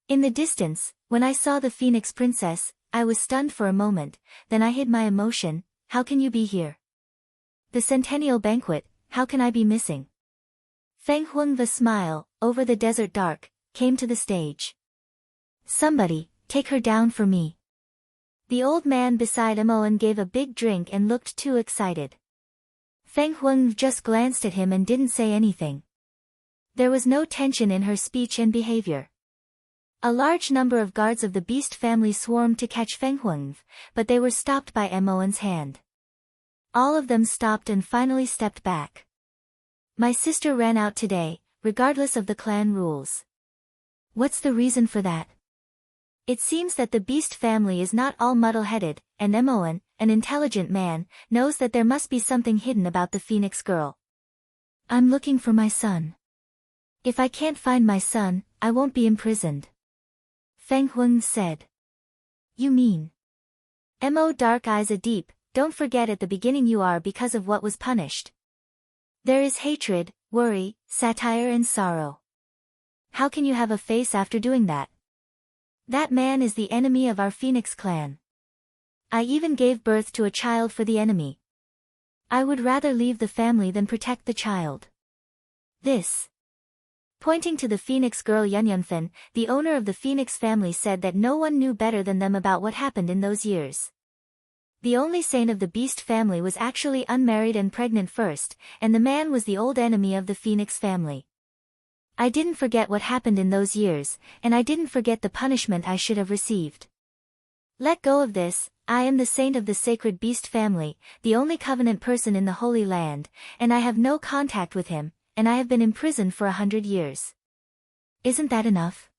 In the distance, when I saw the Phoenix Princess, I was stunned for a moment, then I hid my emotion. How can you be here? The Centennial Banquet, how can I be missing? Feng Huang, the smile, over the desert dark, came to the stage. Somebody, take her down for me. The old man beside Emoan gave a big drink and looked too excited. Feng Huang just glanced at him and didn't say anything. There was no tension in her speech and behavior. A large number of guards of the beast family swarmed to catch Feng Huang, but they were stopped by Emoan's hand. All of them stopped and finally stepped back. My sister ran out today, regardless of the clan rules. What's the reason for that? It seems that the beast family is not all muddle-headed, and Emoan, an intelligent man, knows that there must be something hidden about the Phoenix girl. I'm looking for my son. If I can't find my son, I won't be imprisoned. Feng Huang said. You mean? Mo dark eyes a deep, don't forget at the beginning you are because of what was punished. There is hatred, worry, satire and sorrow. How can you have a face after doing that? That man is the enemy of our Phoenix clan. I even gave birth to a child for the enemy. I would rather leave the family than protect the child. This. Pointing to the Phoenix girl Yunyunfen, the owner of the Phoenix family said that no one knew better than them about what happened in those years. The only saint of the beast family was actually unmarried and pregnant first, and the man was the old enemy of the Phoenix family. I didn't forget what happened in those years, and I didn't forget the punishment I should have received. Let go of this, I am the saint of the sacred beast family, the only covenant person in the Holy Land, and I have no contact with him, and I have been imprisoned for 100 years. Isn't that enough?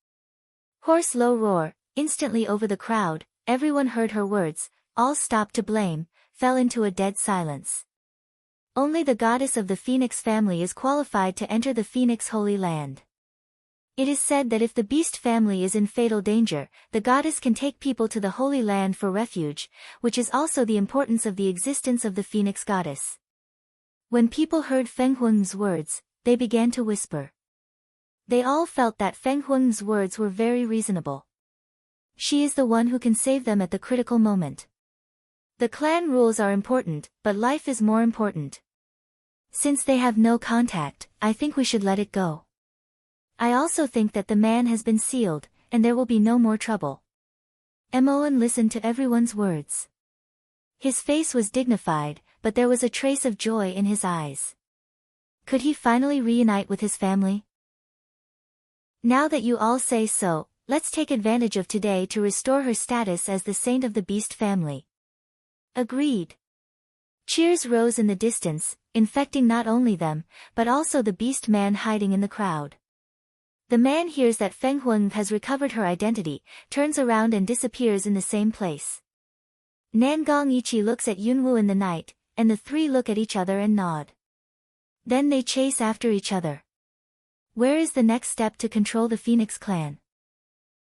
Hoarse low roar, instantly over the crowd, everyone heard her words, all stopped to blame, fell into a dead silence. Only the goddess of the Phoenix family is qualified to enter the Phoenix Holy Land. It is said that if the beast family is in fatal danger, the goddess can take people to the Holy Land for refuge, which is also the importance of the existence of the Phoenix goddess. When people heard Feng Huang's words, they began to whisper. They all felt that Feng Huang's words were very reasonable. She is the one who can save them at the critical moment. The clan rules are important, but life is more important. Since they have no contact, I think we should let it go. I also think that the man has been sealed, and there will be no more trouble. Emoan listened to everyone's words. His face was dignified, but there was a trace of joy in his eyes. Could he finally reunite with his family? Now that you all say so, let's take advantage of today to restore her status as the saint of the beast family. Agreed. Cheers rose in the distance, infecting not only them, but also the beast man hiding in the crowd. The man hears that Feng Huang has recovered her identity, turns around and disappears in the same place. Nangong Ichi looks at Yunwu in the night, and the three look at each other and nod. Then they chase after each other. Where is the next step to control the Phoenix clan?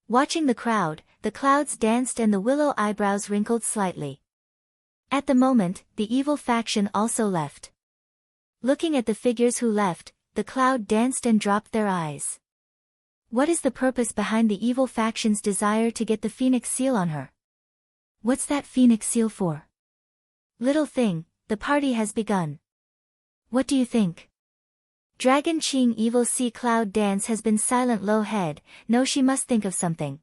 Watching the crowd, the clouds danced and the willow eyebrows wrinkled slightly. At the moment, the evil faction also left. Looking at the figures who left, the cloud danced and dropped their eyes. What is the purpose behind the evil faction's desire to get the Phoenix seal on her? What's that Phoenix seal for? Little thing, the party has begun. What do you think? Dragon Qing evil sea cloud dance has been silent low head, no she must think of something.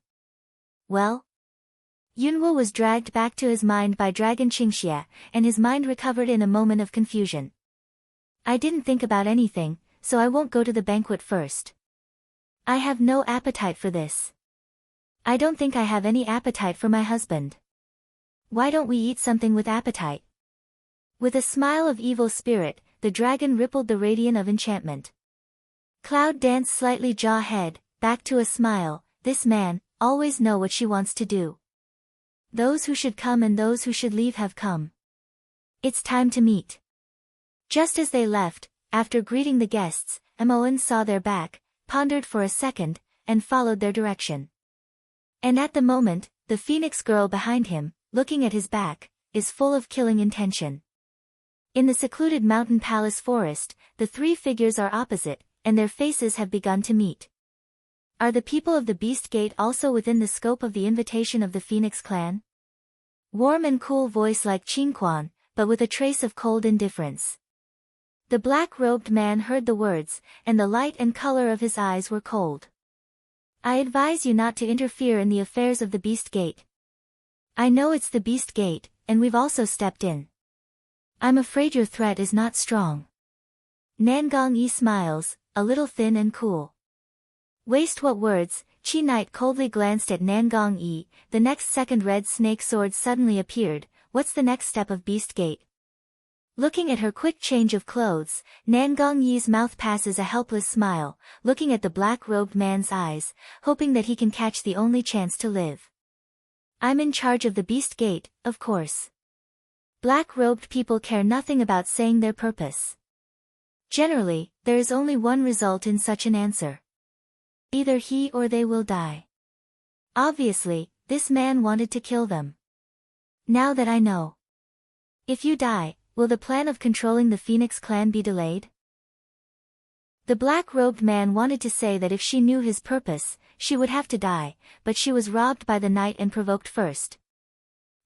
Well? Yunwu was dragged back to his mind by Dragon Qingxia, and his mind recovered in a moment of confusion. I didn't think about anything, so I won't go to the banquet first. I have no appetite for this. I don't think I have any appetite for my husband. Why don't we eat something with appetite? With a smile of evil spirit, the dragon rippled the radiant of enchantment. Cloud danced slightly jaw head, back to a smile, this man, always know what she wants to do. Those who should come and those who should leave have come. It's time to meet. Just as they left, after greeting the guests, Emoan saw their back, pondered for a second, and followed their direction. And at the moment, the Phoenix girl behind him, looking at his back, is full of killing intention. In the secluded mountain palace forest, the three figures are opposite, and their faces have begun to meet. Are the people of the Beast Gate also within the scope of the invitation of the Phoenix clan? Warm and cool voice like Qingquan, but with a trace of cold indifference. The black-robed man heard the words, and the light and color of his eyes were cold. I advise you not to interfere in the affairs of the Beast Gate. I know it's the Beast Gate, and we've also stepped in. I'm afraid your threat is not strong. Nangong Yi smiles, a little thin and cool. Waste what words, Chi Knight coldly glanced at Nangong Yi, the next second red snake sword suddenly appeared. What's the next step of Beast Gate? Looking at her quick change of clothes, Nangong Yi's mouth passes a helpless smile, looking at the black-robed man's eyes, hoping that he can catch the only chance to live. I'm in charge of the Beast Gate, of course. Black-robed people care nothing about saying their purpose. Generally, there is only one result in such an answer. Either he or they will die. Obviously, this man wanted to kill them. Now that I know. If you die, will the plan of controlling the Phoenix clan be delayed? The black-robed man wanted to say that if she knew his purpose, she would have to die, but she was robbed by the night and provoked first.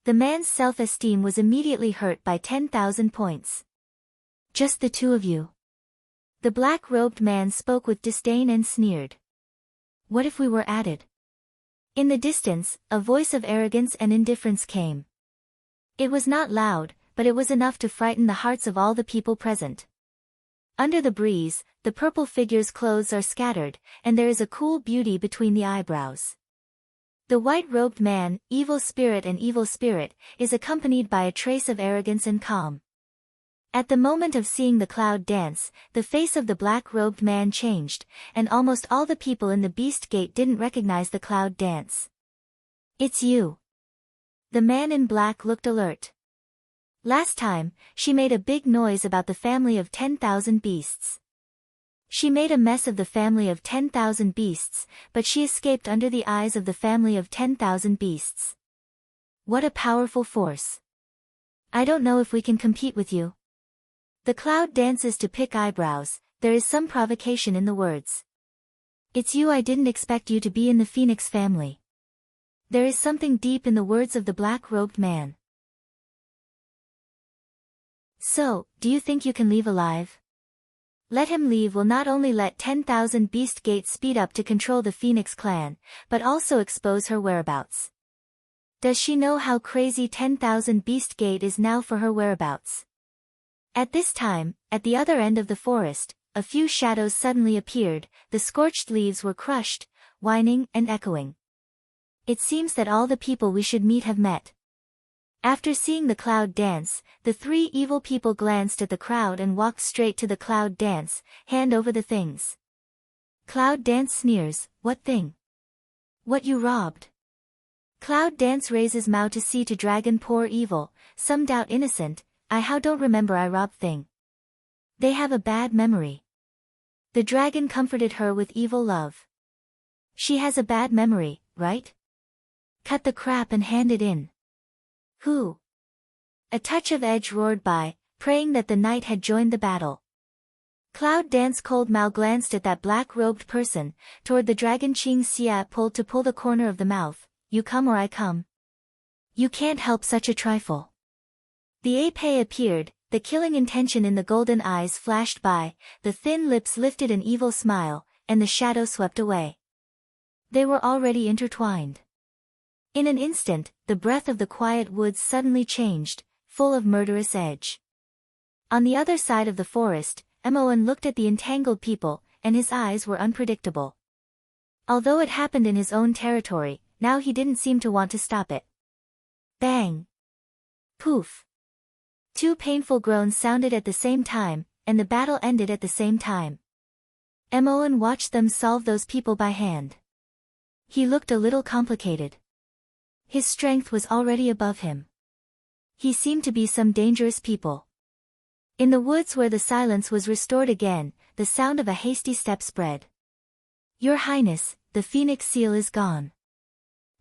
The man's self-esteem was immediately hurt by 10,000 points. Just the two of you. The black-robed man spoke with disdain and sneered. What if we were added? In the distance, a voice of arrogance and indifference came. It was not loud, but it was enough to frighten the hearts of all the people present. Under the breeze, the purple figure's clothes are scattered, and there is a cool beauty between the eyebrows. The white-robed man, evil spirit, is accompanied by a trace of arrogance and calm. At the moment of seeing the cloud dance, the face of the black-robed man changed, and almost all the people in the Beast Gate didn't recognize the cloud dance. It's you. The man in black looked alert. Last time, she made a big noise about the family of 10,000 beasts. She made a mess of the family of 10,000 beasts, but she escaped under the eyes of the family of 10,000 beasts. What a powerful force. I don't know if we can compete with you. The cloud dances to pick eyebrows, there is some provocation in the words. It's you. I didn't expect you to be in the Phoenix family. There is something deep in the words of the black-robed man. So, do you think you can leave alive? Let him leave will not only let 10,000 Beast Gate speed up to control the Phoenix clan, but also expose her whereabouts. Does she know how crazy 10,000 Beast Gate is now for her whereabouts? At this time, at the other end of the forest, a few shadows suddenly appeared, the scorched leaves were crushed, whining and echoing. It seems that all the people we should meet have met. After seeing the cloud dance, the three evil people glanced at the crowd and walked straight to the cloud dance, hand over the things. Cloud dance sneers, what thing? What you robbed? Cloud dance raises mouth to see to dragon poor evil, some doubt innocent, I how don't remember I robbed thing. They have a bad memory. The dragon comforted her with evil love. She has a bad memory, right? Cut the crap and hand it in. Who? A touch of edge roared by, praying that the knight had joined the battle. Cloud Dance Cold Mao glanced at that black-robed person, toward the dragon Qing Xia pulled to pull the corner of the mouth, you come or I come. You can't help such a trifle. The ape appeared, the killing intention in the golden eyes flashed by, the thin lips lifted an evil smile, and the shadow swept away. They were already intertwined. In an instant, the breath of the quiet woods suddenly changed, full of murderous edge. On the other side of the forest, Moen looked at the entangled people, and his eyes were unpredictable. Although it happened in his own territory, now he didn't seem to want to stop it. Bang! Poof! Two painful groans sounded at the same time, and the battle ended at the same time. Moen watched them solve those people by hand. He looked a little complicated. His strength was already above him. He seemed to be some dangerous people. In the woods where the silence was restored again, the sound of a hasty step spread. Your Highness, the phoenix seal is gone.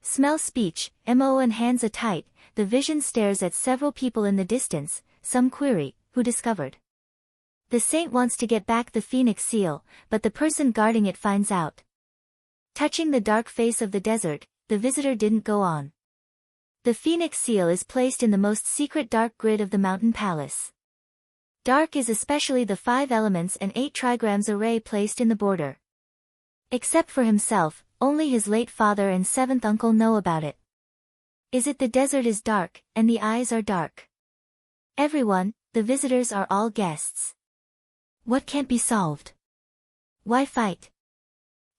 Smell speech, Moen hands a tight, the vision stares at several people in the distance, some query, who discovered. The saint wants to get back the phoenix seal, but the person guarding it finds out. Touching the dark face of the desert, the visitor didn't go on. The phoenix seal is placed in the most secret dark grid of the mountain palace. Dark is especially the 5 elements and 8 trigrams array placed in the border. Except for himself, only his late father and 7th uncle know about it. Is it the desert is dark, and the eyes are dark? Everyone, the visitors are all guests. What can't be solved? Why fight?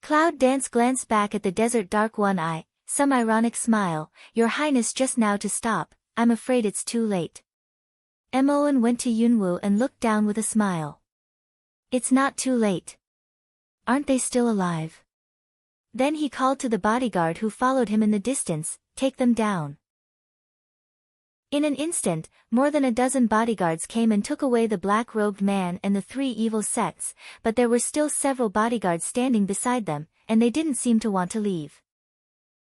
Cloud Dance glanced back at the desert dark one eye, some ironic smile, Your Highness just now to stop, I'm afraid it's too late. Moen went to Yunwoo and looked down with a smile. It's not too late. Aren't they still alive? Then he called to the bodyguard who followed him in the distance, take them down. In an instant, more than a dozen bodyguards came and took away the black-robed man and the 3 evil sects, but there were still several bodyguards standing beside them, and they didn't seem to want to leave.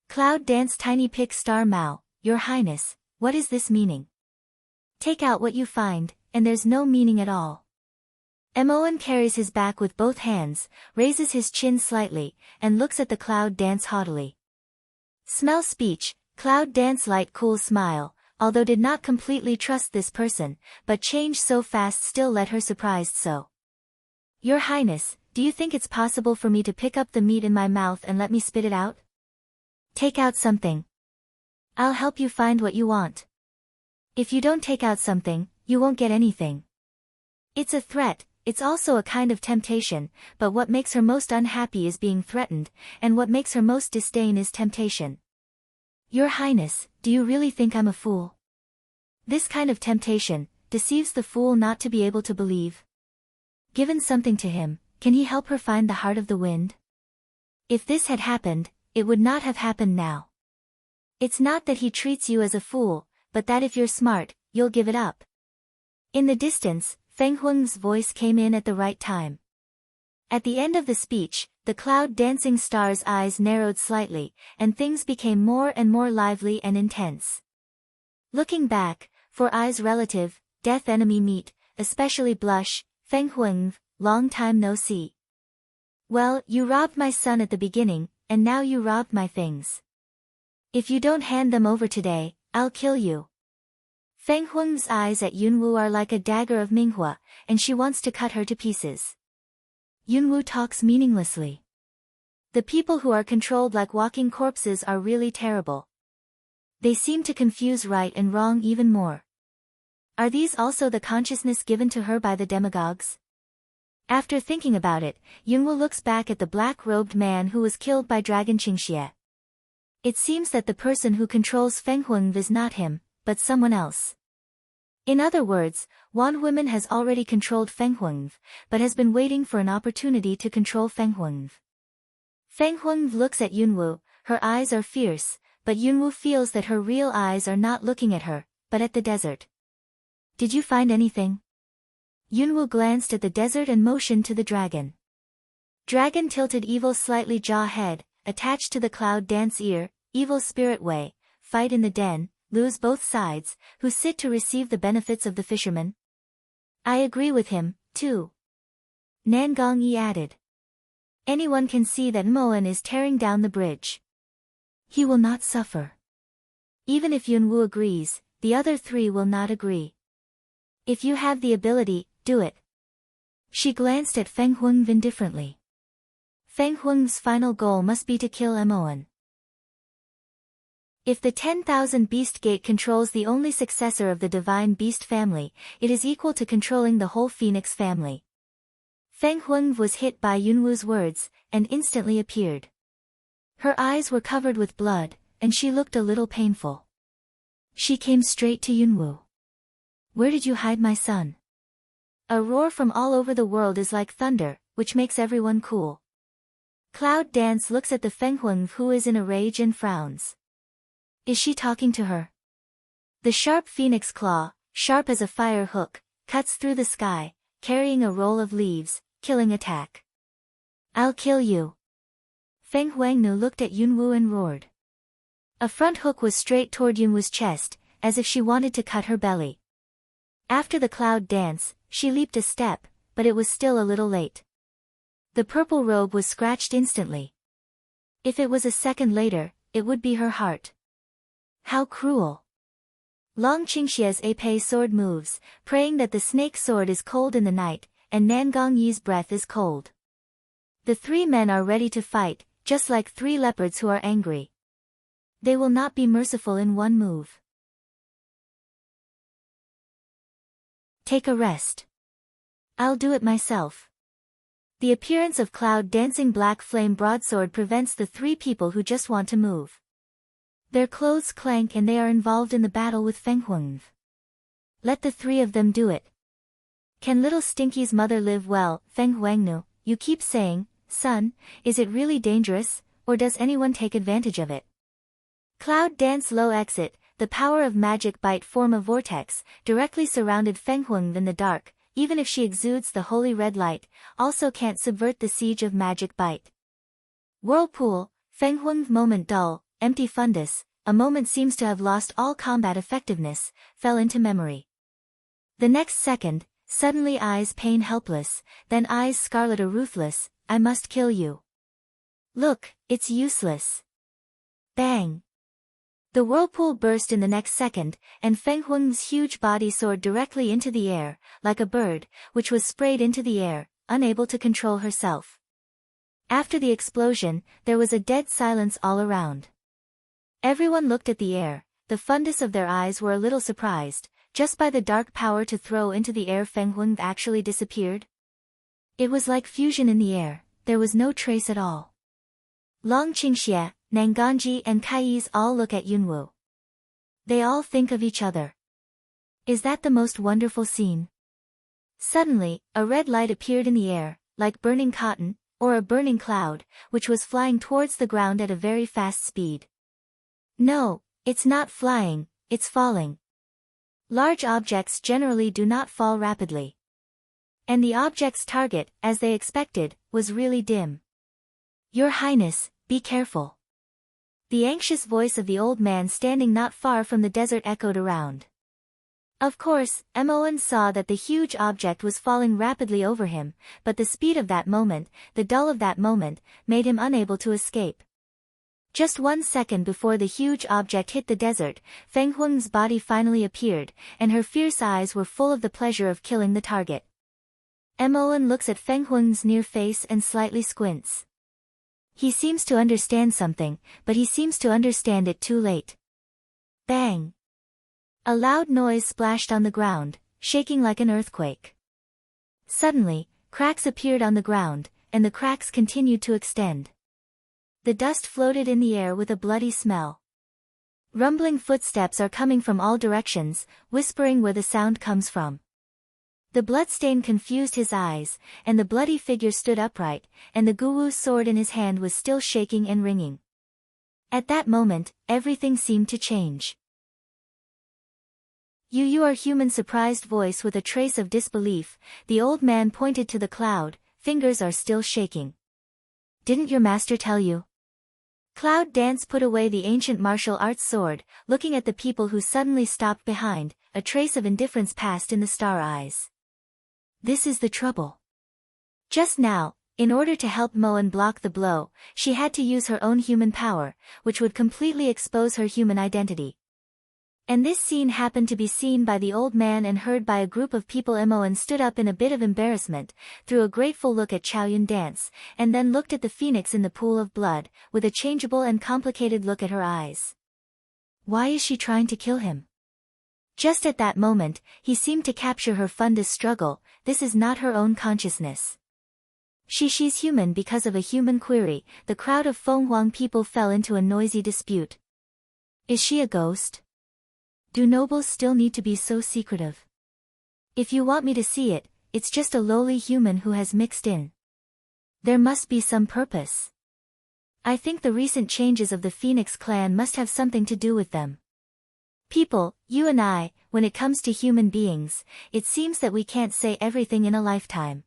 Cloud Dance Tiny Pick Star Mao, Your Highness, what is this meaning? Take out what you find, and there's no meaning at all. Moen carries his back with both hands, raises his chin slightly, and looks at the Cloud Dance haughtily. Smell speech, Cloud Dance light cool smile, although did not completely trust this person, but change so fast still let her surprised so. Your Highness, do you think it's possible for me to pick up the meat in my mouth and let me spit it out? Take out something. I'll help you find what you want. If you don't take out something, you won't get anything. It's a threat, it's also a kind of temptation, but what makes her most unhappy is being threatened, and what makes her most disdain is temptation. Your Highness, do you really think I'm a fool? This kind of temptation deceives the fool not to be able to believe. Given something to him, can he help her find the heart of the wind? If this had happened, it would not have happened now. It's not that he treats you as a fool, but that if you're smart, you'll give it up. In the distance, Feng Huang's voice came in at the right time. At the end of the speech, the Cloud Dancing Star's eyes narrowed slightly, and things became more and more lively and intense. Looking back, for eyes relative, death enemy meet, especially blush, Feng Huang, long time no see. Well, you robbed my son at the beginning, and now you robbed my things. If you don't hand them over today, I'll kill you. Feng Huang's eyes at Yunwoo are like a dagger of Minghua, and she wants to cut her to pieces. Yunwoo talks meaninglessly. The people who are controlled like walking corpses are really terrible. They seem to confuse right and wrong even more. Are these also the consciousness given to her by the demagogues? After thinking about it, Yunwoo looks back at the black-robed man who was killed by Dragon Qingxie. It seems that the person who controls Feng Huang is not him, but someone else. In other words, one woman has already controlled Feng Huang, but has been waiting for an opportunity to control Feng Huang. Feng Huang looks at Yunwoo, her eyes are fierce, but Yunwoo feels that her real eyes are not looking at her, but at the desert. Did you find anything? Yunwoo glanced at the desert and motioned to the dragon. Dragon tilted evil slightly jaw head, attached to the Cloud Dance ear, evil spirit way, fight in the den, lose both sides, who sit to receive the benefits of the fisherman. I agree with him, too. Nangong Yi added. Anyone can see that Moen is tearing down the bridge. He will not suffer. Even if Yunwoo agrees, the other 3 will not agree. If you have the ability, do it. She glanced at Feng Huang indifferently. Feng Huang's final goal must be to kill Moen. If the 10,000 Beast Gate controls the only successor of the Divine Beast family, it is equal to controlling the whole Phoenix family. Feng Huang was hit by Yunwoo's words, and instantly appeared. Her eyes were covered with blood, and she looked a little painful. She came straight to Yunwoo. Where did you hide my son? A roar from all over the world is like thunder, which makes everyone cool. Cloud Dance looks at the Feng Huang who is in a rage and frowns. Is she talking to her? The sharp phoenix claw, sharp as a fire hook, cuts through the sky, carrying a roll of leaves, killing attack. I'll kill you. Feng Huangnu looked at Yunwoo and roared. A front hook was straight toward Yunwoo's chest, as if she wanted to cut her belly. After the Cloud Dance, she leaped a step, but it was still a little late. The purple robe was scratched instantly. If it was a second later, it would be her heart. How cruel. Long Qingxie's épée sword moves, praying that the snake sword is cold in the night, and Nan Gongyi's breath is cold. The three men are ready to fight, just like three leopards who are angry. They will not be merciful in one move. Take a rest. I'll do it myself. The appearance of Cloud dancing black flame broadsword prevents the three people who just want to move. Their clothes clank and they are involved in the battle with Feng Huang. Let the three of them do it. Can little Stinky's mother live well? Feng Huangnu, you keep saying, son, is it really dangerous, or does anyone take advantage of it? Cloud dance low exit, the power of magic bite form a vortex, directly surrounded Feng Huang in the dark, even if she exudes the holy red light, also can't subvert the siege of magic bite. Whirlpool, Feng Huang moment dull, empty fundus, a moment seems to have lost all combat effectiveness, fell into memory. The next second, suddenly eyes pain helpless, then eyes scarlet a ruthless, I must kill you. Look, it's useless. Bang. The whirlpool burst in the next second, and Feng Huang's huge body soared directly into the air, like a bird, which was sprayed into the air, unable to control herself. After the explosion, there was a dead silence all around. Everyone looked at the air, the fundus of their eyes were a little surprised, just by the dark power to throw into the air Feng Huang actually disappeared. It was like fusion in the air, there was no trace at all. Long Qingxie, Nangongji and Kai's all look at Yunwu. They all think of each other. Is that the most wonderful scene? Suddenly, a red light appeared in the air, like burning cotton, or a burning cloud, which was flying towards the ground at a very fast speed. No, it's not flying, it's falling. Large objects generally do not fall rapidly. And the object's target, as they expected, was really dim. Your Highness, be careful. The anxious voice of the old man standing not far from the desert echoed around. Of course, Moen saw that the huge object was falling rapidly over him, but the speed of that moment, the dull of that moment, made him unable to escape. Just 1 second before the huge object hit the desert, Feng Huang's body finally appeared, and her fierce eyes were full of the pleasure of killing the target. Moen looks at Feng Huang's near face and slightly squints. He seems to understand something, but he seems to understand it too late. Bang! A loud noise splashed on the ground, shaking like an earthquake. Suddenly, cracks appeared on the ground, and the cracks continued to extend. The dust floated in the air with a bloody smell. Rumbling footsteps are coming from all directions, whispering where the sound comes from. The bloodstain confused his eyes, and the bloody figure stood upright, and the Guwu's sword in his hand was still shaking and ringing. At that moment, everything seemed to change. You are human surprised voice with a trace of disbelief, the old man pointed to the cloud, fingers are still shaking. Didn't your master tell you? Cloud Dance put away the ancient martial arts sword, looking at the people who suddenly stopped behind, a trace of indifference passed in the star eyes. This is the trouble. Just now, in order to help Moen block the blow, she had to use her own human power, which would completely expose her human identity. And this scene happened to be seen by the old man and heard by a group of people. Moen stood up in a bit of embarrassment, threw a grateful look at Chaoyun Dance, and then looked at the phoenix in the pool of blood, with a changeable and complicated look at her eyes. Why is she trying to kill him? Just at that moment, he seemed to capture her fundus struggle, this is not her own consciousness. She's human because of a human query, the crowd of Feng Huang people fell into a noisy dispute. Is she a ghost? Do nobles still need to be so secretive? If you want me to see it, it's just a lowly human who has mixed in. There must be some purpose. I think the recent changes of the Phoenix clan must have something to do with them. People, you and I, when it comes to human beings, it seems that we can't say everything in a lifetime.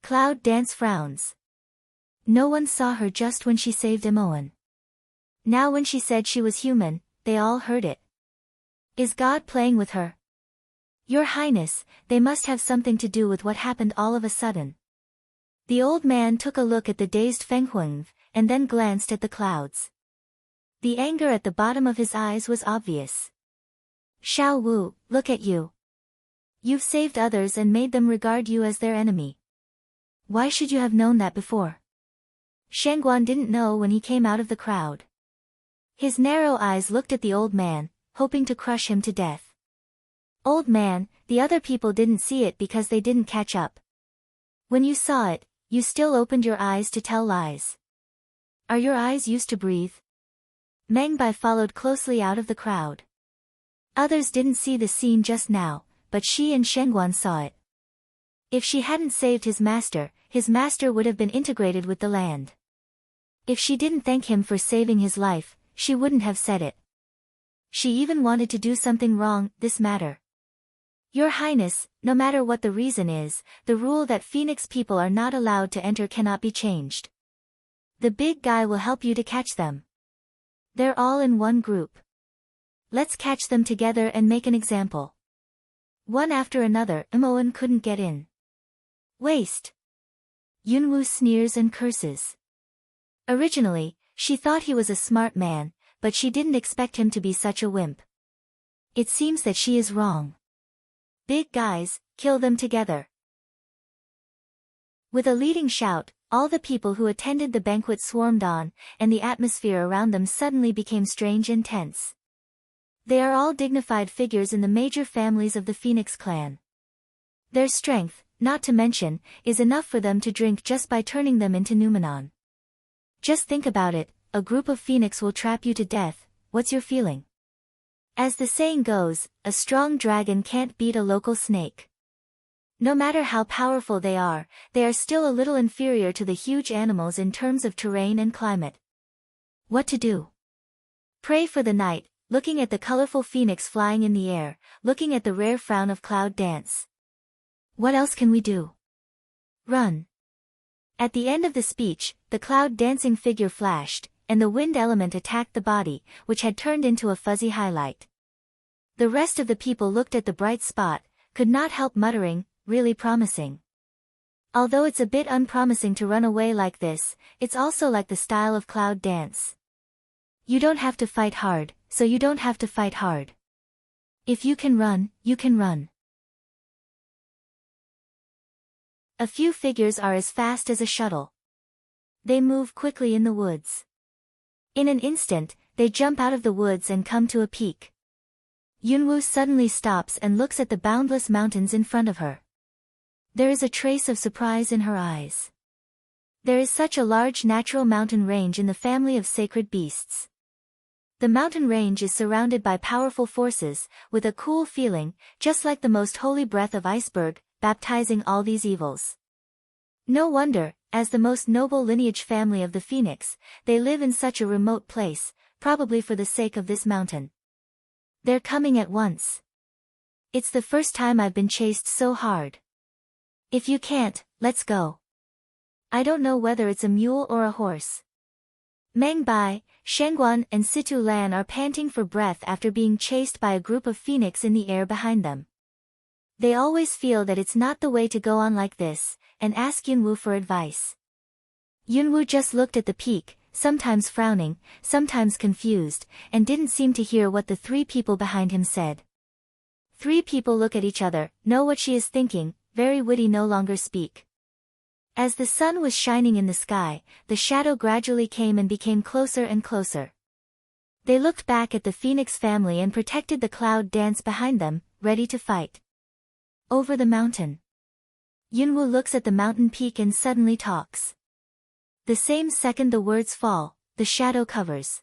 Cloud Dance frowns. No one saw her just when she saved Moen. Now when she said she was human, they all heard it. Is God playing with her? Your Highness, they must have something to do with what happened all of a sudden. The old man took a look at the dazed Feng Huang, and then glanced at the clouds. The anger at the bottom of his eyes was obvious. Xiao Wu, look at you. You've saved others and made them regard you as their enemy. Why should you have known that before? Shangguan didn't know when he came out of the crowd. His narrow eyes looked at the old man, hoping to crush him to death. Old man, the other people didn't see it because they didn't catch up. When you saw it, you still opened your eyes to tell lies. Are your eyes used to breathe? Meng Bai followed closely out of the crowd. Others didn't see the scene just now, but she and Shangguan saw it. If she hadn't saved his master would have been integrated with the land. If she didn't thank him for saving his life, she wouldn't have said it. She even wanted to do something wrong, this matter. Your Highness, no matter what the reason is, the rule that Phoenix people are not allowed to enter cannot be changed. The big guy will help you to catch them. They're all in one group. Let's catch them together and make an example. One after another, Imoen couldn't get in. Waste. Yunwu sneers and curses. Originally, she thought he was a smart man, but she didn't expect him to be such a wimp. It seems that she is wrong. Big guys, kill them together. With a leading shout, all the people who attended the banquet swarmed on, and the atmosphere around them suddenly became strange and tense. They are all dignified figures in the major families of the Phoenix clan. Their strength, not to mention, is enough for them to drink just by turning them into Numenon. Just think about it, a group of Phoenix will trap you to death, what's your feeling? As the saying goes, a strong dragon can't beat a local snake. No matter how powerful they are still a little inferior to the huge animals in terms of terrain and climate. What to do? Pray for the night, looking at the colorful phoenix flying in the air, looking at the rare frown of cloud dance. What else can we do? Run. At the end of the speech, the cloud dancing figure flashed, and the wind element attacked the body, which had turned into a fuzzy highlight. The rest of the people looked at the bright spot, could not help muttering, really promising. Although it's a bit unpromising to run away like this, it's also like the style of cloud dance. You don't have to fight hard, so you don't have to fight hard. If you can run, you can run. A few figures are as fast as a shuttle. They move quickly in the woods. In an instant, they jump out of the woods and come to a peak. Yunwu suddenly stops and looks at the boundless mountains in front of her. There is a trace of surprise in her eyes. There is such a large natural mountain range in the family of sacred beasts. The mountain range is surrounded by powerful forces, with a cool feeling, just like the most holy breath of iceberg, baptizing all these evils. No wonder, as the most noble lineage family of the Phoenix, they live in such a remote place, probably for the sake of this mountain. They're coming at once. It's the first time I've been chased so hard. If you can't, let's go. I don't know whether it's a mule or a horse. Meng Bai, Shangguan and Situ Lan are panting for breath after being chased by a group of phoenix in the air behind them. They always feel that it's not the way to go on like this, and ask Yunwu for advice. Yunwu just looked at the peak, sometimes frowning, sometimes confused, and didn't seem to hear what the three people behind him said. Three people look at each other, know what she is thinking, very witty, no longer speak. As the sun was shining in the sky, the shadow gradually came and became closer and closer. They looked back at the Phoenix family and protected the cloud dance behind them, ready to fight. Over the mountain. Yunwu looks at the mountain peak and suddenly talks. The same second the words fall, the shadow covers.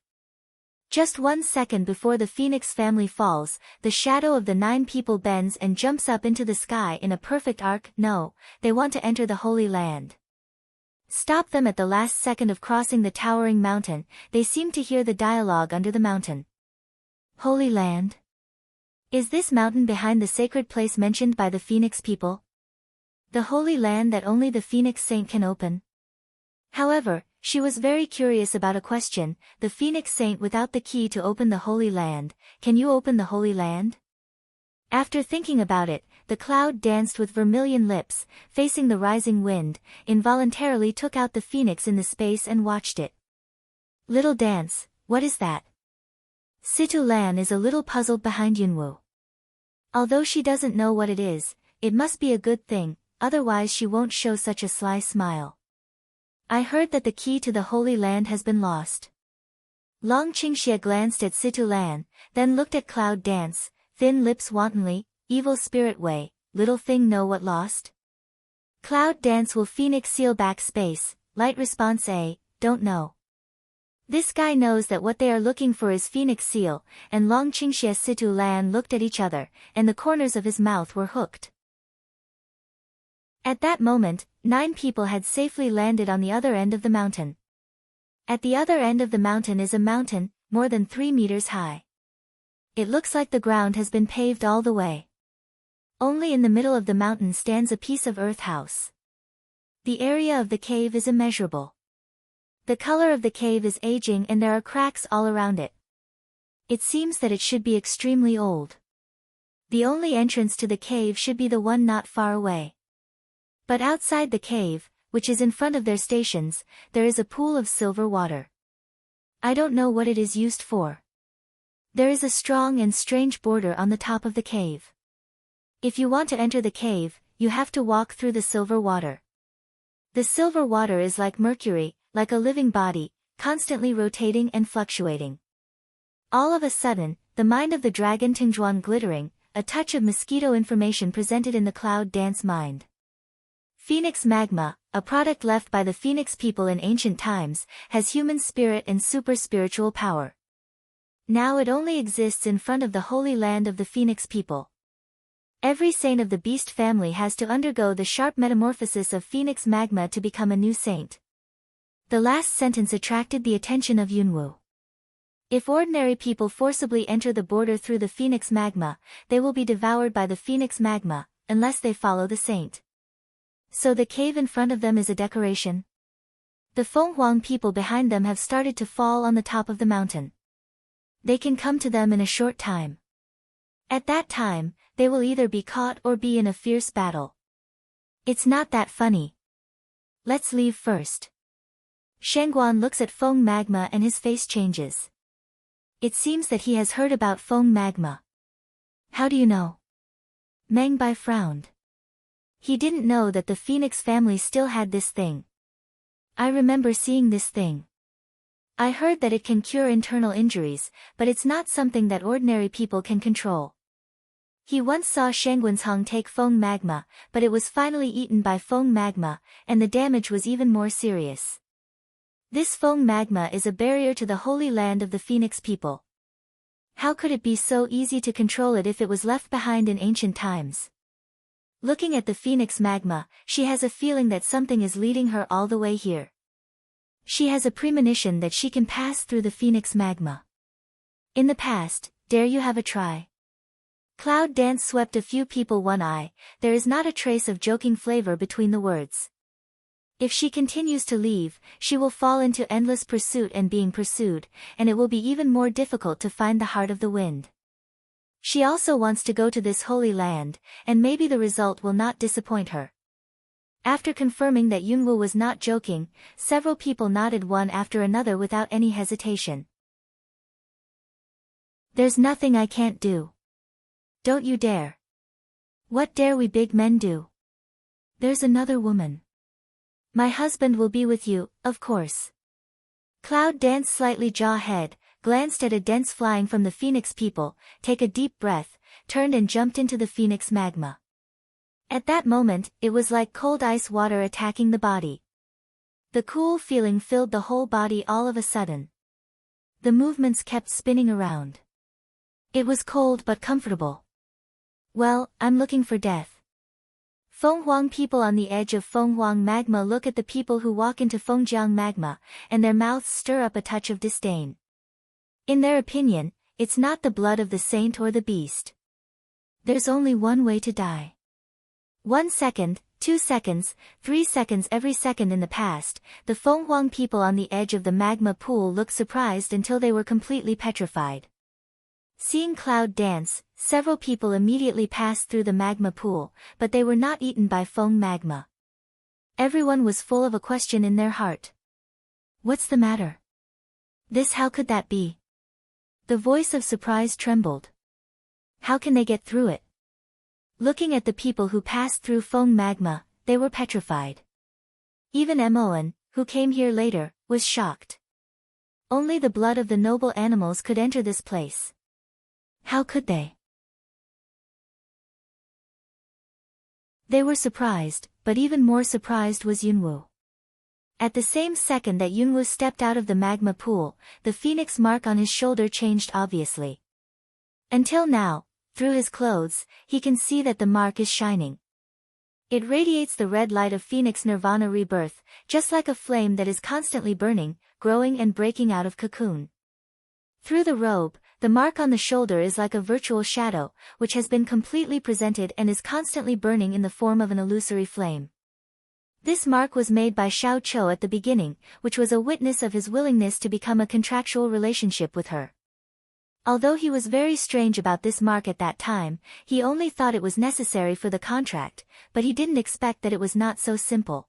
Just 1 second before the Phoenix family falls, the shadow of the 9 people bends and jumps up into the sky in a perfect arc. No, they want to enter the Holy Land. Stop them at the last second of crossing the towering mountain, they seem to hear the dialogue under the mountain. Holy Land? Is this mountain behind the sacred place mentioned by the Phoenix people? The Holy Land that only the Phoenix Saint can open? However, she was very curious about a question, the Phoenix Saint without the key to open the Holy Land, can you open the Holy Land? After thinking about it, the cloud danced with vermilion lips, facing the rising wind, involuntarily took out the phoenix in the space and watched it. Little dance, what is that? Situ Lan is a little puzzled behind Yunwu. Although she doesn't know what it is, it must be a good thing, otherwise she won't show such a sly smile. I heard that the key to the Holy Land has been lost. Long Qingxia glanced at Situ Lan, then looked at Cloud Dance, thin lips wantonly, evil spirit way, little thing know what lost? Cloud Dance will Phoenix seal back space, light response A, don't know. This guy knows that what they are looking for is Phoenix seal, and Long Qingxia Situ Lan looked at each other, and the corners of his mouth were hooked. At that moment, 9 people had safely landed on the other end of the mountain. At the other end of the mountain is a mountain, more than 3 meters high. It looks like the ground has been paved all the way. Only in the middle of the mountain stands a piece of earth house. The area of the cave is immeasurable. The color of the cave is aging and there are cracks all around it. It seems that it should be extremely old. The only entrance to the cave should be the one not far away. But outside the cave, which is in front of their stations, there is a pool of silver water. I don't know what it is used for. There is a strong and strange border on the top of the cave. If you want to enter the cave, you have to walk through the silver water. The silver water is like mercury, like a living body, constantly rotating and fluctuating. All of a sudden, the mind of the dragon Tingzhuan glittering, a touch of mosquito information presented in the cloud dance mind. Phoenix magma, a product left by the Phoenix people in ancient times, has human spirit and super-spiritual power. Now it only exists in front of the holy land of the Phoenix people. Every saint of the beast family has to undergo the sharp metamorphosis of Phoenix magma to become a new saint. The last sentence attracted the attention of Yunwu. If ordinary people forcibly enter the border through the Phoenix magma, they will be devoured by the Phoenix magma, unless they follow the saint. So the cave in front of them is a decoration? The Fenghuang people behind them have started to fall on the top of the mountain. They can come to them in a short time. At that time, they will either be caught or be in a fierce battle. It's not that funny. Let's leave first. Shengguan looks at Feng magma and his face changes. It seems that he has heard about Feng magma. How do you know? Meng Bai frowned. He didn't know that the Phoenix family still had this thing. I remember seeing this thing. I heard that it can cure internal injuries, but it's not something that ordinary people can control. He once saw Shengguansheng take Feng magma, but it was finally eaten by Feng magma, and the damage was even more serious. This Feng magma is a barrier to the holy land of the Phoenix people. How could it be so easy to control it if it was left behind in ancient times? Looking at the Phoenix magma, she has a feeling that something is leading her all the way here. She has a premonition that she can pass through the Phoenix magma. In the past, dare you have a try? Cloud Dance swept a few people one eye, there is not a trace of joking flavor between the words. If she continues to leave, she will fall into endless pursuit and being pursued, and it will be even more difficult to find the heart of the wind. She also wants to go to this holy land, and maybe the result will not disappoint her. After confirming that Yunwu was not joking, several people nodded one after another without any hesitation. There's nothing I can't do. Don't you dare. What dare we big men do? There's another woman. My husband will be with you, of course. Cloud Dance slightly jaw head, glanced at a dents flying from the Phoenix people, take a deep breath, turned and jumped into the Phoenix magma. At that moment, it was like cold ice water attacking the body. The cool feeling filled the whole body all of a sudden. The movements kept spinning around. It was cold but comfortable. Well, I'm looking for death. Fenghuang people on the edge of Fenghuang magma look at the people who walk into Fengjiang magma, and their mouths stir up a touch of disdain. In their opinion, it's not the blood of the saint or the beast. There's only one way to die. 1 second, 2 seconds, 3 seconds every second in the past, the Fenghuang people on the edge of the magma pool looked surprised until they were completely petrified. Seeing Cloud dance, several people immediately passed through the magma pool, but they were not eaten by foam magma. Everyone was full of a question in their heart. What's the matter? How could that be? The voice of surprise trembled. How can they get through it? Looking at the people who passed through foam magma, they were petrified. Even Emoan, who came here later, was shocked. Only the blood of the noble animals could enter this place. How could they? They were surprised, but even more surprised was Yunwoo. At the same second that Yunwoo stepped out of the magma pool, the phoenix mark on his shoulder changed obviously. Until now, through his clothes, he can see that the mark is shining. It radiates the red light of Phoenix Nirvana rebirth, just like a flame that is constantly burning, growing and breaking out of cocoon. Through the robe, the mark on the shoulder is like a virtual shadow, which has been completely presented and is constantly burning in the form of an illusory flame. This mark was made by Xiao Chou at the beginning, which was a witness of his willingness to become a contractual relationship with her. Although he was very strange about this mark at that time, he only thought it was necessary for the contract, but he didn't expect that it was not so simple.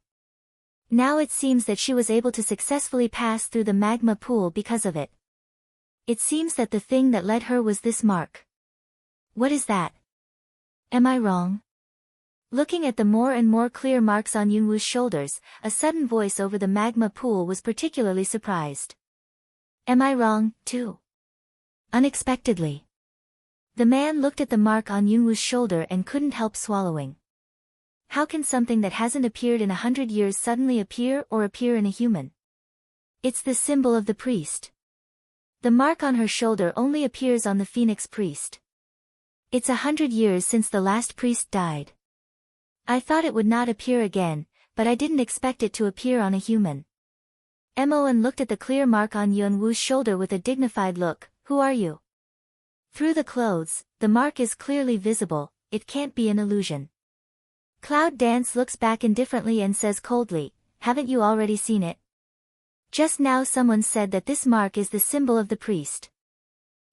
Now it seems that she was able to successfully pass through the magma pool because of it. It seems that the thing that led her was this mark. What is that? Am I wrong? Looking at the more and more clear marks on Yunwoo's shoulders, a sudden voice over the magma pool was particularly surprised. Am I wrong, too? Unexpectedly. The man looked at the mark on Yunwoo's shoulder and couldn't help swallowing. How can something that hasn't appeared in 100 years suddenly appear in a human? It's the symbol of the priest. The mark on her shoulder only appears on the phoenix priest. It's 100 years since the last priest died. I thought it would not appear again, but I didn't expect it to appear on a human. Emoan looked at the clear mark on Yunwoo's shoulder with a dignified look. Who are you? Through the clothes, the mark is clearly visible, it can't be an illusion. Cloud Dance looks back indifferently and says coldly, haven't you already seen it? Just now someone said that this mark is the symbol of the priest.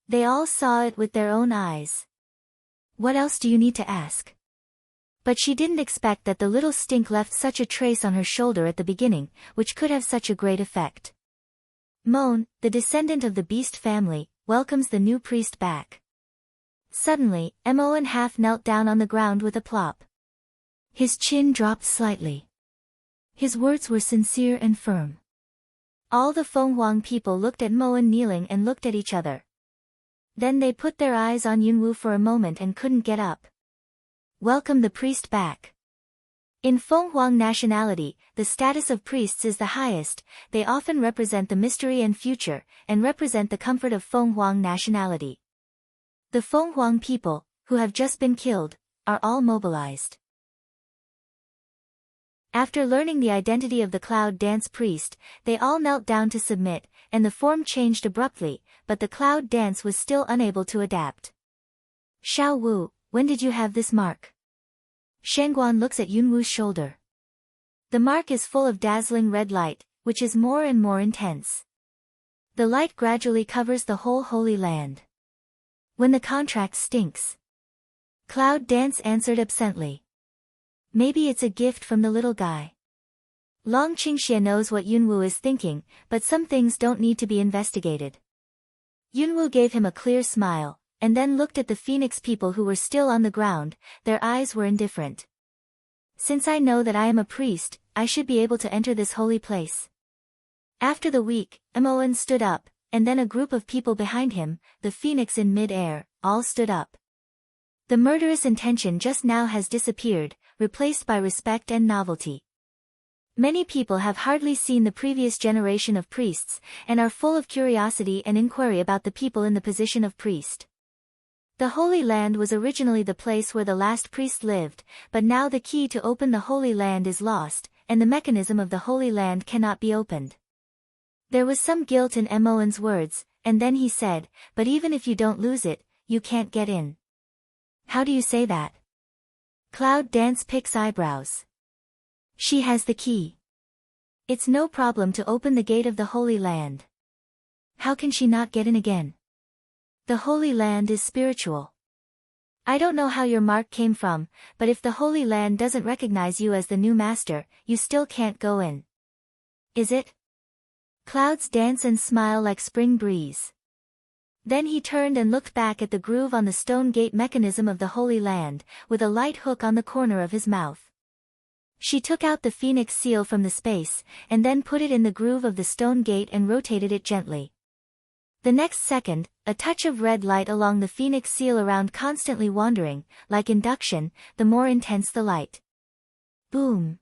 They all saw it with their own eyes. What else do you need to ask? But she didn't expect that the little stink left such a trace on her shoulder at the beginning, which could have such a great effect. Moan, the descendant of the beast family, welcomes the new priest back. Suddenly, Emoan half knelt down on the ground with a plop. His chin dropped slightly. His words were sincere and firm. All the Fenghuang people looked at Moan kneeling and looked at each other. Then they put their eyes on Yunwoo for a moment and couldn't get up. Welcome the priest back. In Fenghuang nationality, the status of priests is the highest, they often represent the mystery and future, and represent the comfort of Fenghuang nationality. The Fenghuang people, who have just been killed, are all mobilized. After learning the identity of the Cloud Dance priest, they all knelt down to submit, and the form changed abruptly, but the Cloud Dance was still unable to adapt. Xiao Wu, when did you have this mark? Shengguan looks at Yunwoo's shoulder. The mark is full of dazzling red light, which is more and more intense. The light gradually covers the whole Holy Land. When the contract stinks. Cloud Dance answered absently. Maybe it's a gift from the little guy. Long Qingxie knows what Yunwoo is thinking, but some things don't need to be investigated. Yunwoo gave him a clear smile, and then looked at the phoenix people who were still on the ground, their eyes were indifferent. Since I know that I am a priest, I should be able to enter this holy place. After the week, Emoan stood up, and then a group of people behind him, the phoenix in mid-air, all stood up. The murderous intention just now has disappeared, replaced by respect and novelty. Many people have hardly seen the previous generation of priests, and are full of curiosity and inquiry about the people in the position of priest. The Holy Land was originally the place where the last priest lived, but now the key to open the Holy Land is lost, and the mechanism of the Holy Land cannot be opened. There was some guilt in Emoan's words, and then he said, but even if you don't lose it, you can't get in. How do you say that? Cloud Dance picks eyebrows. She has the key. It's no problem to open the gate of the Holy Land. How can she not get in again? The Holy Land is spiritual. I don't know how your mark came from, but if the Holy Land doesn't recognize you as the new master, you still can't go in. Is it? Clouds dance and smile like spring breeze. Then he turned and looked back at the groove on the stone gate mechanism of the Holy Land, with a light hook on the corner of his mouth. She took out the phoenix seal from the space, and then put it in the groove of the stone gate and rotated it gently. The next second, a touch of red light along the phoenix seal around, constantly wandering, like induction, the more intense the light. Boom!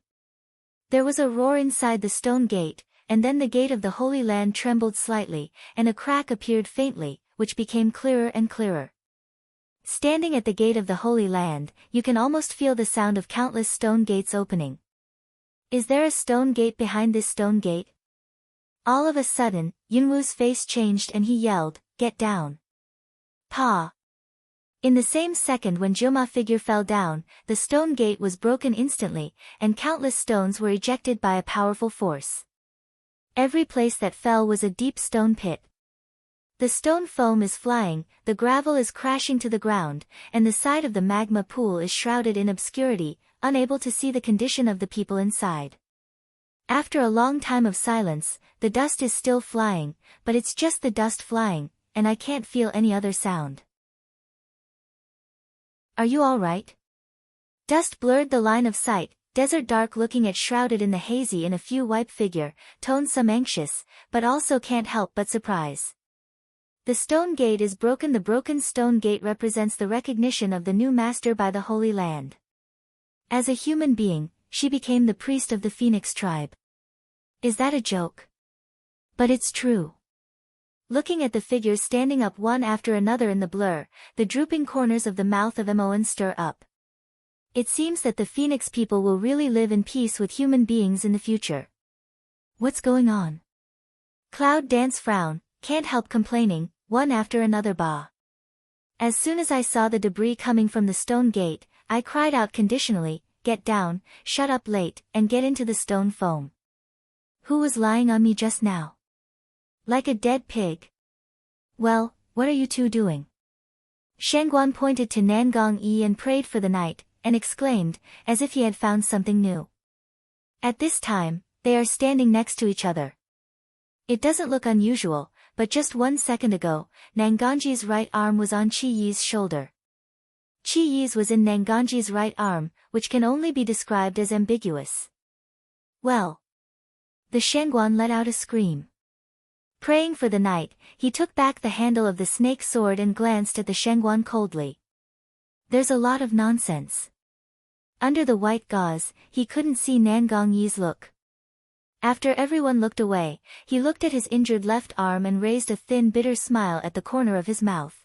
There was a roar inside the stone gate, and then the gate of the Holy Land trembled slightly, and a crack appeared faintly, which became clearer and clearer. Standing at the gate of the Holy Land, you can almost feel the sound of countless stone gates opening. Is there a stone gate behind this stone gate? All of a sudden, Yunwoo's face changed and he yelled, "Get down!" Pa! In the same second when Jiuma's figure fell down, the stone gate was broken instantly, and countless stones were ejected by a powerful force. Every place that fell was a deep stone pit. The stone foam is flying, the gravel is crashing to the ground, and the side of the magma pool is shrouded in obscurity, unable to see the condition of the people inside. After a long time of silence, the dust is still flying, but it's just the dust flying, and I can't feel any other sound. Are you all right? Dust blurred the line of sight, desert dark looking at shrouded in the hazy in a few white figure, tone some anxious, but also can't help but surprise. The stone gate is broken. The broken stone gate represents the recognition of the new master by the Holy Land. As a human being, she became the priest of the Phoenix tribe. Is that a joke? But it's true. Looking at the figures standing up one after another in the blur, the drooping corners of the mouth of Moen stir up. It seems that the Phoenix people will really live in peace with human beings in the future. What's going on? Cloud Dance frown, can't help complaining, one after another bah. As soon as I saw the debris coming from the stone gate, I cried out conditionally, "Get down, shut up late, and get into the stone foam." Who was lying on me just now? Like a dead pig. Well, what are you two doing? Shangguan pointed to Nangong Yi and prayed for the night, and exclaimed, as if he had found something new. At this time, they are standing next to each other. It doesn't look unusual, but just 1 second ago, Nangongji's right arm was on Qi Yi's shoulder. Qi Yi's was in Nangongji's right arm, which can only be described as ambiguous. Well. The Shangguan let out a scream. Praying for the night, he took back the handle of the snake sword and glanced at the Shangguan coldly. There's a lot of nonsense. Under the white gauze, he couldn't see Nangong Yi's look. After everyone looked away, he looked at his injured left arm and raised a thin bitter smile at the corner of his mouth.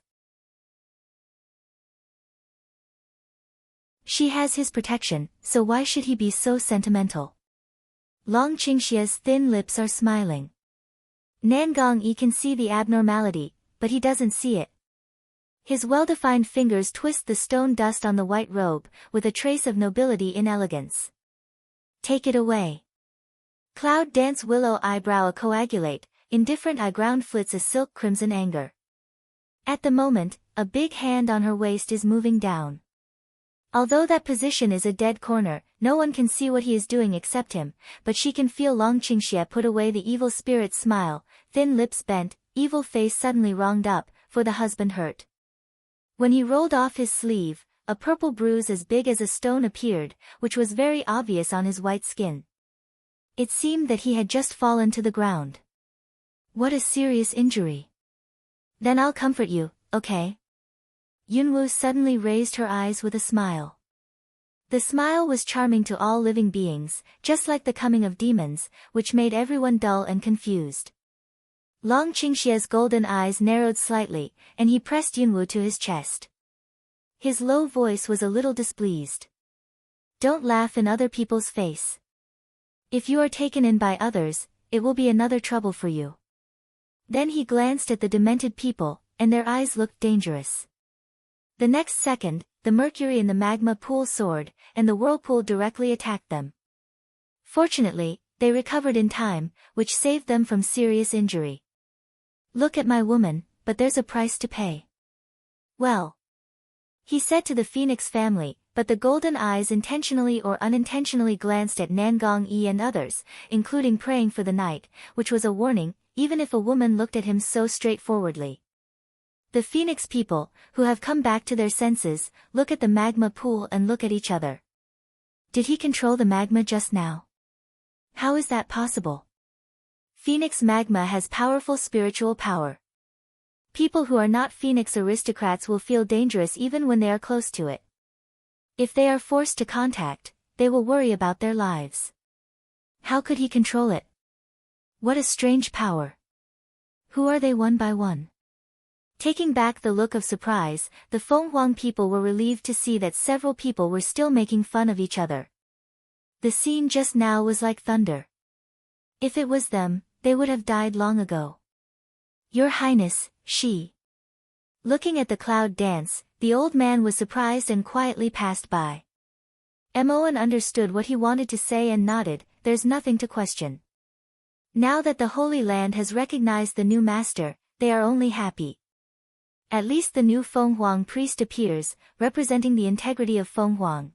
She has his protection, so why should he be so sentimental? Long Qingxia's thin lips are smiling. Nangong Yi can see the abnormality, but he doesn't see it. His well-defined fingers twist the stone dust on the white robe, with a trace of nobility in elegance. Take it away. Cloud Dance willow eyebrow a coagulate, indifferent eye ground flits a silk crimson anger. At the moment, a big hand on her waist is moving down. Although that position is a dead corner, no one can see what he is doing except him, but she can feel Long Qingxia put away the evil spirit's smile, thin lips bent, evil face suddenly wronged up, for the husband hurt. When he rolled off his sleeve, a purple bruise as big as a stone appeared, which was very obvious on his white skin. It seemed that he had just fallen to the ground. What a serious injury. Then I'll comfort you, okay? Yunwoo suddenly raised her eyes with a smile. The smile was charming to all living beings, just like the coming of demons, which made everyone dull and confused. Long Qingxia's golden eyes narrowed slightly, and he pressed Yunwoo to his chest. His low voice was a little displeased. Don't laugh in other people's face. If you are taken in by others, it will be another trouble for you. Then he glanced at the demented people, and their eyes looked dangerous. The next second, the mercury in the magma pool soared, and the whirlpool directly attacked them. Fortunately, they recovered in time, which saved them from serious injury. Look at my woman, but there's a price to pay. Well, he said to the Phoenix family, but the golden eyes intentionally or unintentionally glanced at Nangong Yi and others, including praying for the night, which was a warning, even if a woman looked at him so straightforwardly. The Phoenix people, who have come back to their senses, look at the magma pool and look at each other. Did he control the magma just now? How is that possible? Phoenix magma has powerful spiritual power. People who are not Phoenix aristocrats will feel dangerous even when they are close to it. If they are forced to contact, they will worry about their lives. How could he control it? What a strange power. Who are they one by one? Taking back the look of surprise, the Feng Huang people were relieved to see that several people were still making fun of each other. The scene just now was like thunder. If it was them, they would have died long ago. Your Highness, she. Looking at the cloud dance, the old man was surprised and quietly passed by. Moen understood what he wanted to say and nodded, there's nothing to question. Now that the Holy Land has recognized the new master, they are only happy. At least the new Feng Huang priest appears, representing the integrity of Feng Huang.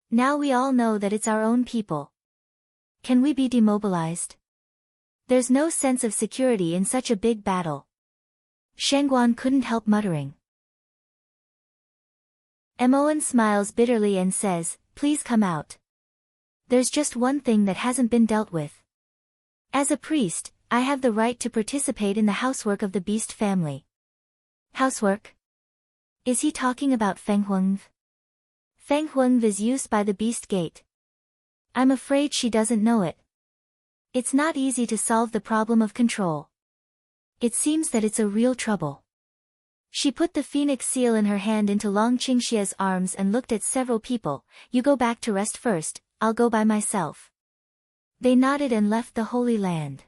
Now we all know that it's our own people. Can we be demobilized? There's no sense of security in such a big battle. Shangguan couldn't help muttering. Moen smiles bitterly and says, please come out. There's just one thing that hasn't been dealt with. As a priest, I have the right to participate in the housework of the beast family. Housework? Is he talking about Feng Huang? Feng Huang is used by the beast gate. I'm afraid she doesn't know it. It's not easy to solve the problem of control. It seems that it's a real trouble. She put the phoenix seal in her hand into Long Qingxia's arms and looked at several people. You go back to rest first, I'll go by myself. They nodded and left the Holy Land.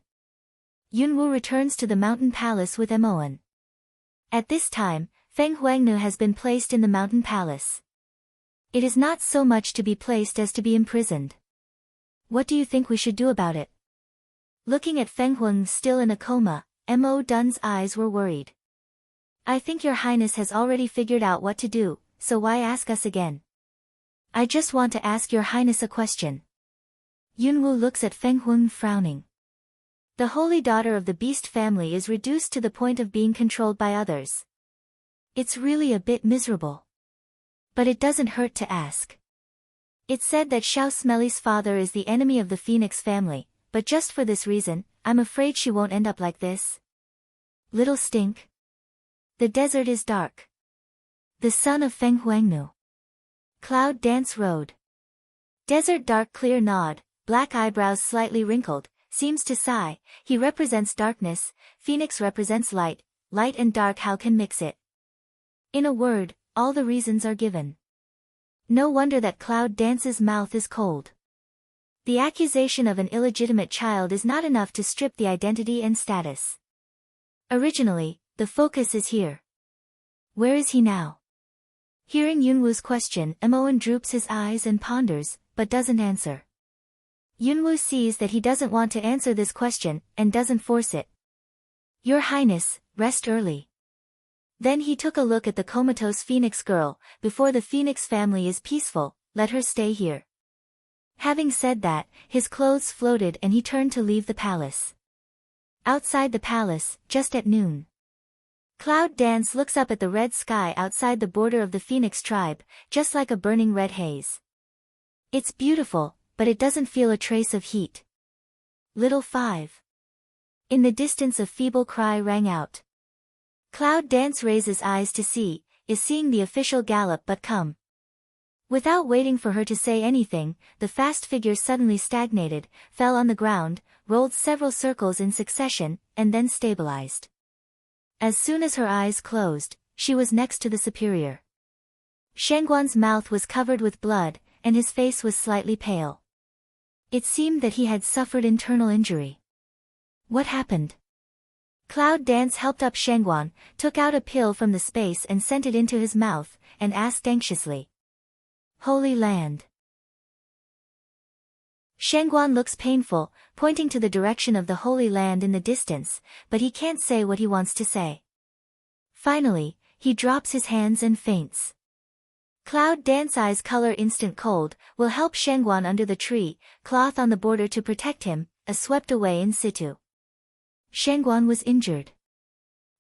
Yunwu returns to the mountain palace with Moen. At this time, Feng Huangnu has been placed in the mountain palace. It is not so much to be placed as to be imprisoned. What do you think we should do about it? Looking at Feng Huang still in a coma, Mo Dun's eyes were worried. I think your highness has already figured out what to do, so why ask us again? I just want to ask your highness a question. Yunwu looks at Feng Huang frowning. The holy daughter of the beast family is reduced to the point of being controlled by others. It's really a bit miserable. But it doesn't hurt to ask. It's said that Xiao Smelly's father is the enemy of the Phoenix family, but just for this reason, I'm afraid she won't end up like this. Little stink. The desert is dark. The son of Feng Huangnu. Cloud Dance Road. Desert dark clear nod, black eyebrows slightly wrinkled, seems to sigh, he represents darkness, Phoenix represents light, light and dark how can mix it? In a word, all the reasons are given. No wonder that Cloud Dance's mouth is cold. The accusation of an illegitimate child is not enough to strip the identity and status. Originally, the focus is here. Where is he now? Hearing Yunwu's question, Moen droops his eyes and ponders, but doesn't answer. Yunwu sees that he doesn't want to answer this question, and doesn't force it. Your Highness, rest early. Then he took a look at the comatose Phoenix girl, before the Phoenix family is peaceful, let her stay here. Having said that, his clothes floated and he turned to leave the palace. Outside the palace, just at noon. Cloud Dance looks up at the red sky outside the border of the Phoenix tribe, just like a burning red haze. It's beautiful, but it doesn't feel a trace of heat. Little 5. In the distance a feeble cry rang out. Cloud Dance raises eyes to see, is seeing the official gallop but come. Without waiting for her to say anything, the fast figure suddenly stagnated, fell on the ground, rolled several circles in succession, and then stabilized. As soon as her eyes closed, she was next to the superior. Shangguan's mouth was covered with blood, and his face was slightly pale. It seemed that he had suffered internal injury. What happened? Cloud Dance helped up Shangguan, took out a pill from the space and sent it into his mouth, and asked anxiously. Holy Land. Shangguan looks painful, pointing to the direction of the Holy Land in the distance, but he can't say what he wants to say. Finally, he drops his hands and faints. Cloud Dance Eye's color instant cold, will help Shangguan under the tree, cloth on the border to protect him, swept away in situ. Shangguan was injured.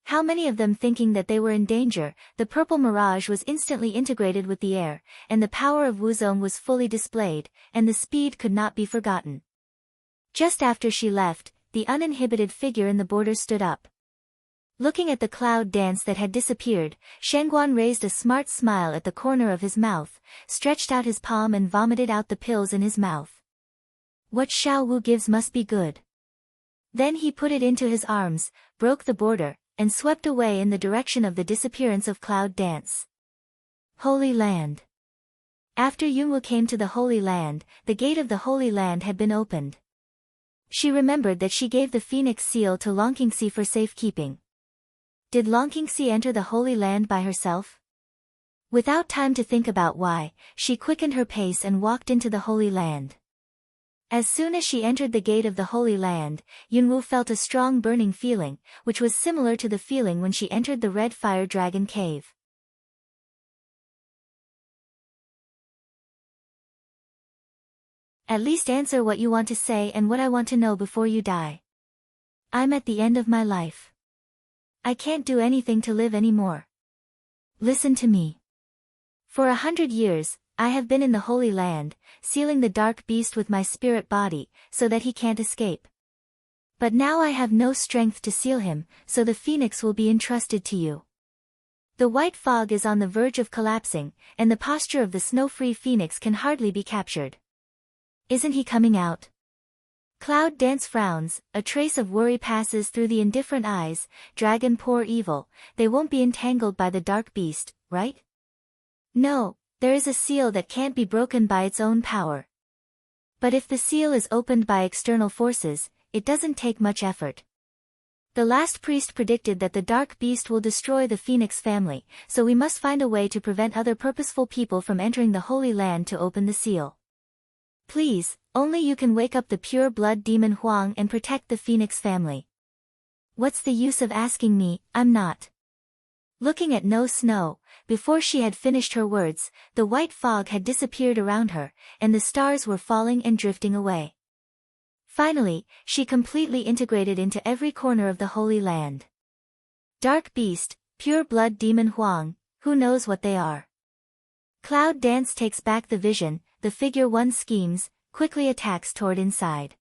How many of them thinking that they were in danger, the purple mirage was instantly integrated with the air, and the power of Wuzong was fully displayed, and the speed could not be forgotten. Just after she left, the uninhibited figure in the border stood up. Looking at the cloud dance that had disappeared, Shangguan raised a smart smile at the corner of his mouth, stretched out his palm and vomited out the pills in his mouth. What Xiao Wu gives must be good. Then he put it into his arms, broke the border, and swept away in the direction of the disappearance of Cloud Dance. Holy Land. After Yunwu came to the Holy Land, the gate of the Holy Land had been opened. She remembered that she gave the Phoenix seal to Longqingxi for safekeeping. Did Longqingxi enter the Holy Land by herself? Without time to think about why, she quickened her pace and walked into the Holy Land. As soon as she entered the gate of the Holy Land, Yunwu felt a strong burning feeling, which was similar to the feeling when she entered the Red Fire Dragon Cave. At least answer what you want to say and what I want to know before you die. I'm at the end of my life. I can't do anything to live anymore. Listen to me. For 100 years, I have been in the Holy Land, sealing the dark beast with my spirit body, so that he can't escape. But now I have no strength to seal him, so the phoenix will be entrusted to you. The white fog is on the verge of collapsing, and the posture of the snow-free phoenix can hardly be captured. Isn't he coming out? Cloud Dance frowns, a trace of worry passes through the indifferent eyes. Dragon poor evil, they won't be entangled by the dark beast, right? No. There is a seal that can't be broken by its own power. But if the seal is opened by external forces, it doesn't take much effort. The last priest predicted that the dark beast will destroy the Phoenix family, so we must find a way to prevent other purposeful people from entering the Holy Land to open the seal. Please, only you can wake up the pure blood demon Huang and protect the Phoenix family. What's the use of asking me? I'm not. Looking at No Snow, before she had finished her words, the white fog had disappeared around her, and the stars were falling and drifting away. Finally, she completely integrated into every corner of the Holy Land. Dark Beast, Pure Blood Demon Huang, who knows what they are? Cloud Dance takes back the vision, the figure one schemes, quickly attacks toward inside.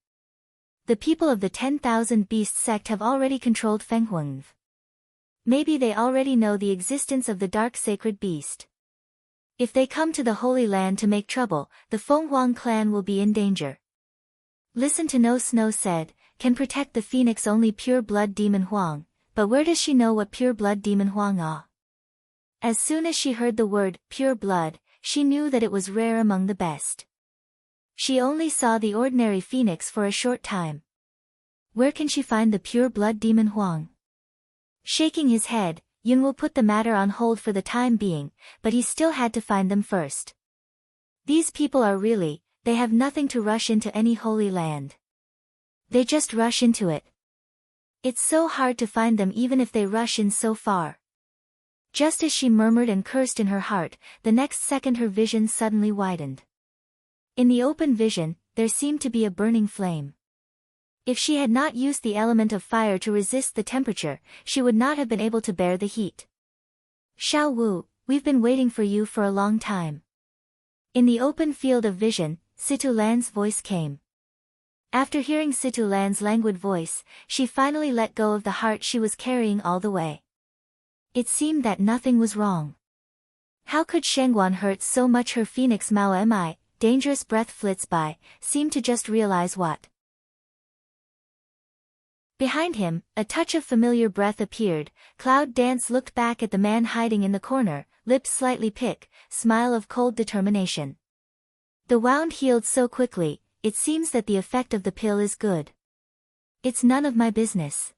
The people of the 10,000 Beast sect have already controlled Fenghuang. Maybe they already know the existence of the dark sacred beast. If they come to the Holy Land to make trouble, the Fenghuang clan will be in danger. Listen to No Snow said, can protect the phoenix only pure blood demon Huang, but where does she know what pure blood demon Huang are? As soon as she heard the word, pure blood, she knew that it was rare among the best. She only saw the ordinary phoenix for a short time. Where can she find the pure blood demon Huang? Shaking his head, Yunwu put the matter on hold for the time being, but he still had to find them first. These people are they have nothing to rush into any Holy Land. They just rush into it. It's so hard to find them even if they rush in so far. Just as she murmured and cursed in her heart, the next second her vision suddenly widened. In the open vision, there seemed to be a burning flame. If she had not used the element of fire to resist the temperature, she would not have been able to bear the heat. Xiao Wu, we've been waiting for you for a long time. In the open field of vision, Situ Lan's voice came. After hearing Situ Lan's languid voice, she finally let go of the heart she was carrying all the way. It seemed that nothing was wrong. How could Shangguan hurt so much? Her phoenix Mao Mi, dangerous breath flits by, seemed to just realize what. Behind him, a touch of familiar breath appeared. Cloud Dance looked back at the man hiding in the corner, lips slightly pick, smile of cold determination. The wound healed so quickly, it seems that the effect of the pill is good. It's none of my business.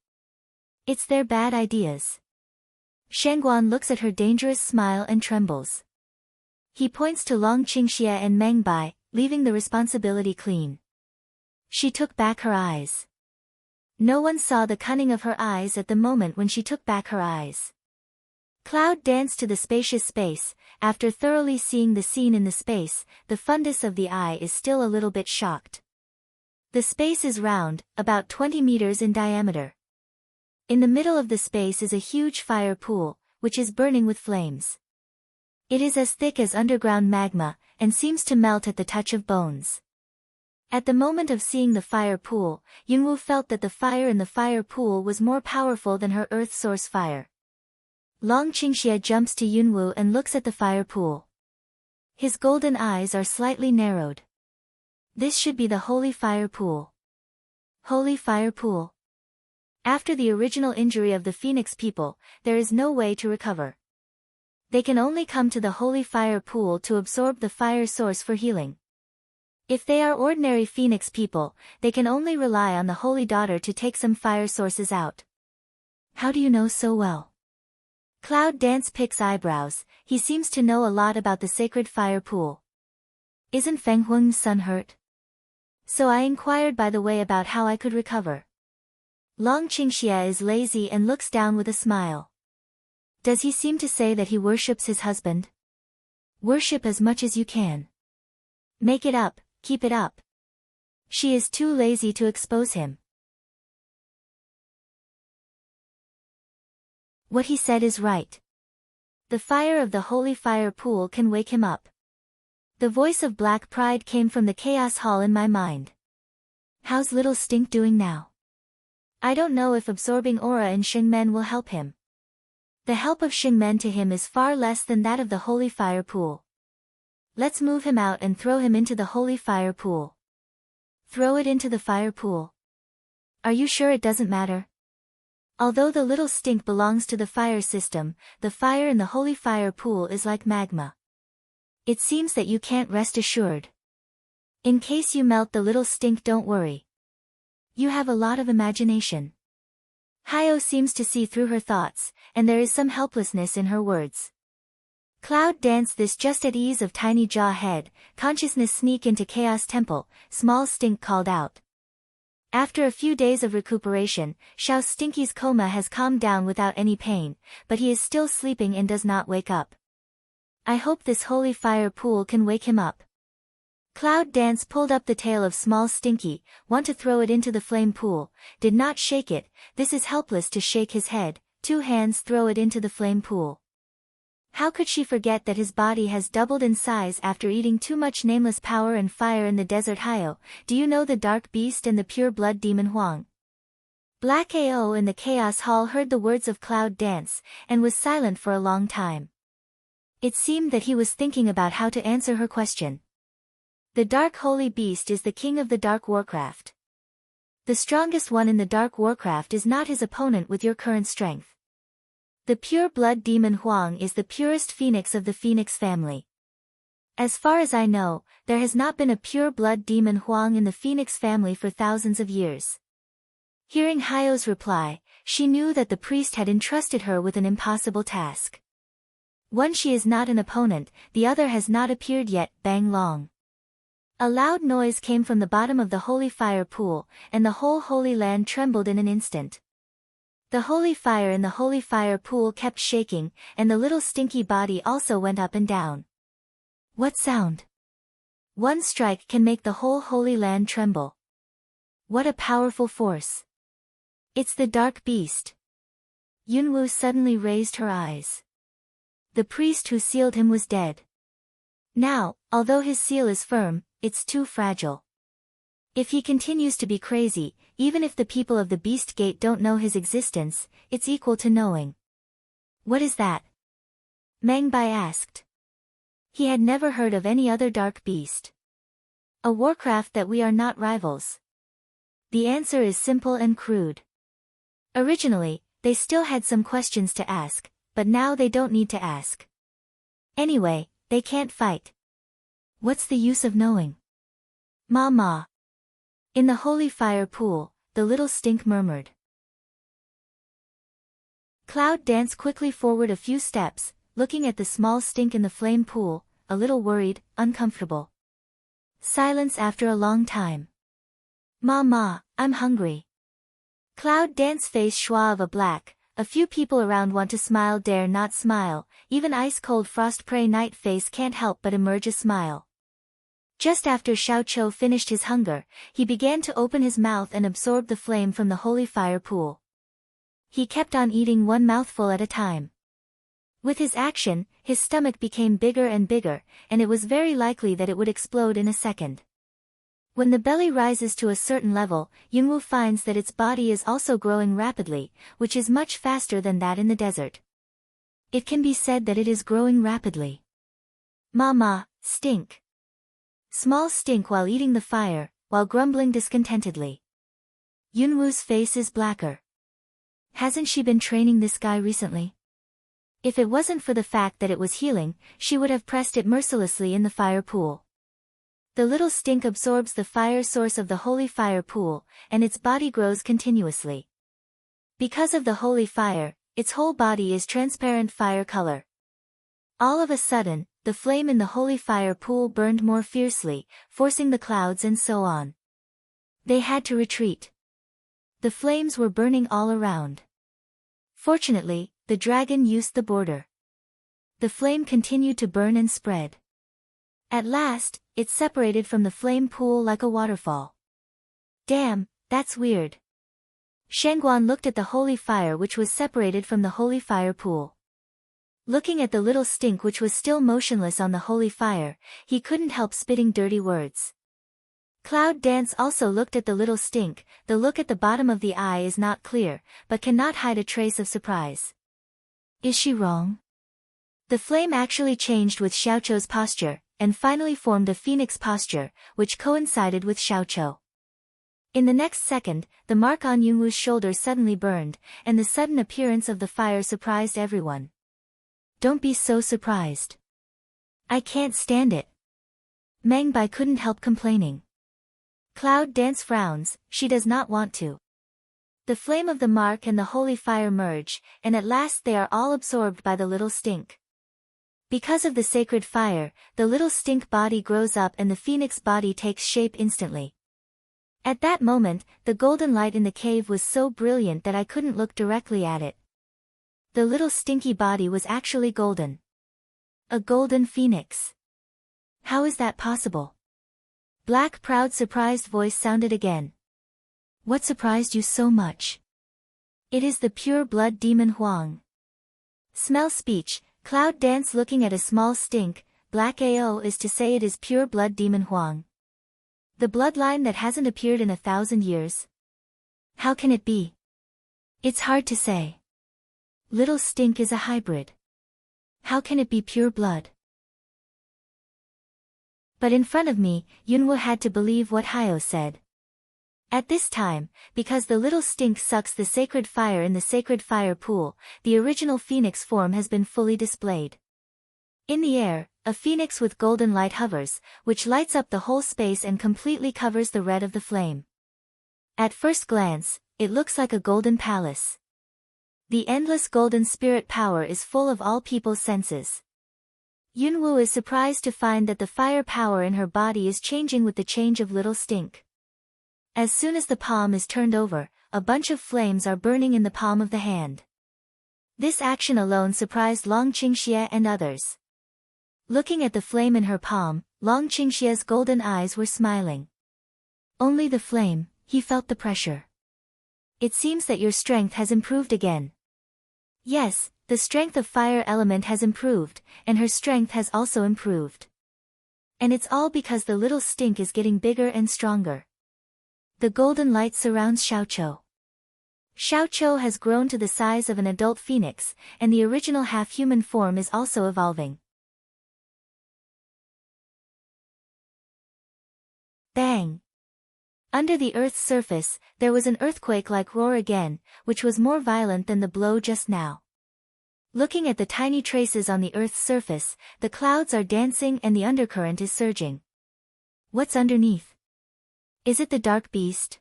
It's their bad ideas. Shangguan looks at her dangerous smile and trembles. He points to Long Qingxia and Meng Bai, leaving the responsibility clean. She took back her eyes. No one saw the cunning of her eyes at the moment when she took back her eyes. Cloud danced to the spacious space. After thoroughly seeing the scene in the space, the fundus of the eye is still a little bit shocked. The space is round, about 20 meters in diameter. In the middle of the space is a huge fire pool, which is burning with flames. It is as thick as underground magma, and seems to melt at the touch of bones. At the moment of seeing the fire pool, Yunwu felt that the fire in the fire pool was more powerful than her earth source fire. Long Qingxia jumps to Yunwu and looks at the fire pool. His golden eyes are slightly narrowed. This should be the holy fire pool. Holy fire pool. After the original injury of the Phoenix people, there is no way to recover. They can only come to the holy fire pool to absorb the fire source for healing. If they are ordinary Phoenix people, they can only rely on the holy daughter to take some fire sources out. How do you know so well? Cloud Dance picks eyebrows. He seems to know a lot about the sacred fire pool. Isn't Feng Huang's son hurt? So I inquired by the way about how I could recover. Long Qingxia is lazy and looks down with a smile. Does he seem to say that he worships his husband? Worship as much as you can. Make it up, keep it up. She is too lazy to expose him. What he said is right. The fire of the holy fire pool can wake him up. The voice of black pride came from the chaos hall in my mind. How's little Stink doing now? I don't know if absorbing aura in Xingmen will help him. The help of Xingmen to him is far less than that of the holy fire pool. Let's move him out and throw him into the holy fire pool. Throw it into the fire pool. Are you sure it doesn't matter? Although the little Stink belongs to the fire system, the fire in the holy fire pool is like magma. It seems that you can't rest assured. In case you melt the little Stink, don't worry. You have a lot of imagination. Hayo seems to see through her thoughts, and there is some helplessness in her words. Cloud Dance this just at ease of tiny jaw head, consciousness sneak into chaos temple, small Stink called out. After a few days of recuperation, Xiao Stinky's coma has calmed down without any pain, but he is still sleeping and does not wake up. I hope this holy fire pool can wake him up. Cloud Dance pulled up the tail of small Stinky, want to throw it into the flame pool, did not shake it. This is helpless to shake his head, 2 hands throw it into the flame pool. How could she forget that his body has doubled in size after eating too much nameless power and fire in the desert? Hayo, do you know the dark beast and the pure blood demon Huang? Black Ao in the chaos hall heard the words of Cloud Dance, and was silent for a long time. It seemed that he was thinking about how to answer her question. The Dark Holy Beast is the king of the Dark Warcraft. The strongest one in the Dark Warcraft is not his opponent with your current strength. The pure blood demon Huang is the purest phoenix of the Phoenix family. As far as I know, there has not been a pure blood demon Huang in the Phoenix family for thousands of years. Hearing Hayo's reply, she knew that the priest had entrusted her with an impossible task. One she is not an opponent, the other has not appeared yet. Bang long. A loud noise came from the bottom of the holy fire pool, and the whole holy land trembled in an instant. The holy fire in the holy fire pool kept shaking, and the little Stinky body also went up and down. What sound? One strike can make the whole holy land tremble. What a powerful force. It's the dark beast. Yunwu suddenly raised her eyes. The priest who sealed him was dead. Now, although his seal is firm, it's too fragile. If he continues to be crazy, even if the people of the Beast Gate don't know his existence, it's equal to knowing. What is that? Meng Bai asked. He had never heard of any other dark beast. A warcraft that we are not rivals. The answer is simple and crude. Originally, they still had some questions to ask, but now they don't need to ask. Anyway, they can't fight. What's the use of knowing? Ma. In the holy fire pool, the little Stink murmured. Cloud danced quickly forward a few steps, looking at the small Stink in the flame pool, a little worried, uncomfortable. Silence after a long time. Ma, I'm hungry. Cloud Dance's face suave a black, a few people around want to smile dare not smile, even ice-cold frost-prey night face can't help but emerge a smile. Just after Xiaoqiu finished his hunger, he began to open his mouth and absorb the flame from the holy fire pool. He kept on eating one mouthful at a time. With his action, his stomach became bigger and bigger, and it was very likely that it would explode in a second. When the belly rises to a certain level, Yunwu finds that its body is also growing rapidly, which is much faster than that in the desert. It can be said that it is growing rapidly. Mama, stink. Small stink while eating the fire, while grumbling discontentedly. Yunwu's face is blacker. Hasn't she been training this guy recently? If it wasn't for the fact that it was healing, she would have pressed it mercilessly in the fire pool. The little stink absorbs the fire source of the holy fire pool, and its body grows continuously. Because of the holy fire, its whole body is transparent fire color. All of a sudden, the flame in the holy fire pool burned more fiercely, forcing the clouds and so on. They had to retreat. The flames were burning all around. Fortunately, the dragon used the border. The flame continued to burn and spread. At last, it separated from the flame pool like a waterfall. Damn, that's weird. Shengguan looked at the holy fire which was separated from the holy fire pool. Looking at the little stink which was still motionless on the holy fire, he couldn't help spitting dirty words. Cloud Dance also looked at the little stink. The look at the bottom of the eye is not clear, but cannot hide a trace of surprise. Is she wrong? The flame actually changed with Xiaoqiu's posture, and finally formed a phoenix posture, which coincided with Xiaoqiu. In the next second, the mark on Yunwu's shoulder suddenly burned, and the sudden appearance of the fire surprised everyone. Don't be so surprised. I can't stand it. Meng Bai couldn't help complaining. Cloud Dance frowns, she does not want to. The flame of the mark and the holy fire merge, and at last they are all absorbed by the little stink. Because of the sacred fire, the little stink body grows up and the phoenix body takes shape instantly. At that moment, the golden light in the cave was so brilliant that I couldn't look directly at it. The little stinky body was actually golden. A golden phoenix. How is that possible? Black proud surprised voice sounded again. What surprised you so much? It is the pure blood demon Huang. Smell speech. Cloud Dance looking at a small stink. Black AO is to say it is pure blood demon Huang. The bloodline that hasn't appeared in 1,000 years. How can it be? It's hard to say. Little stink is a hybrid. How can it be pure blood? But in front of me, Yunwu had to believe what Hayo said. At this time, because the little stink sucks the sacred fire in the sacred fire pool, the original phoenix form has been fully displayed. In the air, a phoenix with golden light hovers, which lights up the whole space and completely covers the red of the flame. At first glance, it looks like a golden palace. The endless golden spirit power is full of all people's senses. Yunwu is surprised to find that the fire power in her body is changing with the change of little stink. As soon as the palm is turned over, a bunch of flames are burning in the palm of the hand. This action alone surprised Long Qingxie and others. Looking at the flame in her palm, Long Qingxie's golden eyes were smiling. Only the flame, he felt the pressure. It seems that your strength has improved again. Yes, the strength of fire element has improved, and her strength has also improved. And it's all because the little stink is getting bigger and stronger. The golden light surrounds Xiaoqiu. Xiaoqiu has grown to the size of an adult phoenix, and the original half-human form is also evolving. Bang! Under the Earth's surface, there was an earthquake-like roar again, which was more violent than the blow just now. Looking at the tiny traces on the Earth's surface, the clouds are dancing and the undercurrent is surging. What's underneath? Is it the dark beast?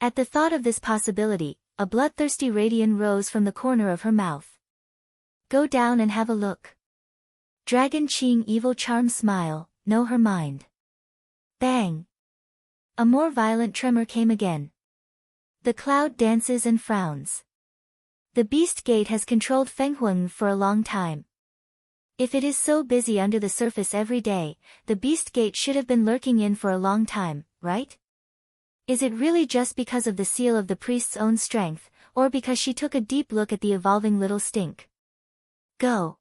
At the thought of this possibility, a bloodthirsty radiance rose from the corner of her mouth. Go down and have a look. Dragon Qing evil charm smile, know her mind. Bang! A more violent tremor came again. The cloud dances and frowns. The beast gate has controlled Fenghuang for a long time. If it is so busy under the surface every day, the beast gate should have been lurking in for a long time, right? Is it really just because of the seal of the priest's own strength, or because she took a deep look at the evolving little stink? Go.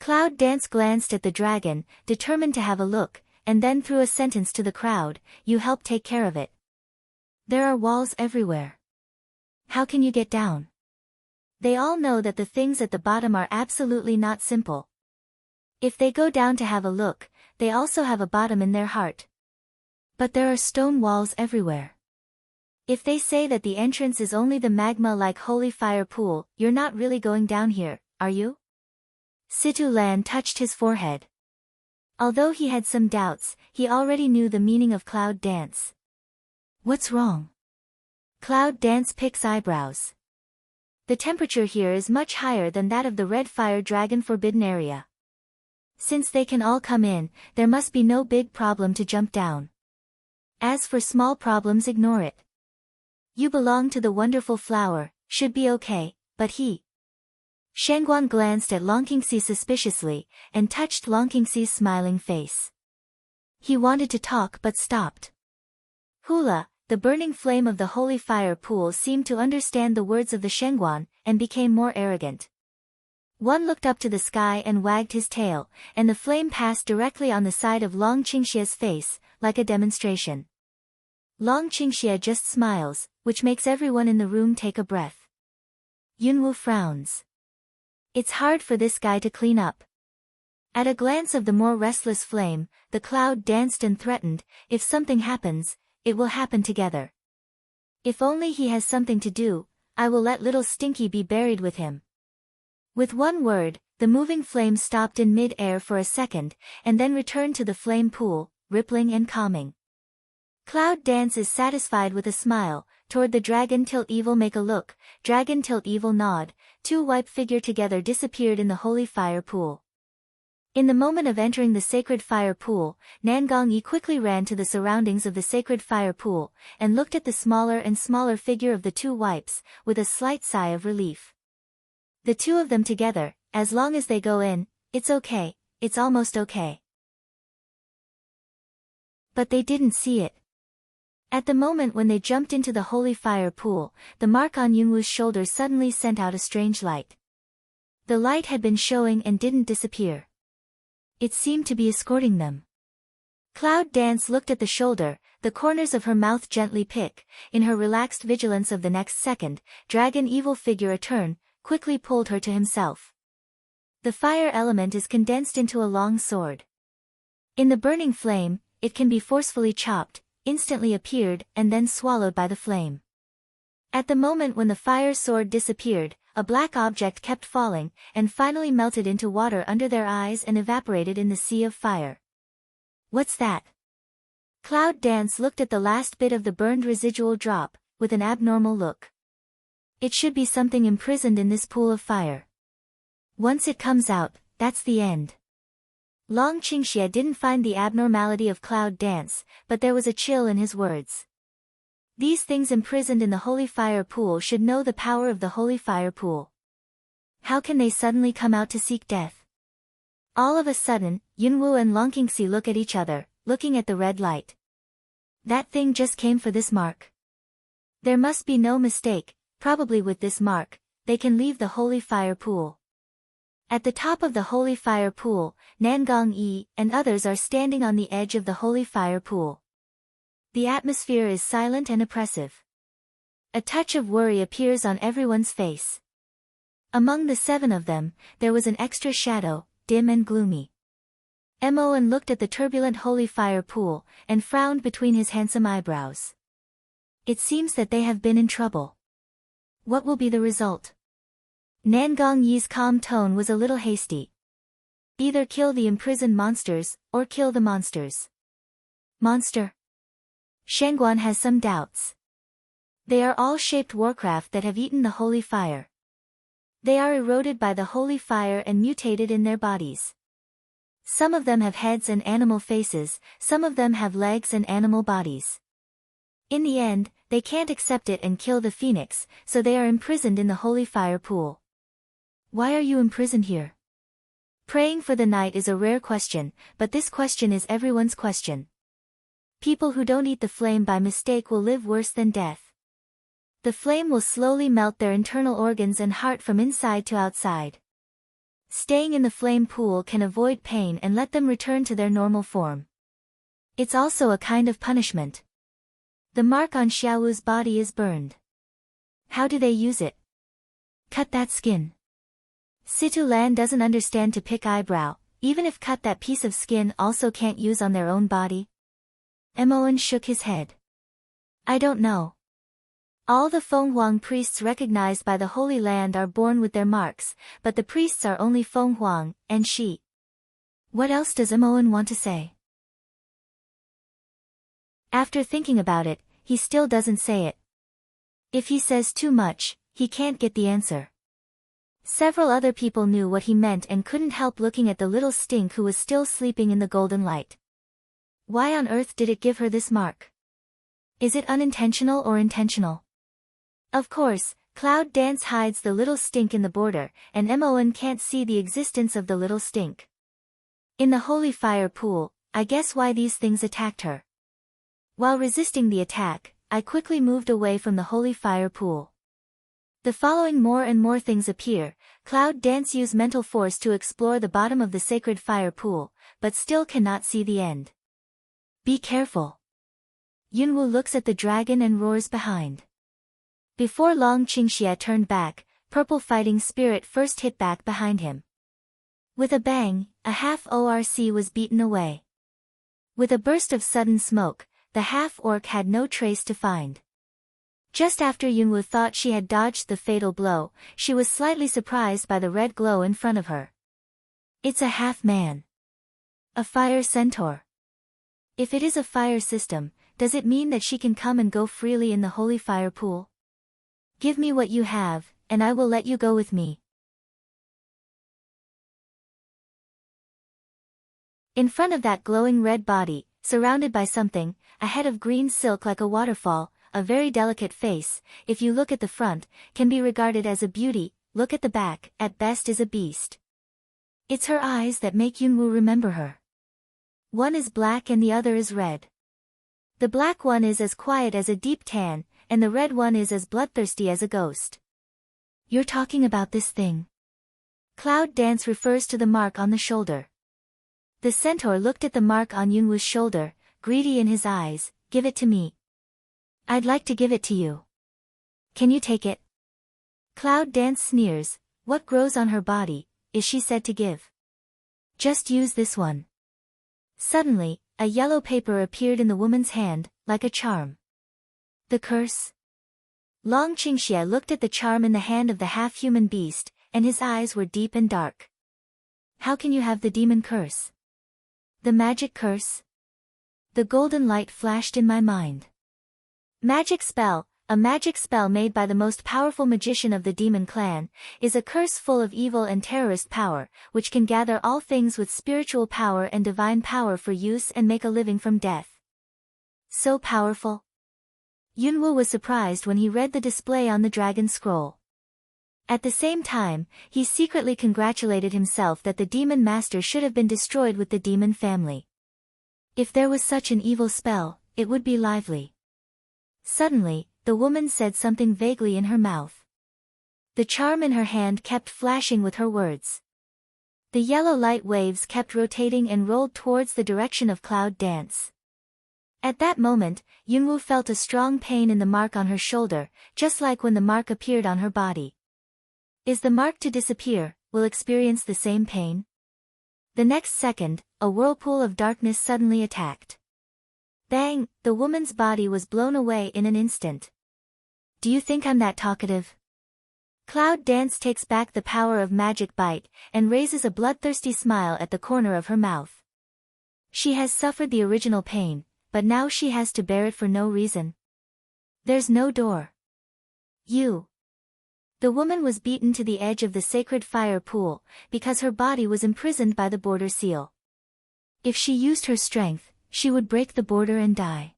Cloud Dance glanced at the dragon, determined to have a look, and then threw a sentence to the crowd, "You help take care of it. There are walls everywhere. How can you get down?" They all know that the things at the bottom are absolutely not simple. If they go down to have a look, they also have a bottom in their heart. But there are stone walls everywhere. If they say that the entrance is only the magma-like holy fire pool, you're not really going down here, are you? Situ Lan touched his forehead. Although he had some doubts, he already knew the meaning of Cloud Dance. What's wrong? Cloud Dance picks eyebrows. The temperature here is much higher than that of the Red Fire Dragon Forbidden Area. Since they can all come in, there must be no big problem to jump down. As for small problems, ignore it. You belong to the wonderful flower, should be okay, but he. Shangguan glanced at Longqingxi suspiciously, and touched Longqingxi's smiling face. He wanted to talk but stopped. Hula, the burning flame of the holy fire pool, seemed to understand the words of the Shangguan, and became more arrogant. One looked up to the sky and wagged his tail, and the flame passed directly on the side of Long Qingxia's face, like a demonstration. Long Qingxia just smiles, which makes everyone in the room take a breath. Yunwu frowns. It's hard for this guy to clean up. At a glance of the more restless flame, the cloud danced and threatened, "If something happens, it will happen together. If only he has something to do, I will let little Stinky be buried with him." With one word, the moving flame stopped in mid-air for a second, and then returned to the flame pool, rippling and calming. Cloud Dance is satisfied with a smile, toward the Dragon Tilt Evil make a look, Dragon Tilt Evil nod, two white figure together disappeared in the holy fire pool. In the moment of entering the sacred fire pool, Nangong Yi quickly ran to the surroundings of the sacred fire pool, and looked at the smaller and smaller figure of the two wipes, with a slight sigh of relief. The two of them together, as long as they go in, it's okay, it's almost okay. But they didn't see it. At the moment when they jumped into the holy fire pool, the mark on Yunwu's shoulder suddenly sent out a strange light. The light had been showing and didn't disappear. It seemed to be escorting them. Cloud Dance looked at the shoulder, the corners of her mouth gently pick, in her relaxed vigilance of the next second, Dragon Evil figure a turn, quickly pulled her to himself. The fire element is condensed into a long sword. In the burning flame, it can be forcefully chopped, instantly appeared, and then swallowed by the flame. At the moment when the fire sword disappeared, a black object kept falling, and finally melted into water under their eyes and evaporated in the sea of fire. What's that? Cloud Dance looked at the last bit of the burned residual drop, with an abnormal look. It should be something imprisoned in this pool of fire. Once it comes out, that's the end. Long Qingxia didn't find the abnormality of Cloud Dance, but there was a chill in his words. These things imprisoned in the holy fire pool should know the power of the holy fire pool. How can they suddenly come out to seek death? All of a sudden, Yunwu and Longqingxi look at each other, looking at the red light. That thing just came for this mark. There must be no mistake, probably with this mark, they can leave the holy fire pool. At the top of the holy fire pool, Nangong Yi and others are standing on the edge of the holy fire pool. The atmosphere is silent and oppressive. A touch of worry appears on everyone's face. Among the 7 of them, there was an extra shadow, dim and gloomy. Mon looked at the turbulent holy fire pool, and frowned between his handsome eyebrows. It seems that they have been in trouble. What will be the result? Nangong Yi's calm tone was a little hasty. Either kill the imprisoned monsters, or kill the monsters. Monster? Shangguan has some doubts. They are all shaped warcraft that have eaten the holy fire. They are eroded by the holy fire and mutated in their bodies. Some of them have heads and animal faces, some of them have legs and animal bodies. In the end, they can't accept it and kill the phoenix, so they are imprisoned in the holy fire pool. Why are you imprisoned here? Praying for the night is a rare question, but this question is everyone's question. People who don't eat the flame by mistake will live worse than death. The flame will slowly melt their internal organs and heart from inside to outside. Staying in the flame pool can avoid pain and let them return to their normal form. It's also a kind of punishment. The mark on Xiaowu's body is burned. How do they use it? Cut that skin. Situ Lan doesn't understand to pick eyebrow, even if cut that piece of skin also can't use on their own body. Moen shook his head. I don't know. All the Fenghuang priests recognized by the Holy Land are born with their marks, but the priests are only Fenghuang and Shi. What else does Moen want to say? After thinking about it, he still doesn't say it. If he says too much, he can't get the answer. Several other people knew what he meant and couldn't help looking at the little stink who was still sleeping in the golden light. Why on earth did it give her this mark? Is it unintentional or intentional? Of course, Cloud Dance hides the little stink in the border, and Moen can't see the existence of the little stink. In the holy fire pool, I guess why these things attacked her. While resisting the attack, I quickly moved away from the holy fire pool. The following more and more things appear. Cloud Dance use mental force to explore the bottom of the sacred fire pool, but still cannot see the end. Be careful. Yunwu looks at the dragon and roars behind. Before long Qingxia turned back, purple fighting spirit first hit back behind him. With a bang, a half ORC was beaten away. With a burst of sudden smoke, the half-orc had no trace to find. Just after Yunwu thought she had dodged the fatal blow, she was slightly surprised by the red glow in front of her. It's a half-man. A fire centaur. If it is a fire system, does it mean that she can come and go freely in the holy fire pool? Give me what you have, and I will let you go with me. In front of that glowing red body, surrounded by something, a head of green silk like a waterfall, a very delicate face, if you look at the front, can be regarded as a beauty, look at the back, at best is a beast. It's her eyes that make Yunwu remember her. One is black and the other is red. The black one is as quiet as a deep tan, and the red one is as bloodthirsty as a ghost. You're talking about this thing. Cloud Dance refers to the mark on the shoulder. The centaur looked at the mark on Yunwu's shoulder, greedy in his eyes. Give it to me. I'd like to give it to you. Can you take it? Cloud Dance sneers. What grows on her body, is she said to give? Just use this one. Suddenly, a yellow paper appeared in the woman's hand, like a charm. The curse? Long Qingxia looked at the charm in the hand of the half-human beast, and his eyes were deep and dark. How can you have the demon curse? The magic curse? The golden light flashed in my mind. Magic spell, a magic spell made by the most powerful magician of the demon clan, is a curse full of evil and terrorist power, which can gather all things with spiritual power and divine power for use and make a living from death. So powerful? Yunwu was surprised when he read the display on the dragon scroll. At the same time, he secretly congratulated himself that the demon master should have been destroyed with the demon family. If there was such an evil spell, it would be lively. Suddenly, the woman said something vaguely in her mouth. The charm in her hand kept flashing with her words. The yellow light waves kept rotating and rolled towards the direction of Cloud Dance. At that moment, Yunwu felt a strong pain in the mark on her shoulder, just like when the mark appeared on her body. Is the mark to disappear, will experience the same pain? The next second, a whirlpool of darkness suddenly attacked. Bang! The woman's body was blown away in an instant. Do you think I'm that talkative? Cloud Dance takes back the power of magic bite, and raises a bloodthirsty smile at the corner of her mouth. She has suffered the original pain, but now she has to bear it for no reason. There's no door. You. The woman was beaten to the edge of the sacred fire pool, because her body was imprisoned by the border seal. If she used her strength, she would break the border and die.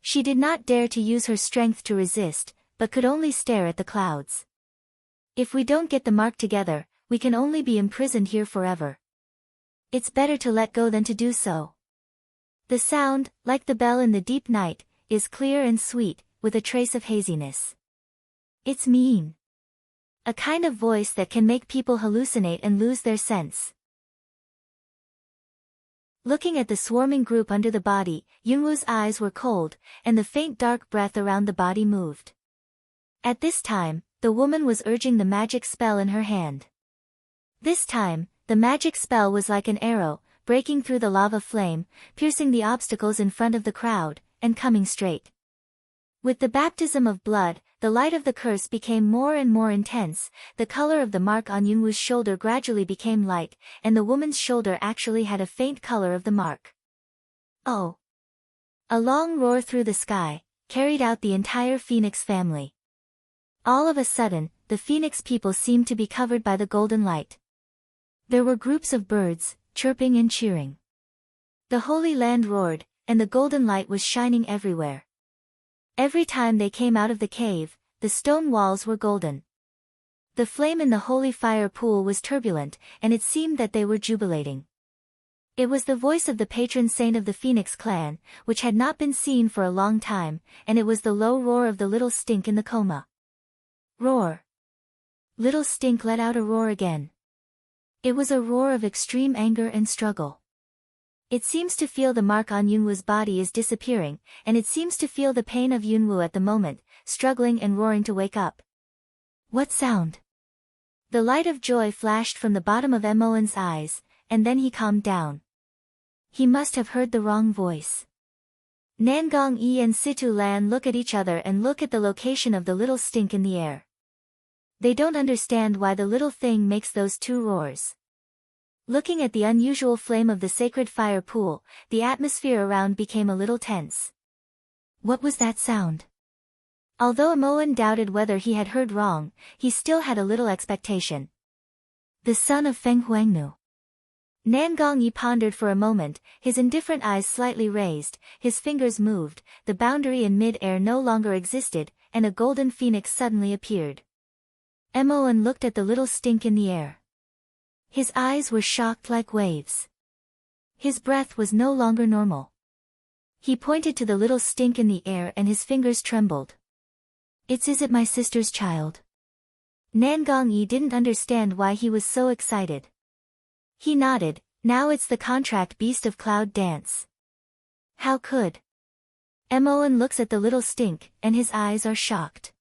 She did not dare to use her strength to resist, but could only stare at the clouds. If we don't get the mark together, we can only be imprisoned here forever. It's better to let go than to do so. The sound, like the bell in the deep night, is clear and sweet, with a trace of haziness. It's mean. A kind of voice that can make people hallucinate and lose their sense. Looking at the swarming group under the body, Yunwoo's eyes were cold, and the faint dark breath around the body moved. At this time, the woman was urging the magic spell in her hand. This time, the magic spell was like an arrow, breaking through the lava flame, piercing the obstacles in front of the crowd, and coming straight. With the baptism of blood, the light of the curse became more and more intense, the color of the mark on Yunwoo's shoulder gradually became light, and the woman's shoulder actually had a faint color of the mark. Oh! A long roar through the sky, carried out the entire Phoenix family. All of a sudden, the Phoenix people seemed to be covered by the golden light. There were groups of birds, chirping and cheering. The Holy Land roared, and the golden light was shining everywhere. Every time they came out of the cave, the stone walls were golden. The flame in the holy fire pool was turbulent, and it seemed that they were jubilating. It was the voice of the patron saint of the Phoenix clan, which had not been seen for a long time, and it was the low roar of the little stink in the coma. Roar. Little Stink let out a roar again. It was a roar of extreme anger and struggle. It seems to feel the mark on Yunwoo's body is disappearing, and it seems to feel the pain of Yunwoo at the moment, struggling and roaring to wake up. What sound? The light of joy flashed from the bottom of Moen's eyes, and then he calmed down. He must have heard the wrong voice. Nangong Yi and Situ Lan look at each other and look at the location of the little stink in the air. They don't understand why the little thing makes those two roars. Looking at the unusual flame of the sacred fire pool, the atmosphere around became a little tense. What was that sound? Although Moen doubted whether he had heard wrong, he still had a little expectation. The son of Feng Huangnu. Nangong Yi pondered for a moment, his indifferent eyes slightly raised, his fingers moved, the boundary in mid-air no longer existed, and a golden phoenix suddenly appeared. Moen looked at the little stink in the air. His eyes were shocked like waves. His breath was no longer normal. He pointed to the little stink in the air and his fingers trembled. Is it my sister's child? Nangong Yi didn't understand why he was so excited. He nodded, now it's the contract beast of Cloud Dance. How could? Moen looks at the little stink, and his eyes are shocked.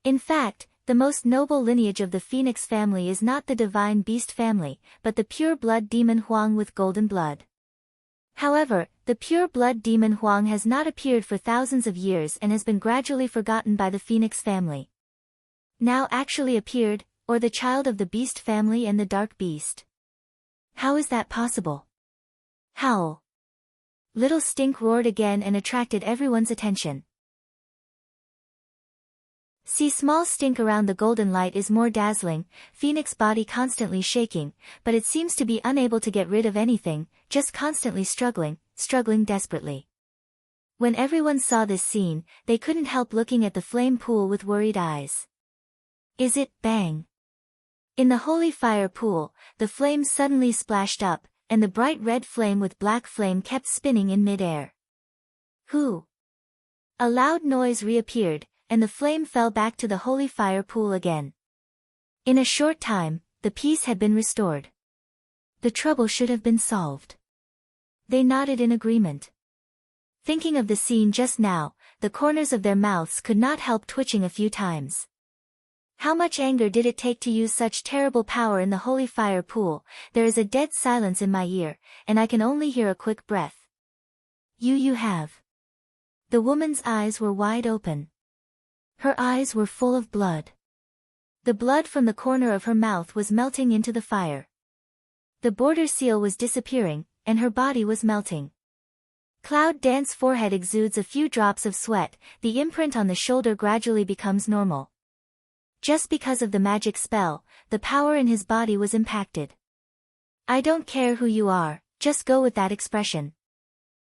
In fact, the most noble lineage of the Phoenix family is not the divine beast family, but the pure-blood demon Huang with golden blood. However, the pure-blood demon Huang has not appeared for thousands of years and has been gradually forgotten by the Phoenix family. Now actually appeared, or the child of the beast family and the dark beast. How is that possible? Howl. Little Stink roared again and attracted everyone's attention. See, small stink around the golden light is more dazzling, Phoenix body constantly shaking, but it seems to be unable to get rid of anything, just constantly struggling desperately. When everyone saw this scene, they couldn't help looking at the flame pool with worried eyes. Is it, bang? In the holy fire pool, the flames suddenly splashed up, and the bright red flame with black flame kept spinning in mid-air. Who? A loud noise reappeared, and the flame fell back to the holy fire pool again. In a short time, the peace had been restored. The trouble should have been solved. They nodded in agreement. Thinking of the scene just now, the corners of their mouths could not help twitching a few times. How much anger did it take to use such terrible power in the holy fire pool? There is a dead silence in my ear, and I can only hear a quick breath. You have. The woman's eyes were wide open. Her eyes were full of blood. The blood from the corner of her mouth was melting into the fire. The border seal was disappearing, and her body was melting. Cloud Dance's forehead exudes a few drops of sweat, the imprint on the shoulder gradually becomes normal. Just because of the magic spell, the power in his body was impacted. I don't care who you are, just go with that expression.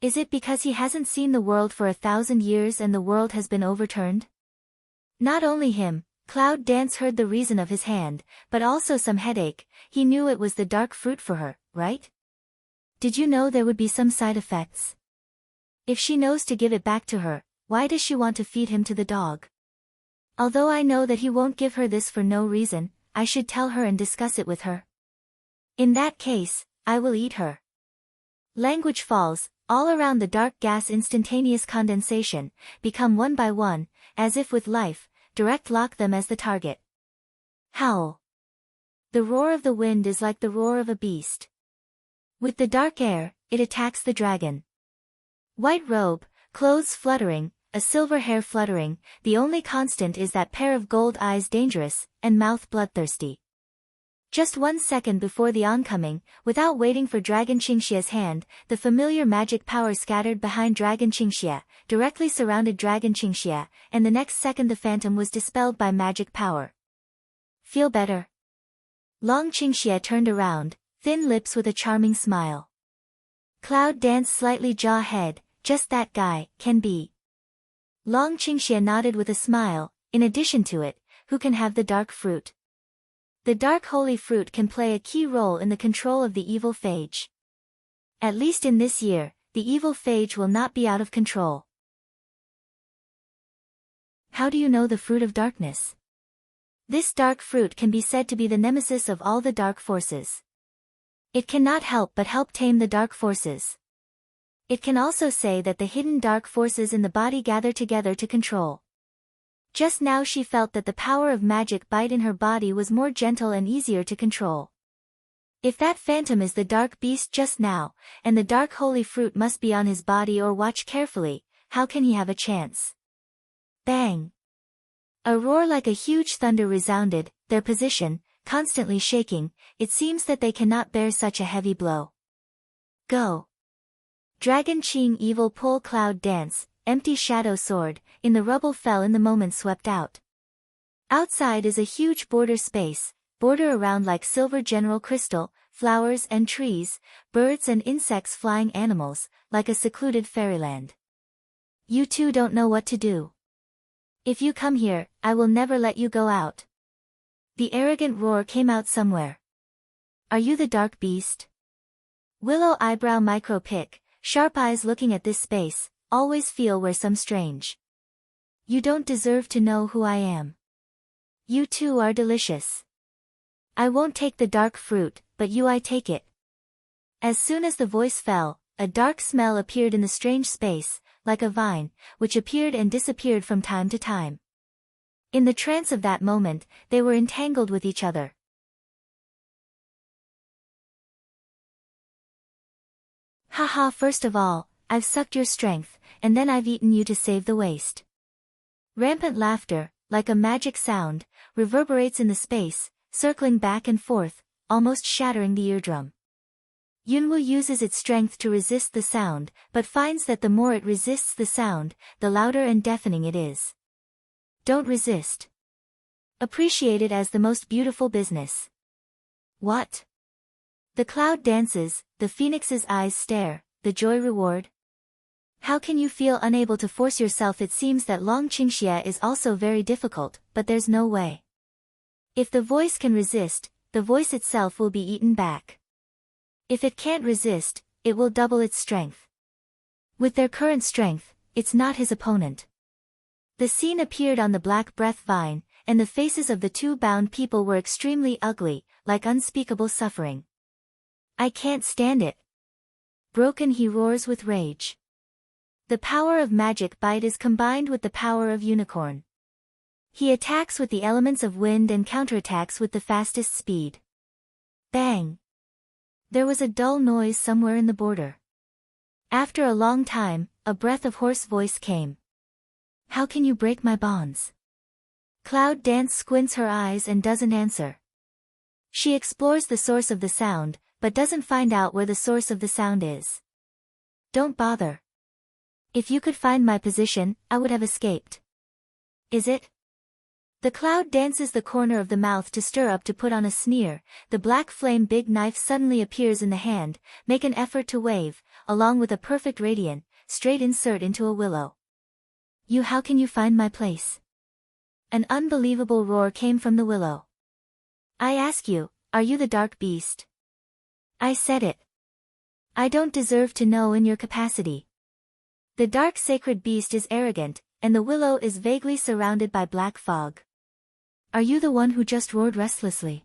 Is it because he hasn't seen the world for 1,000 years and the world has been overturned? Not only him, Cloud Dance heard the reason of his hand, but also some headache. He knew it was the dark fruit for her, right? Did you know there would be some side effects? If she knows to give it back to her, why does she want to feed him to the dog? Although I know that he won't give her this for no reason, I should tell her and discuss it with her. In that case, I will eat her. Language falls, all around the dark gas instantaneous condensation, become one by one, as if with life, direct lock them as the target. Howl. The roar of the wind is like the roar of a beast. With the dark air, it attacks the dragon. White robe, clothes fluttering, a silver hair fluttering, the only constant is that pair of gold eyes dangerous, and mouth bloodthirsty. Just 1 second before the oncoming, without waiting for Dragon Qingxia's hand, the familiar magic power scattered behind Dragon Qingxia, directly surrounded Dragon Qingxia, and the next second the phantom was dispelled by magic power. Feel better? Long Qingxia turned around, thin lips with a charming smile. Cloud Dance slightly jaw head, just that guy, can be. Long Qingxia nodded with a smile. In addition to it, who can have the dark fruit? The dark holy fruit can play a key role in the control of the evil phage. At least in this year, the evil phage will not be out of control. How do you know the fruit of darkness? This dark fruit can be said to be the nemesis of all the dark forces. It cannot help but help tame the dark forces. It can also say that the hidden dark forces in the body gather together to control. Just now she felt that the power of magic bite in her body was more gentle and easier to control. If that phantom is the dark beast just now, and the dark holy fruit must be on his body or watch carefully, how can he have a chance? Bang! A roar like a huge thunder resounded, their position, constantly shaking, it seems that they cannot bear such a heavy blow. Go! Dragon Qing evil pull Cloud Dance, empty shadow sword, in the rubble fell in the moment swept out. Outside is a huge border space, border around like silver general crystal, flowers and trees, birds and insects flying animals, like a secluded fairyland. You two don't know what to do. If you come here, I will never let you go out. The arrogant roar came out somewhere. Are you the dark beast? Willow eyebrow micro pick, sharp eyes looking at this space, always feel where some strange. You don't deserve to know who I am. You two are delicious. I won't take the dark fruit, but you I take it. As soon as the voice fell, a dark smell appeared in the strange space, like a vine, which appeared and disappeared from time to time. In the trance of that moment, they were entangled with each other. Haha, first of all, I've sucked your strength, and then I've eaten you to save the waste. Rampant laughter, like a magic sound, reverberates in the space, circling back and forth, almost shattering the eardrum. Yunwu uses its strength to resist the sound, but finds that the more it resists the sound, the louder and deafening it is. Don't resist. Appreciate it as the most beautiful business. What? The cloud dances, the phoenix's eyes stare, the joy reward. How can you feel unable to force yourself? It seems that Long Qingxia is also very difficult, but there's no way. If the voice can resist, the voice itself will be eaten back. If it can't resist, it will double its strength. With their current strength, it's not his opponent. The scene appeared on the black breath vine, and the faces of the two bound people were extremely ugly, like unspeakable suffering. I can't stand it. Broken, he roars with rage. The power of magic bite is combined with the power of unicorn. He attacks with the elements of wind and counterattacks with the fastest speed. Bang! There was a dull noise somewhere in the border. After a long time, a breath of hoarse voice came. How can you break my bonds? Cloud Dance squints her eyes and doesn't answer. She explores the source of the sound, but doesn't find out where the source of the sound is. Don't bother. If you could find my position, I would have escaped. Is it? The cloud dances the corner of the mouth to stir up to put on a sneer. The black flame big knife suddenly appears in the hand, make an effort to wave, along with a perfect radiant, straight insert into a willow. How can you find my place? An unbelievable roar came from the willow. I ask you, are you the dark beast? I said it. I don't deserve to know in your capacity. The dark sacred beast is arrogant, and the willow is vaguely surrounded by black fog. Are you the one who just roared restlessly?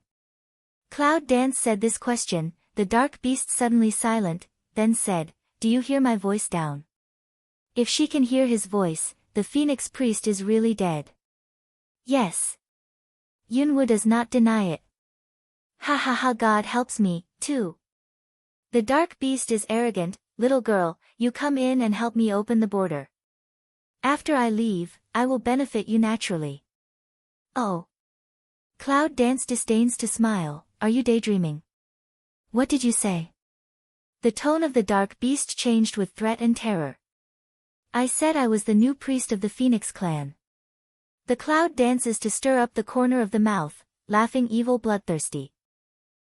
Cloud Dance said this question, the dark beast suddenly silent, then said, do you hear my voice down? If she can hear his voice, the phoenix priest is really dead. Yes. Yunwu does not deny it. Ha ha ha, God helps me, too. The dark beast is arrogant. Little girl, you come in and help me open the border. After I leave, I will benefit you naturally. Oh. Cloud Dance disdains to smile, are you daydreaming? What did you say? The tone of the dark beast changed with threat and terror. I said I was the new priest of the Phoenix clan. The cloud dances to stir up the corner of the mouth, laughing evil bloodthirsty.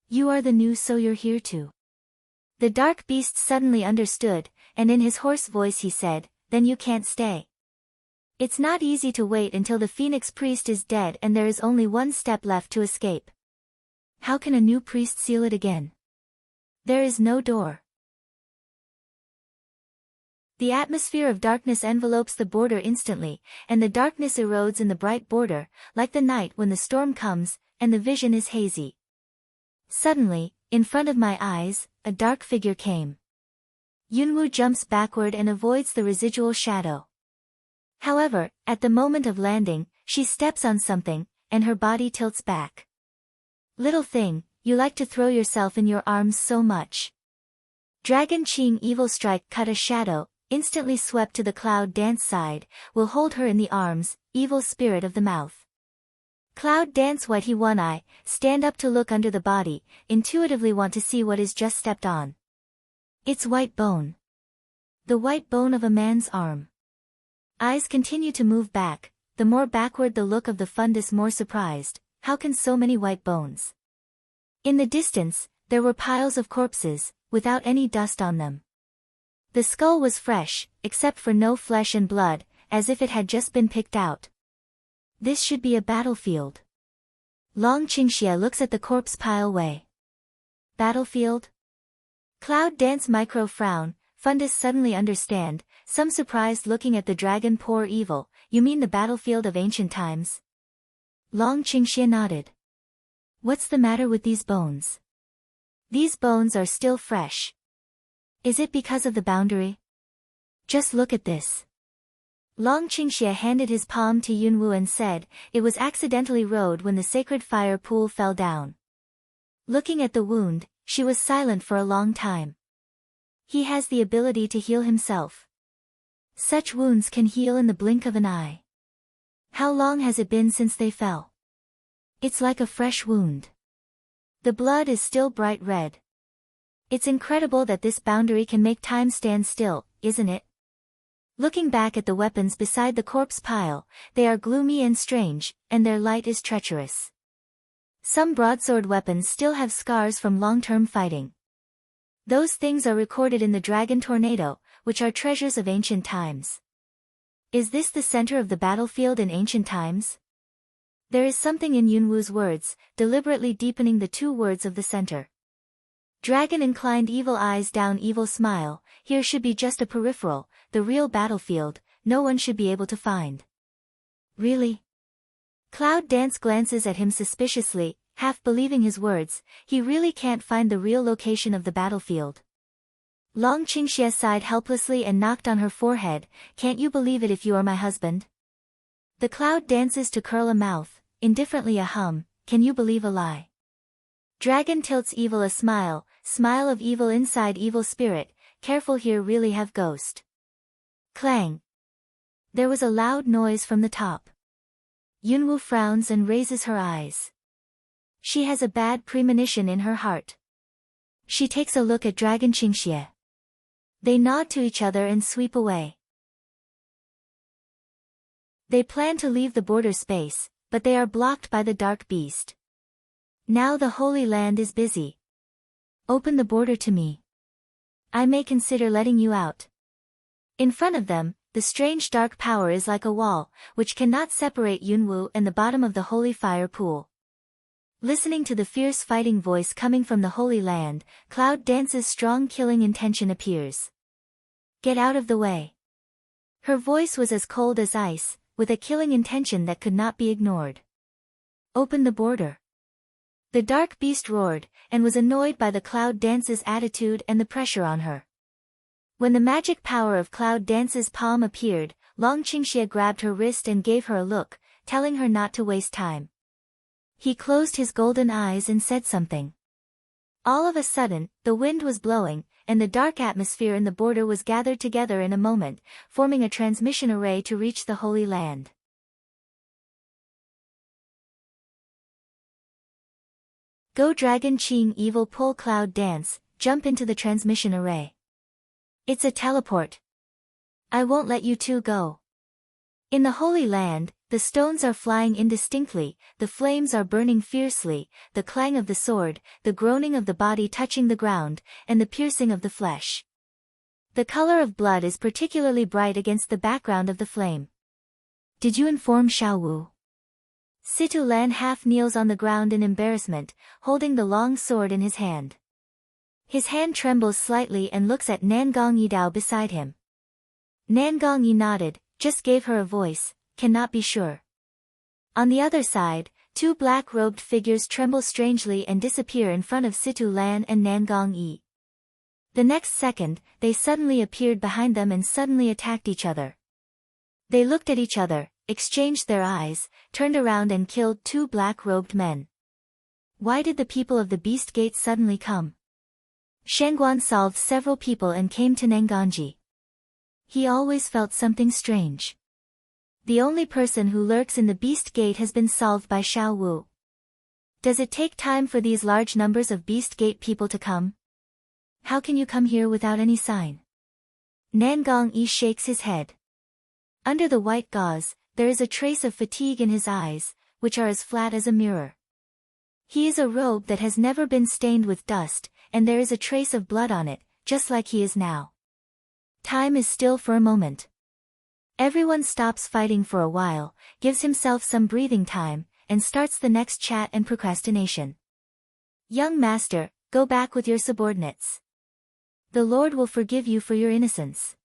You are the new, so you're here too. The dark beast suddenly understood, and in his hoarse voice he said, then you can't stay. It's not easy to wait until the Phoenix priest is dead and there is only one step left to escape. How can a new priest seal it again? There is no door. The atmosphere of darkness envelopes the border instantly, and the darkness erodes in the bright border, like the night when the storm comes, and the vision is hazy. Suddenly, in front of my eyes, a dark figure came. Yunwu jumps backward and avoids the residual shadow. However, at the moment of landing, she steps on something, and her body tilts back. Little thing, you like to throw yourself in your arms so much. Dragon Qing Evil Strike cut a shadow, instantly swept to the Cloud Dance side, will hold her in the arms, evil spirit of the mouth. Cloud Dance White he one eye, stand up to look under the body, intuitively want to see what is just stepped on. It's white bone. The white bone of a man's arm. Eyes continue to move back, the more backward the look of the fundus more surprised, how can so many white bones? In the distance, there were piles of corpses, without any dust on them. The skull was fresh, except for no flesh and blood, as if it had just been picked out. This should be a battlefield. Long Qingxia looks at the corpse pile way. Battlefield? Cloud Dance micro frown, fundus suddenly understand, some surprised looking at the dragon poor evil, you mean the battlefield of ancient times? Long Qingxia nodded. What's the matter with these bones? These bones are still fresh. Is it because of the boundary? Just look at this. Long Qingxia handed his palm to Yunwu and said, it was accidentally rode when the sacred fire pool fell down. Looking at the wound, she was silent for a long time. He has the ability to heal himself. Such wounds can heal in the blink of an eye. How long has it been since they fell? It's like a fresh wound. The blood is still bright red. It's incredible that this boundary can make time stand still, isn't it? Looking back at the weapons beside the corpse pile, they are gloomy and strange, and their light is treacherous. Some broadsword weapons still have scars from long-term fighting. Those things are recorded in the Dragon Tornado, which are treasures of ancient times. Is this the center of the battlefield in ancient times? There is something in Yunwu's words, deliberately deepening the two words of the center. Dragon inclined evil eyes down evil smile, here should be just a peripheral, the real battlefield, no one should be able to find. Really? Cloud Dance glances at him suspiciously, half believing his words, he really can't find the real location of the battlefield. Long Qingxia sighed helplessly and knocked on her forehead, can't you believe it if you are my husband? The cloud dances to curl a mouth, indifferently a hum, can you believe a lie? Dragon tilts evil a smile, smile of evil inside evil spirit, careful here really have ghost. Clang. There was a loud noise from the top. Yunwu frowns and raises her eyes. She has a bad premonition in her heart. She takes a look at Dragon Qingxie. They nod to each other and sweep away. They plan to leave the border space, but they are blocked by the dark beast. Now the Holy Land is busy. Open the border to me. I may consider letting you out. In front of them, the strange dark power is like a wall, which cannot separate Yunwu and the bottom of the holy fire pool. Listening to the fierce fighting voice coming from the Holy Land, Cloud Dance's strong killing intention appears. Get out of the way. Her voice was as cold as ice, with a killing intention that could not be ignored. Open the border. The dark beast roared, and was annoyed by the Cloud Dance's attitude and the pressure on her. When the magic power of Cloud Dance's palm appeared, Long Qingxia grabbed her wrist and gave her a look, telling her not to waste time. He closed his golden eyes and said something. All of a sudden, the wind was blowing, and the dark atmosphere in the border was gathered together in a moment, forming a transmission array to reach the Holy Land. Go Dragon Qing Evil Pull Cloud Dance, jump into the transmission array. It's a teleport. I won't let you two go. In the Holy Land, the stones are flying indistinctly, the flames are burning fiercely, the clang of the sword, the groaning of the body touching the ground, and the piercing of the flesh. The color of blood is particularly bright against the background of the flame. Did you inform Xiao Wu? Situ Lan half kneels on the ground in embarrassment, holding the long sword in his hand. His hand trembles slightly and looks at Nangong Yidao beside him. Nangong Yi nodded, just gave her a voice, cannot be sure. On the other side, two black-robed figures tremble strangely and disappear in front of Situ Lan and Nangong Yi. The next second, they suddenly appeared behind them and suddenly attacked each other. They looked at each other, exchanged their eyes, turned around and killed two black-robed men. Why did the people of the Beast Gate suddenly come? Shangguan solved several people and came to Nangongji. He always felt something strange. The only person who lurks in the Beast Gate has been solved by Xiao Wu. Does it take time for these large numbers of Beast Gate people to come? How can you come here without any sign? Nangong Yi shakes his head. Under the white gauze, there is a trace of fatigue in his eyes, which are as flat as a mirror. He is a robe that has never been stained with dust, and there is a trace of blood on it, just like he is now. Time is still for a moment. Everyone stops fighting for a while, gives himself some breathing time, and starts the next chat and procrastination. Young master, go back with your subordinates. The Lord will forgive you for your innocence.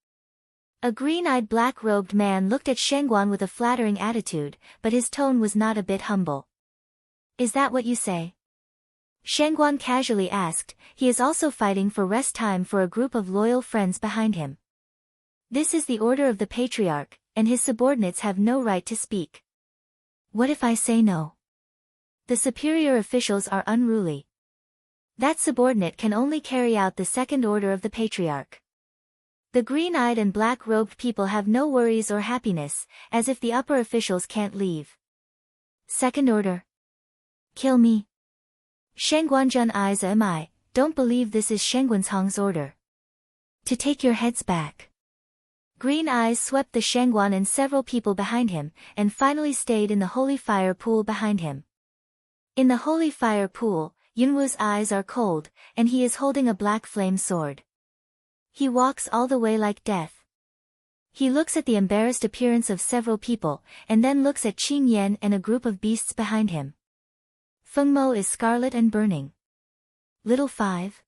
A green-eyed black-robed man looked at Shangguan with a flattering attitude, but his tone was not a bit humble. Is that what you say? Shangguan casually asked. He is also fighting for rest time for a group of loyal friends behind him. This is the order of the Patriarch, and his subordinates have no right to speak. What if I say no? The superior officials are unruly. That subordinate can only carry out the second order of the Patriarch. The green-eyed and black-robed people have no worries or happiness, as if the upper officials can't leave. Second order. Kill me. Shangguanjun eyes am I, don't believe this is Shangguanchang's order. To take your heads back. Green eyes swept the Shangguan and several people behind him, and finally stayed in the holy fire pool behind him. In the holy fire pool, Yunwu's eyes are cold, and he is holding a black flame sword. He walks all the way like death. He looks at the embarrassed appearance of several people, and then looks at Qing Yan and a group of beasts behind him. Feng Mo is scarlet and burning. Little Five?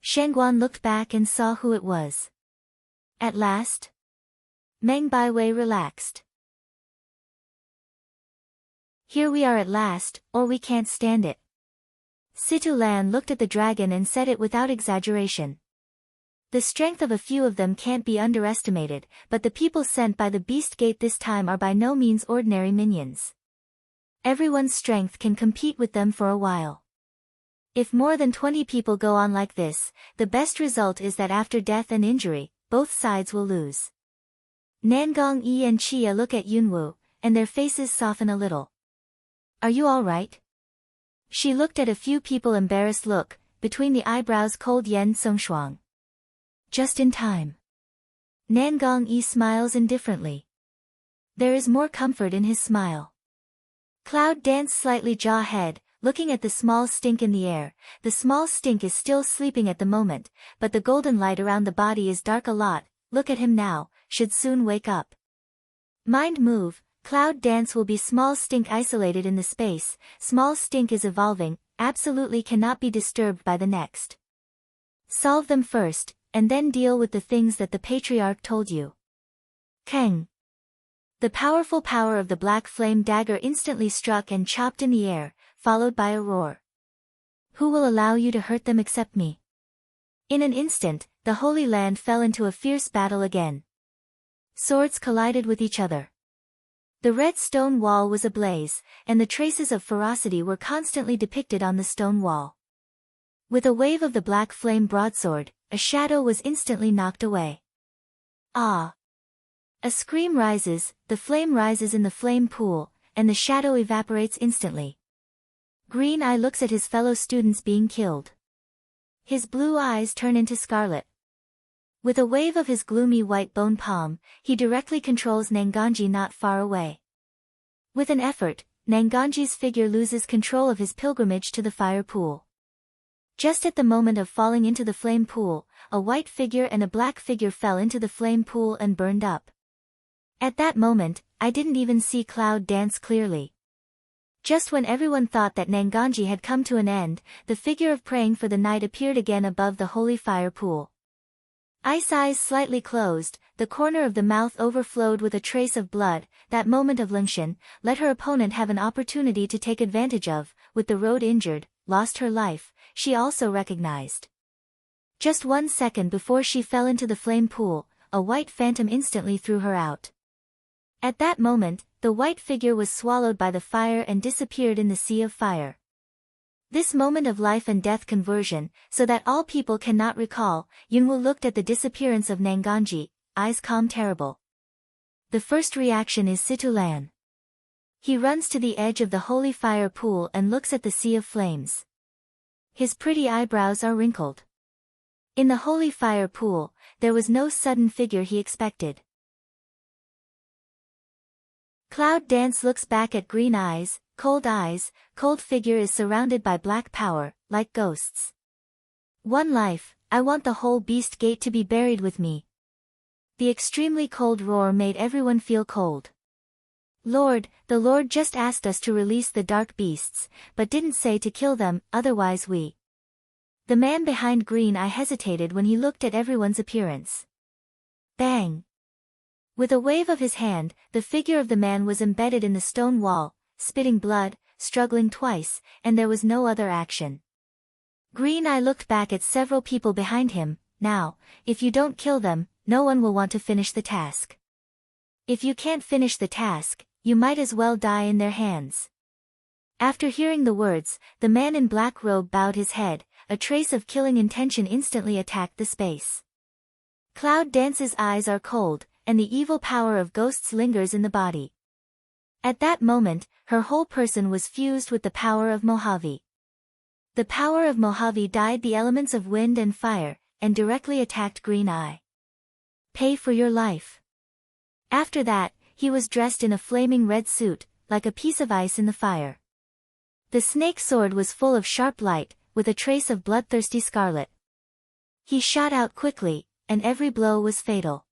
Shangguan looked back and saw who it was. At last? Meng Baiwei relaxed. Here we are at last, or we can't stand it. Situ Lan looked at the dragon and said it without exaggeration. The strength of a few of them can't be underestimated, but the people sent by the Beast Gate this time are by no means ordinary minions. Everyone's strength can compete with them for a while. If more than 20 people go on like this, the best result is that after death and injury, both sides will lose. Nangong Yi and Chia look at Yunwu, and their faces soften a little. Are you all right? She looked at a few people embarrassed look, between the eyebrows cold Yen Songshuang. Just in time. Nangong Yi smiles indifferently. There is more comfort in his smile. Cloud danced slightly jaw-head, looking at the small stink in the air. The small stink is still sleeping at the moment, but the golden light around the body is dark a lot. Look at him now, should soon wake up. Mind move, Cloud dance will be small stink isolated in the space. Small stink is evolving, absolutely cannot be disturbed by the next. Solve them first, and then deal with the things that the patriarch told you. Kang. The powerful power of the black flame dagger instantly struck and chopped in the air, followed by a roar. Who will allow you to hurt them except me? In an instant, the Holy Land fell into a fierce battle again. Swords collided with each other. The red stone wall was ablaze, and the traces of ferocity were constantly depicted on the stone wall. With a wave of the black flame broadsword, a shadow was instantly knocked away. Ah! A scream rises, the flame rises in the flame pool, and the shadow evaporates instantly. Green Eye looks at his fellow students being killed. His blue eyes turn into scarlet. With a wave of his gloomy white bone palm, he directly controls Nanganji not far away. With an effort, Nanganji's figure loses control of his pilgrimage to the fire pool. Just at the moment of falling into the flame pool, a white figure and a black figure fell into the flame pool and burned up. At that moment, I didn't even see Cloud dance clearly. Just when everyone thought that Nanganji had come to an end, the figure of praying for the night appeared again above the holy fire pool. Eyes slightly closed, the corner of the mouth overflowed with a trace of blood. That moment of Lingshan, let her opponent have an opportunity to take advantage of. With the road injured, lost her life, she also recognized. Just 1 second before she fell into the flame pool, a white phantom instantly threw her out. At that moment, the white figure was swallowed by the fire and disappeared in the sea of fire. This moment of life and death conversion, so that all people cannot recall, Yunwu looked at the disappearance of Nanganji, eyes calm terrible. The first reaction is Situlan. He runs to the edge of the holy fire pool and looks at the sea of flames. His pretty eyebrows are wrinkled. In the holy fire pool, there was no sudden figure he expected. Cloud dance looks back at green eyes, cold figure is surrounded by black power, like ghosts. One life, I want the whole beast gate to be buried with me. The extremely cold roar made everyone feel cold. Lord, the Lord just asked us to release the dark beasts, but didn't say to kill them, otherwise we. The man behind green eye hesitated when he looked at everyone's appearance. Bang! With a wave of his hand, the figure of the man was embedded in the stone wall, spitting blood, struggling twice, and there was no other action. Green Eye looked back at several people behind him. Now, if you don't kill them, no one will want to finish the task. If you can't finish the task, you might as well die in their hands. After hearing the words, the man in black robe bowed his head, a trace of killing intention instantly attacked the space. Cloud Dance's eyes are cold, and the evil power of ghosts lingers in the body. At that moment, her whole person was fused with the power of Mojave. The power of Mojave dyed the elements of wind and fire, and directly attacked Green Eye. Pay for your life. After that, he was dressed in a flaming red suit, like a piece of ice in the fire. The snake sword was full of sharp light, with a trace of bloodthirsty scarlet. He shot out quickly, and every blow was fatal.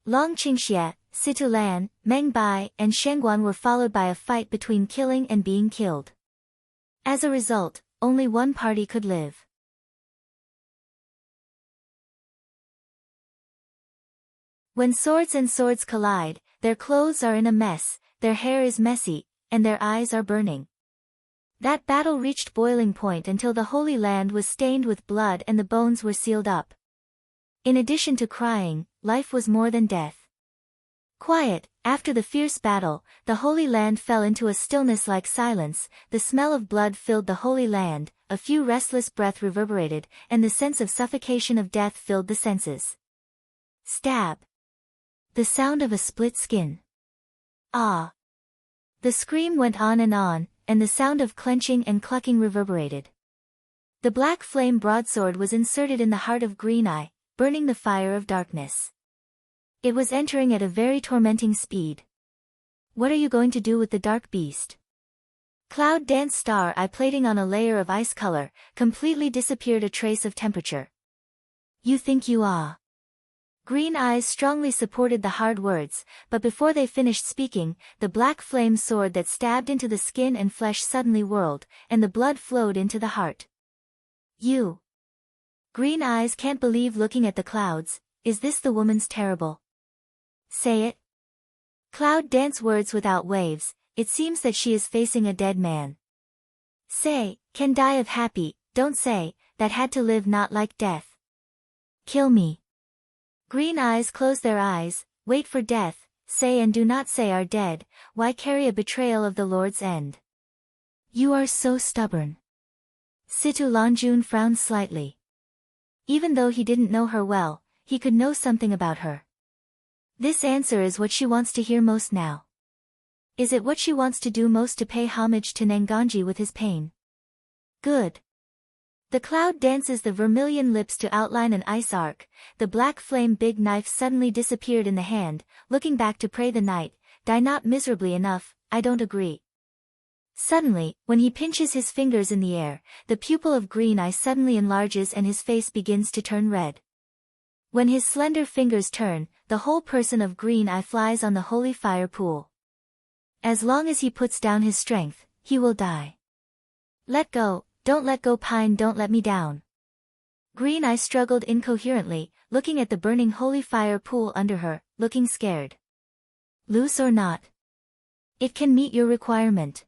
Long Qingxie, Situlan, Meng Bai, and Shengguan were followed by a fight between killing and being killed. As a result, only one party could live. When swords and swords collide, their clothes are in a mess, their hair is messy, and their eyes are burning. That battle reached boiling point until the Holy Land was stained with blood and the bones were sealed up. In addition to crying, life was more than death. Quiet, after the fierce battle, the Holy Land fell into a stillness-like silence, the smell of blood filled the Holy Land, a few restless breaths reverberated, and the sense of suffocation of death filled the senses. Stab. The sound of a split skin. Ah. The scream went on, and the sound of clenching and clucking reverberated. The black flame broadsword was inserted in the heart of Green Eye, burning the fire of darkness. It was entering at a very tormenting speed. What are you going to do with the dark beast? Cloud Dance star eye plating on a layer of ice color, completely disappeared a trace of temperature. You think you are. Green eyes strongly supported the hard words, but before they finished speaking, the black flame sword that stabbed into the skin and flesh suddenly whirled, and the blood flowed into the heart. You. Green eyes can't believe looking at the clouds. Is this the woman's terrible? Say it. Cloud Dance words without waves. It seems that she is facing a dead man. Say, can die of happy, don't say, that had to live not like death. Kill me. Green eyes close their eyes, wait for death, say and do not say are dead, why carry a betrayal of the Lord's end? You are so stubborn. Situ Longjun frowned slightly. Even though he didn't know her well, he could know something about her. This answer is what she wants to hear most now. Is it what she wants to do most to pay homage to Nanganji with his pain? Good. The cloud dances the vermilion lips to outline an ice arc, the black flame big knife suddenly disappeared in the hand, looking back to pray the knight, die not miserably enough, I don't agree. Suddenly, when he pinches his fingers in the air, the pupil of green eye suddenly enlarges and his face begins to turn red. When his slender fingers turn, the whole person of green eye flies on the holy fire pool. As long as he puts down his strength, he will die. Let go, don't let go pine don't let me down. Green eye struggled incoherently, looking at the burning holy fire pool under her, looking scared. Loose or not? It can meet your requirement.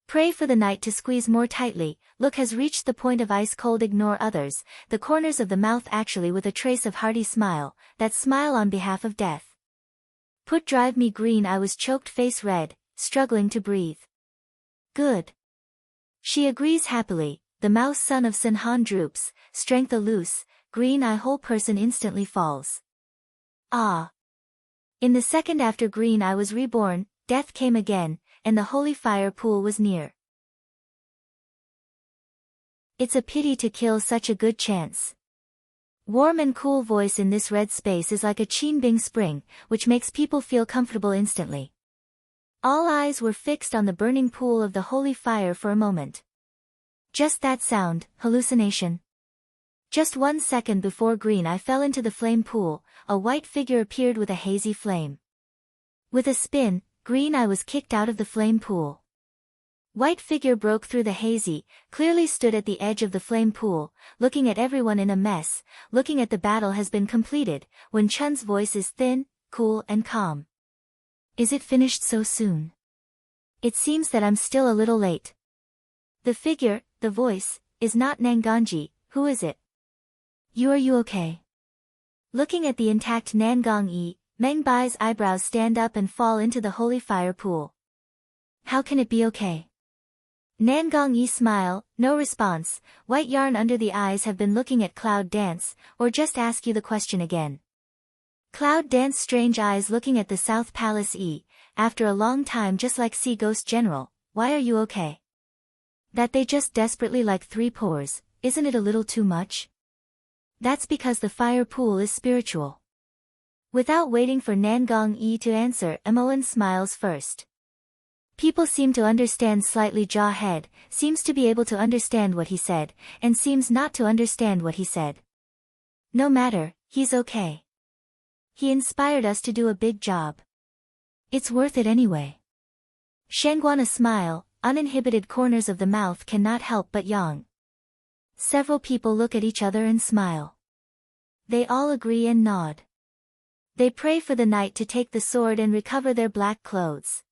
Pray for the knight to squeeze more tightly, look has reached the point of ice cold ignore others, the corners of the mouth actually with a trace of hearty smile, that smile on behalf of death. Put drive me green I was choked face red, struggling to breathe. Good. She agrees happily, the mouse son of Sinhan droops, strength a loose, green eye whole person instantly falls. Ah. In the second after green eye was reborn, death came again, and the holy fire pool was near. It's a pity to kill such a good chance. Warm and cool voice in this red space is like a Qinbing spring, which makes people feel comfortable instantly. All eyes were fixed on the burning pool of the holy fire for a moment. Just that sound, hallucination. Just 1 second before green eye fell into the flame pool, a white figure appeared with a hazy flame. With a spin, green eye was kicked out of the flame pool. White figure broke through the hazy, clearly stood at the edge of the flame pool, looking at everyone in a mess, looking at the battle has been completed, when Chun's voice is thin, cool and calm. Is it finished so soon? It seems that I'm still a little late. The figure, the voice, is not Nanganji, who is it? Are you okay? Looking at the intact Nangang Yi, Meng Bai's eyebrows stand up and fall into the holy fire pool. How can it be okay? Nangang Yi smile, no response, white yarn under the eyes have been looking at Cloud Dance, or just ask you the question again. Cloud Dance strange eyes looking at the South Palace E, after a long time just like Sea Ghost General, why are you okay? That they just desperately like 3 pores, isn't it a little too much? That's because the fire pool is spiritual. Without waiting for Nangang Yi to answer, Moen smiles first. People seem to understand slightly jaw head, seems to be able to understand what he said, and seems not to understand what he said. No matter, he's okay. He inspired us to do a big job. It's worth it anyway. Shangguan smile, uninhibited corners of the mouth cannot help but yawn. Several people look at each other and smile. They all agree and nod. They pray for the knight to take the sword and recover their black clothes.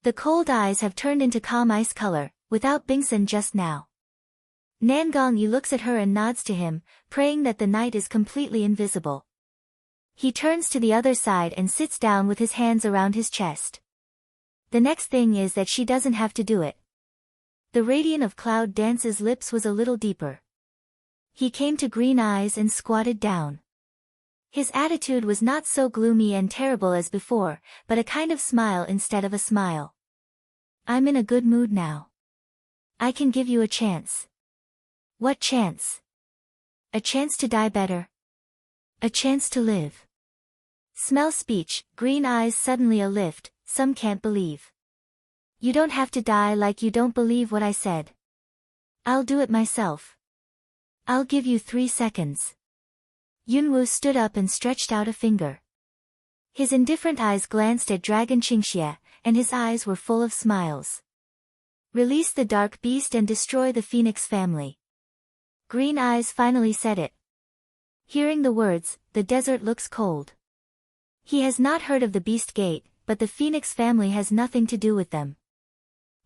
The cold eyes have turned into calm ice color, without Bingsun just now. Nangang Yi looks at her and nods to him, praying that the knight is completely invisible. He turns to the other side and sits down with his hands around his chest. The next thing is that she doesn't have to do it. The radiant of Cloud Dance's lips was a little deeper. He came to green eyes and squatted down. His attitude was not so gloomy and terrible as before, but a kind of smile instead of a smile. I'm in a good mood now. I can give you a chance. What chance? A chance to die better. A chance to live. Smell speech, green eyes suddenly a lift, some can't believe. You don't have to die like you don't believe what I said. I'll do it myself. I'll give you 3 seconds. Yunwu stood up and stretched out a finger. His indifferent eyes glanced at Dragon Qingxie, and his eyes were full of smiles. Release the dark beast and destroy the Phoenix family. Green Eyes finally said it. Hearing the words, the desert looks cold. He has not heard of the Beast Gate, but the Phoenix family has nothing to do with them.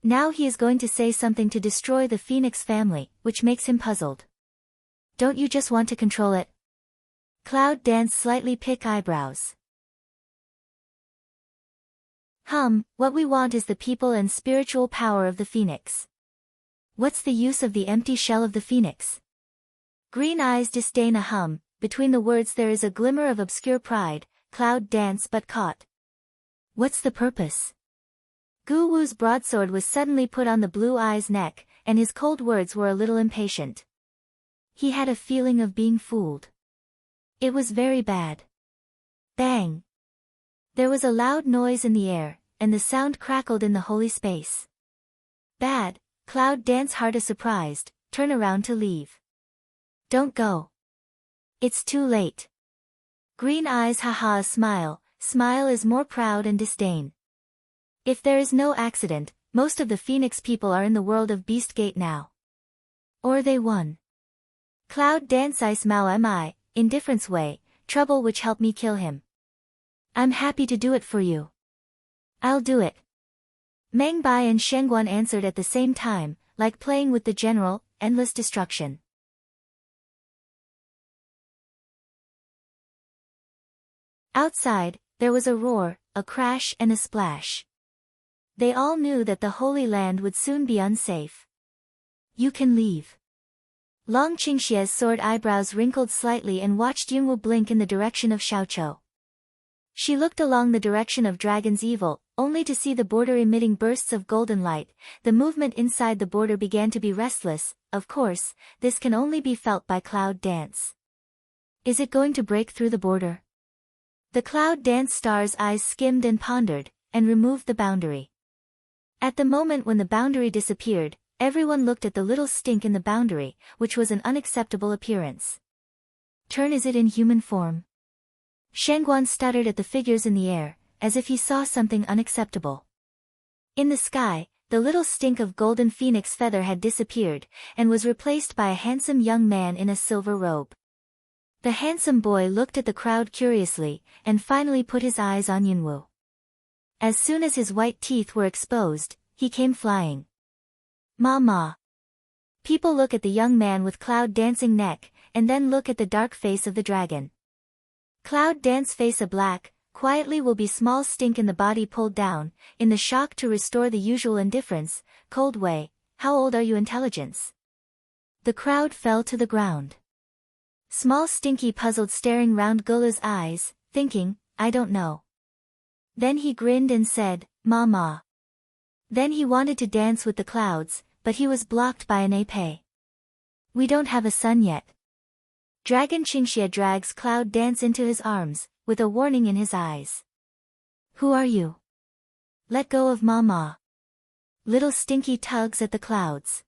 Now he is going to say something to destroy the Phoenix family, which makes him puzzled. Don't you just want to control it? Cloud Dance slightly pick eyebrows. What we want is the people and spiritual power of the Phoenix. What's the use of the empty shell of the Phoenix? Green Eyes disdain a hum, between the words there is a glimmer of obscure pride, Cloud Dance but caught. What's the purpose? Gu Wu's broadsword was suddenly put on the Blue Eye's neck, and his cold words were a little impatient. He had a feeling of being fooled. It was very bad. Bang! There was a loud noise in the air, and the sound crackled in the holy space. Bad, Cloud Dance heart surprised, turn around to leave. Don't go. It's too late. Green Eyes haha smile is more proud and disdain. If there is no accident, most of the Phoenix people are in the world of Beast Gate now. Or they won. Cloud Dance I smile mi, indifference way, trouble which helped me kill him. I'm happy to do it for you. I'll do it. Meng Bai and Shengguan answered at the same time, like playing with the general, endless destruction. Outside, there was a roar, a crash and a splash. They all knew that the Holy Land would soon be unsafe. You can leave. Long Qingxie's sword eyebrows wrinkled slightly and watched Yunwu blink in the direction of Xiaoqiu. She looked along the direction of Dragon's Evil, only to see the border emitting bursts of golden light. The movement inside the border began to be restless. Of course, this can only be felt by Cloud Dance. Is it going to break through the border? The Cloud Dance star's eyes skimmed and pondered, and removed the boundary. At the moment when the boundary disappeared, everyone looked at the little stink in the boundary, which was an unacceptable appearance. Turn is it in human form? Shengguan stuttered at the figures in the air, as if he saw something unacceptable. In the sky, the little stink of golden phoenix feather had disappeared, and was replaced by a handsome young man in a silver robe. The handsome boy looked at the crowd curiously, and finally put his eyes on Yunwu. As soon as his white teeth were exposed, he came flying. Ma. People look at the young man with cloud dancing neck, and then look at the dark face of the dragon. Cloud Dance face a black, quietly will be small stink in the body pulled down, in the shock to restore the usual indifference, cold way, how old are you intelligence? The crowd fell to the ground. Small Stinky puzzled staring round Gula's eyes, thinking, I don't know. Then he grinned and said, Ma. Then he wanted to dance with the clouds, but he was blocked by an ape. We don't have a sun yet. Dragon Qingxie drags Cloud Dance into his arms, with a warning in his eyes. Who are you? Let go of Ma. Little Stinky tugs at the clouds.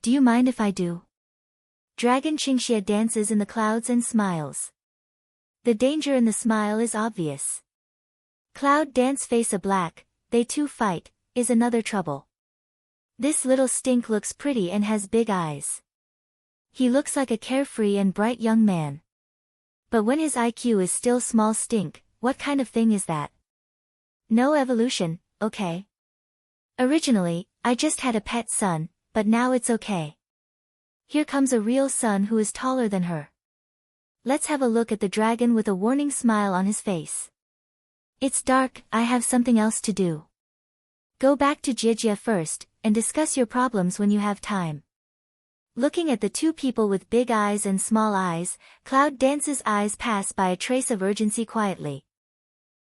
Do you mind if I do? Dragon Qingxie dances in the clouds and smiles. The danger in the smile is obvious. Cloud Dance face a black, they two fight, is another trouble. This little stink looks pretty and has big eyes. He looks like a carefree and bright young man. But when his IQ is still small stink, what kind of thing is that? No evolution, okay. Originally, I just had a pet son, but now it's okay. Here comes a real son who is taller than her. Let's have a look at the dragon with a warning smile on his face. It's dark, I have something else to do. Go back to Jijia first, and discuss your problems when you have time. Looking at the two people with big eyes and small eyes, Cloud Dance's eyes pass by a trace of urgency quietly.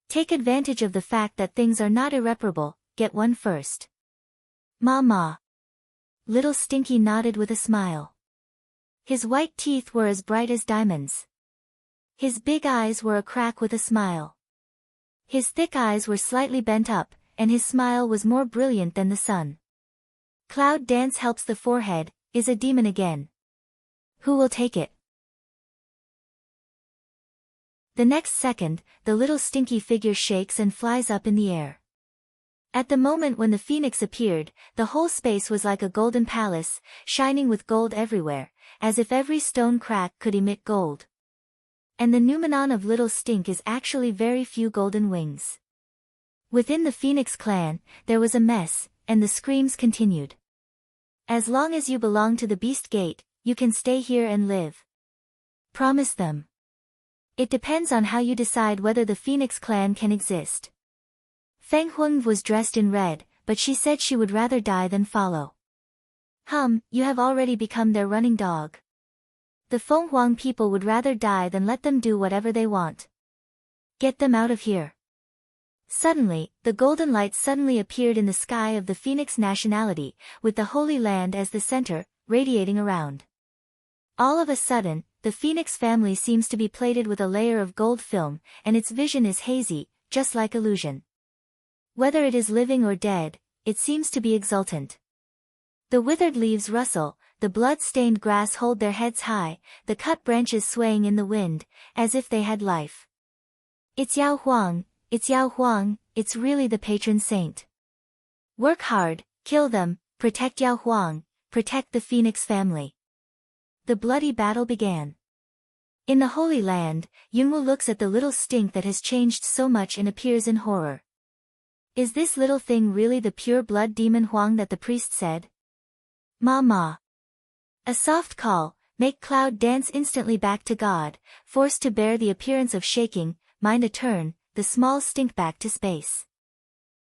Take advantage of the fact that things are not irreparable, get one first. Ma. Little Stinky nodded with a smile. His white teeth were as bright as diamonds. His big eyes were a crack with a smile. His thick eyes were slightly bent up, and his smile was more brilliant than the sun. Cloud Dance helps the forehead, is a demon again. Who will take it? The next second, the little stinky figure shakes and flies up in the air. At the moment when the phoenix appeared, the whole space was like a golden palace, shining with gold everywhere, as if every stone crack could emit gold. And the noumenon of Little Stink is actually very few golden wings. Within the Phoenix clan, there was a mess, and the screams continued. As long as you belong to the Beast Gate, you can stay here and live. Promise them. It depends on how you decide whether the Phoenix clan can exist. Feng Huang was dressed in red, but she said she would rather die than follow. You have already become their running dog. The Feng Huang people would rather die than let them do whatever they want. Get them out of here. Suddenly, the golden light suddenly appeared in the sky of the Phoenix nationality, with the Holy Land as the center, radiating around. All of a sudden, the Phoenix family seems to be plated with a layer of gold film, and its vision is hazy, just like illusion. Whether it is living or dead, it seems to be exultant. The withered leaves rustle, the blood-stained grass hold their heads high, the cut branches swaying in the wind, as if they had life. It's Yao Huang, it's really the patron saint. Work hard, kill them, protect Yao Huang, protect the Phoenix family. The bloody battle began. In the Holy Land, Yunwu looks at the little stink that has changed so much and appears in horror. Is this little thing really the pure blood demon Huang that the priest said? Ma. A soft call, make Cloud Dance instantly back to God, forced to bear the appearance of shaking, mind a turn, the small stink back to space.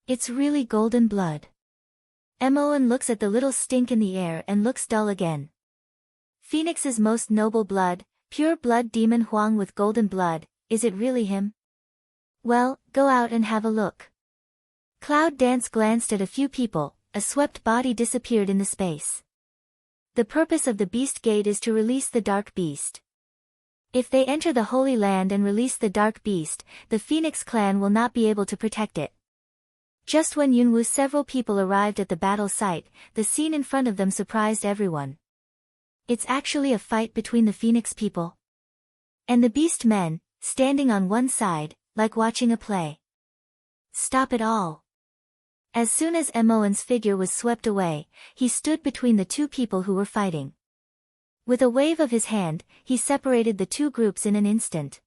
It's really golden blood. Mon looks at the little stink in the air and looks dull again. Phoenix's most noble blood, pure blood demon Huang with golden blood, is it really him? Well, go out and have a look. Cloud Dance glanced at a few people, a swept body disappeared in the space. The purpose of the Beast Gate is to release the Dark Beast. If they enter the Holy Land and release the Dark Beast, the Phoenix clan will not be able to protect it. Just when Yunwu's several people arrived at the battle site, the scene in front of them surprised everyone. It's actually a fight between the Phoenix people and the Beast men, standing on one side, like watching a play. Stop it all. As soon as Mon's figure was swept away, he stood between the two people who were fighting. With a wave of his hand, he separated the two groups in an instant.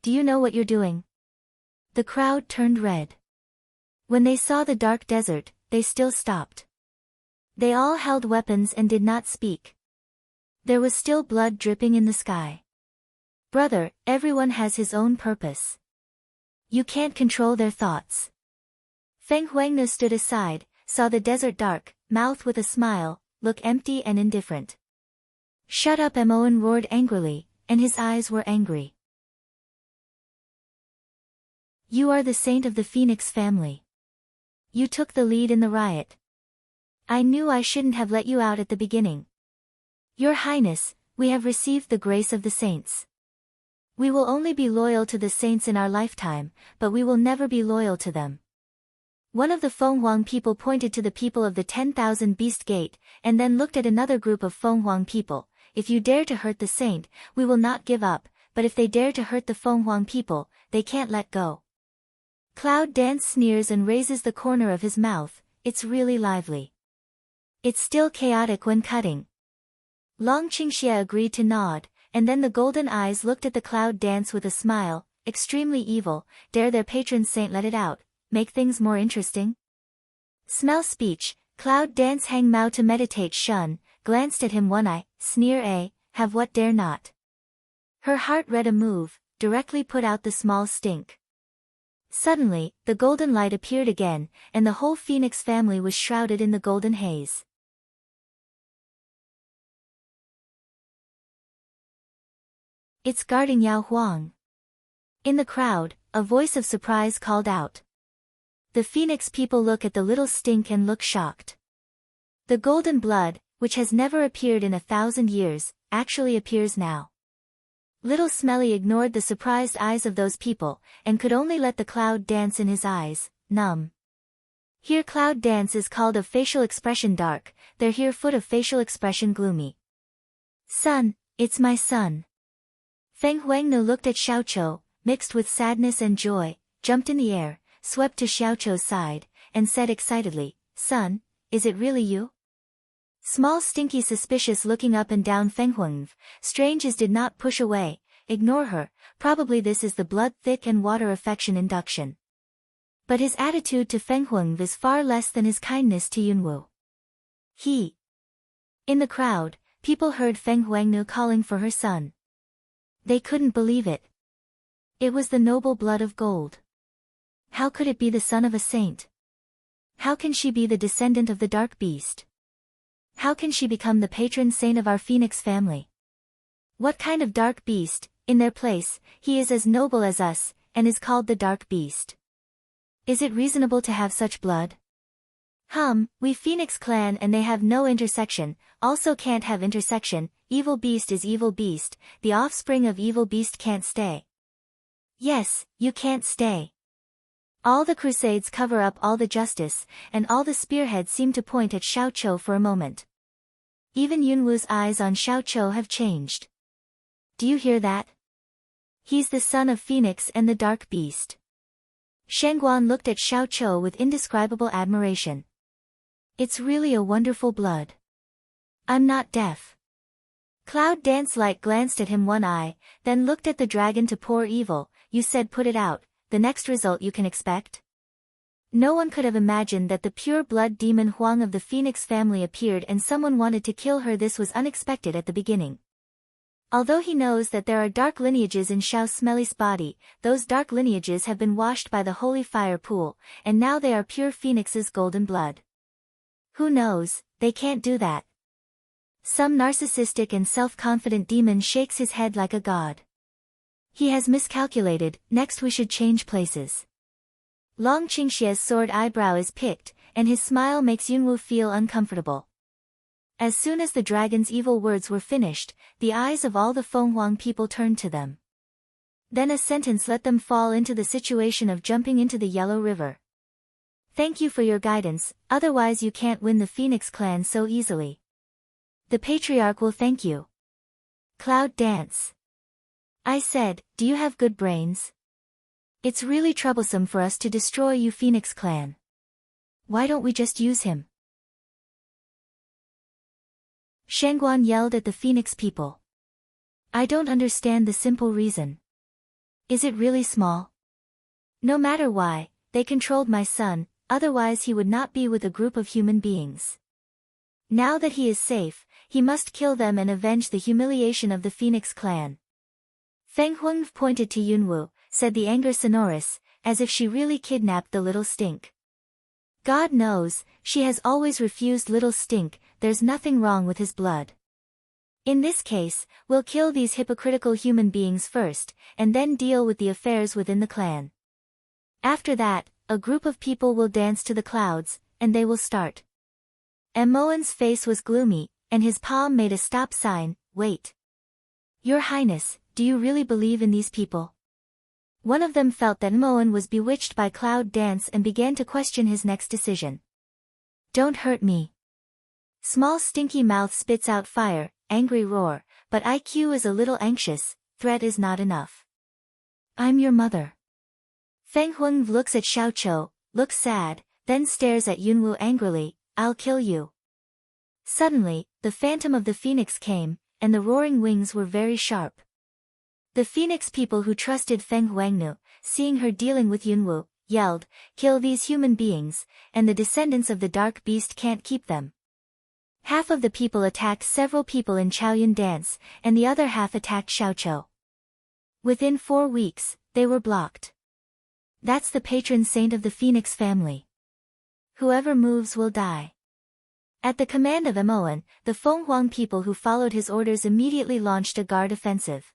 Do you know what you're doing? The crowd turned red. When they saw the dark desert, they still stopped. They all held weapons and did not speak. There was still blood dripping in the sky. Brother, everyone has his own purpose. You can't control their thoughts. Feng Huangnu stood aside, saw the desert dark, mouth with a smile, look empty and indifferent. Shut up, Mon roared angrily, and his eyes were angry. You are the saint of the Phoenix family. You took the lead in the riot. I knew I shouldn't have let you out at the beginning. Your Highness, we have received the grace of the saints. We will only be loyal to the saints in our lifetime, but we will never be loyal to them. One of the Feng Huang people pointed to the people of the 10,000 Beast Gate, and then looked at another group of Feng Huang people. If you dare to hurt the saint, we will not give up, but if they dare to hurt the Feng Huang people, they can't let go. Cloud Dance sneers and raises the corner of his mouth, it's really lively. It's still chaotic when cutting. Long Qingxia agreed to nod, and then the golden eyes looked at the Cloud Dance with a smile, extremely evil, dare their patron saint let it out, make things more interesting? Smell speech, Cloud Dance hang Mao to meditate shun, glanced at him one eye, sneer have what dare not. Her heart read a move, directly put out the small stink. Suddenly, the golden light appeared again, and the whole Phoenix family was shrouded in the golden haze. It's guarding Yao Huang. In the crowd, a voice of surprise called out. The Phoenix people look at the little stink and look shocked. The golden blood, which has never appeared in 1,000 years, actually appears now. Little Smelly ignored the surprised eyes of those people, and could only let the Cloud Dance in his eyes, numb. Here cloud dance is called of facial expression dark, there here foot of facial expression gloomy. Son, it's my son. Feng Huangnu looked at Xiaoqiu, mixed with sadness and joy, jumped in the air, swept to Xiaoqiu's side, and said excitedly, Son, is it really you? Small Stinky suspicious looking up and down Feng Huangnu, strange as did not push away, ignore her, probably this is the blood thick and water affection induction. But his attitude to Feng Huangnu is far less than his kindness to Yunwu. In the crowd, people heard Feng Huangnu calling for her son. They couldn't believe it. It was the noble blood of gold. How could it be the son of a saint? How can she be the descendant of the dark beast? How can she become the patron saint of our phoenix family? What kind of dark beast? In their place, he is as noble as us, and is called the dark beast. Is it reasonable to have such blood? We Phoenix clan and they have no intersection, also can't have intersection, evil beast is evil beast, the offspring of evil beast can't stay. Yes, you can't stay. All the crusades cover up all the justice, and all the spearheads seem to point at Xiaoqiu for a moment. Even Yunwu's eyes on Xiaoqiu have changed. Do you hear that? He's the son of Phoenix and the dark beast. Shangguan looked at Xiaoqiu with indescribable admiration. It's really a wonderful blood. I'm not deaf. Cloud Dance Light glanced at him one eye, then looked at the dragon to pour evil, you said put it out, the next result you can expect? No one could have imagined that the pure blood demon Huang of the Phoenix family appeared and someone wanted to kill her. This was unexpected at the beginning. Although he knows that there are dark lineages in Xiao Smelly's body, those dark lineages have been washed by the holy fire pool, and now they are pure Phoenix's golden blood. Who knows, they can't do that. Some narcissistic and self-confident demon shakes his head like a god. He has miscalculated, next we should change places. Long Qingxie's sword eyebrow is picked, and his smile makes Yunwu feel uncomfortable. As soon as the dragon's evil words were finished, the eyes of all the Fenghuang people turned to them. Then a sentence let them fall into the situation of jumping into the Yellow River. Thank you for your guidance, otherwise you can't win the Phoenix clan so easily. The patriarch will thank you. Cloud Dance. I said, do you have good brains? It's really troublesome for us to destroy you Phoenix clan. Why don't we just use him? Shangguan yelled at the Phoenix people. I don't understand the simple reason. Is it really small? No matter why, they controlled my son, otherwise he would not be with a group of human beings. Now that he is safe, he must kill them and avenge the humiliation of the Phoenix clan. Feng Huang pointed to Yunwu, said the anger sonorous, as if she really kidnapped the little stink. God knows, she has always refused little stink, there's nothing wrong with his blood. In this case, we'll kill these hypocritical human beings first, and then deal with the affairs within the clan. After that, a group of people will dance to the clouds, and they will start. Moen's face was gloomy, and his palm made a stop sign, wait. Your Highness, do you really believe in these people? One of them felt that Moen was bewitched by Cloud Dance and began to question his next decision. Don't hurt me. Small stinky mouth spits out fire, angry roar, but IQ is a little anxious, threat is not enough. I'm your mother. Feng Huang looks at Xiaoqiu, looks sad, then stares at Yunwu angrily, I'll kill you. Suddenly, the phantom of the phoenix came, and the roaring wings were very sharp. The Phoenix people who trusted Feng Huangnu, seeing her dealing with Yunwu, yelled, kill these human beings, and the descendants of the dark beast can't keep them. Half of the people attacked several people in Chaoyun dance, and the other half attacked Xiaoqiu. Within 4 weeks, they were blocked. That's the patron saint of the Phoenix family. Whoever moves will die. At the command of Moen, the Fenghuang people who followed his orders immediately launched a guard offensive.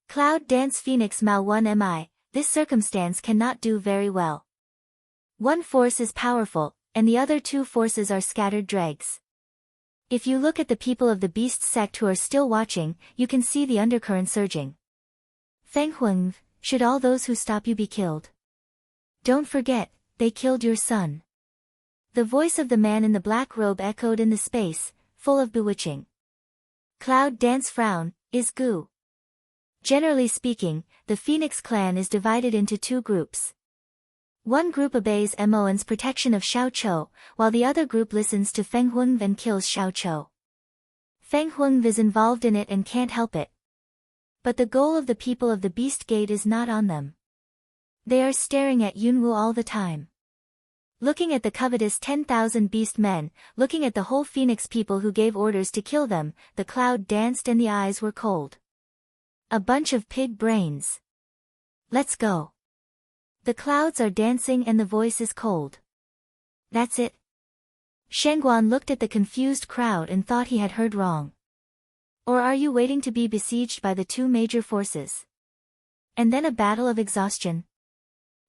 Cloud Dance Phoenix Mao 1 Mi, this circumstance cannot do very well. One force is powerful, and the other 2 forces are scattered dregs. If you look at the people of the beast sect who are still watching, you can see the undercurrent surging. Feng Huang, should all those who stop you be killed? Don't forget, they killed your son. The voice of the man in the black robe echoed in the space, full of bewitching. Cloud Dance frown, is goo. Generally speaking, the Phoenix clan is divided into two groups. One group obeys Moan's protection of Xiao Chou, while the other group listens to Feng Huang and kills Xiao Chou. Feng Huang is involved in it and can't help it. But the goal of the people of the Beast Gate is not on them. They are staring at Yunwu all the time. Looking at the covetous 10,000 beast men, looking at the whole Phoenix people who gave orders to kill them, the cloud danced and the eyes were cold. A bunch of pig brains. Let's go. The clouds are dancing and the voice is cold. That's it. Shengguan looked at the confused crowd and thought he had heard wrong. Or are you waiting to be besieged by the two major forces? And then a battle of exhaustion?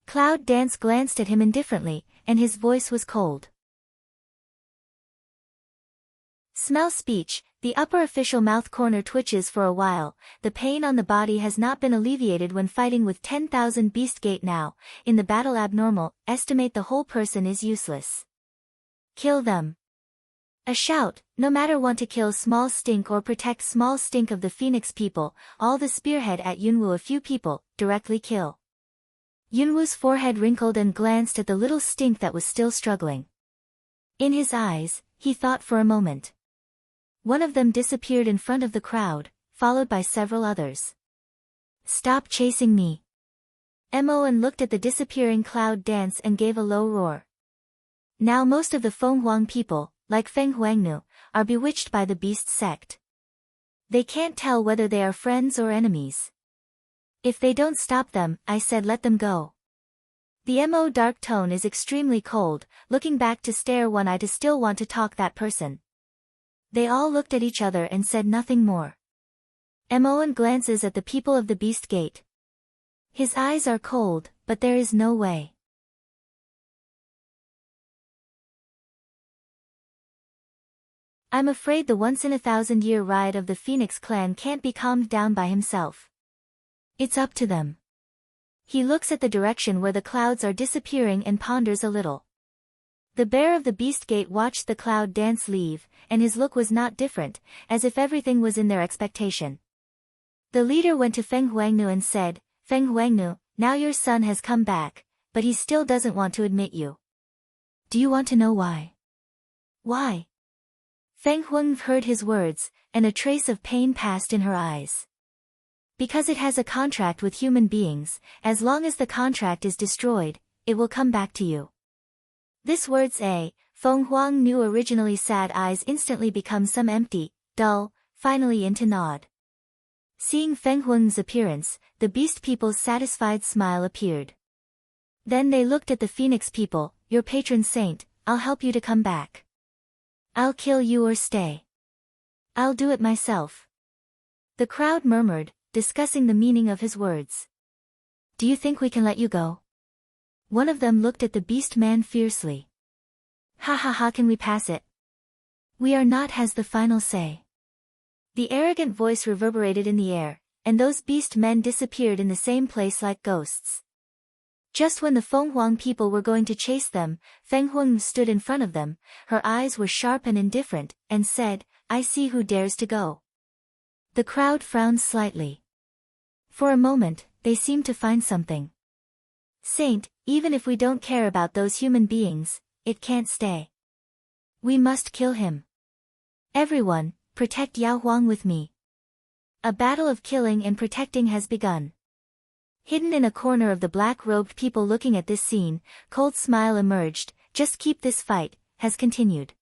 Cloud Dance glanced at him indifferently, and his voice was cold. Smell speech, the upper official mouth corner twitches for a while, the pain on the body has not been alleviated when fighting with 10,000 Beast Gate now, in the battle abnormal, estimate the whole person is useless. Kill them. A shout, no matter want to kill small stink or protect small stink of the Phoenix people, all the spearhead at Yunwu a few people, directly kill. Yunwu's forehead wrinkled and glanced at the little stink that was still struggling. In his eyes, he thought for a moment. One of them disappeared in front of the crowd, followed by several others. Stop chasing me. Moan looked at the disappearing Cloud Dance and gave a low roar. Now most of the Feng Huang people, like Feng Huangnu, are bewitched by the beast sect. They can't tell whether they are friends or enemies. If they don't stop them, I said let them go. The Mo dark tone is extremely cold, looking back to stare one eye to still want to talk that person. They all looked at each other and said nothing more. Moan glances at the people of the Beast Gate. His eyes are cold, but there is no way. I'm afraid the once-in-a-thousand-year ride of the Phoenix clan can't be calmed down by himself. It's up to them. He looks at the direction where the clouds are disappearing and ponders a little. The bear of the Beast Gate watched the Cloud Dance leave, and his look was not different, as if everything was in their expectation. The leader went to Feng Huangnu and said, Feng Huangnu, now your son has come back, but he still doesn't want to admit you. Do you want to know why? Why? Feng Huang heard his words, and a trace of pain passed in her eyes. Because it has a contract with human beings, as long as the contract is destroyed, it will come back to you. This words Feng Huang knew originally sad eyes instantly become some empty, dull, finally into nod. Seeing Feng Huang's appearance, the beast people's satisfied smile appeared. Then they looked at the Phoenix people, your patron saint, I'll help you to come back. I'll kill you or stay. I'll do it myself. The crowd murmured, discussing the meaning of his words. Do you think we can let you go? One of them looked at the beast man fiercely. Ha ha ha, can we pass it? We are not has the final say. The arrogant voice reverberated in the air, and those beast men disappeared in the same place like ghosts. Just when the Feng Huang people were going to chase them, Feng Huang stood in front of them, her eyes were sharp and indifferent, and said, I see who dares to go. The crowd frowned slightly. For a moment, they seemed to find something. Saint, even if we don't care about those human beings, it can't stay. We must kill him. Everyone, protect Yao Huang with me. A battle of killing and protecting has begun. Hidden in a corner of the black-robed people looking at this scene, cold smile emerged, just keep this fight, has continued.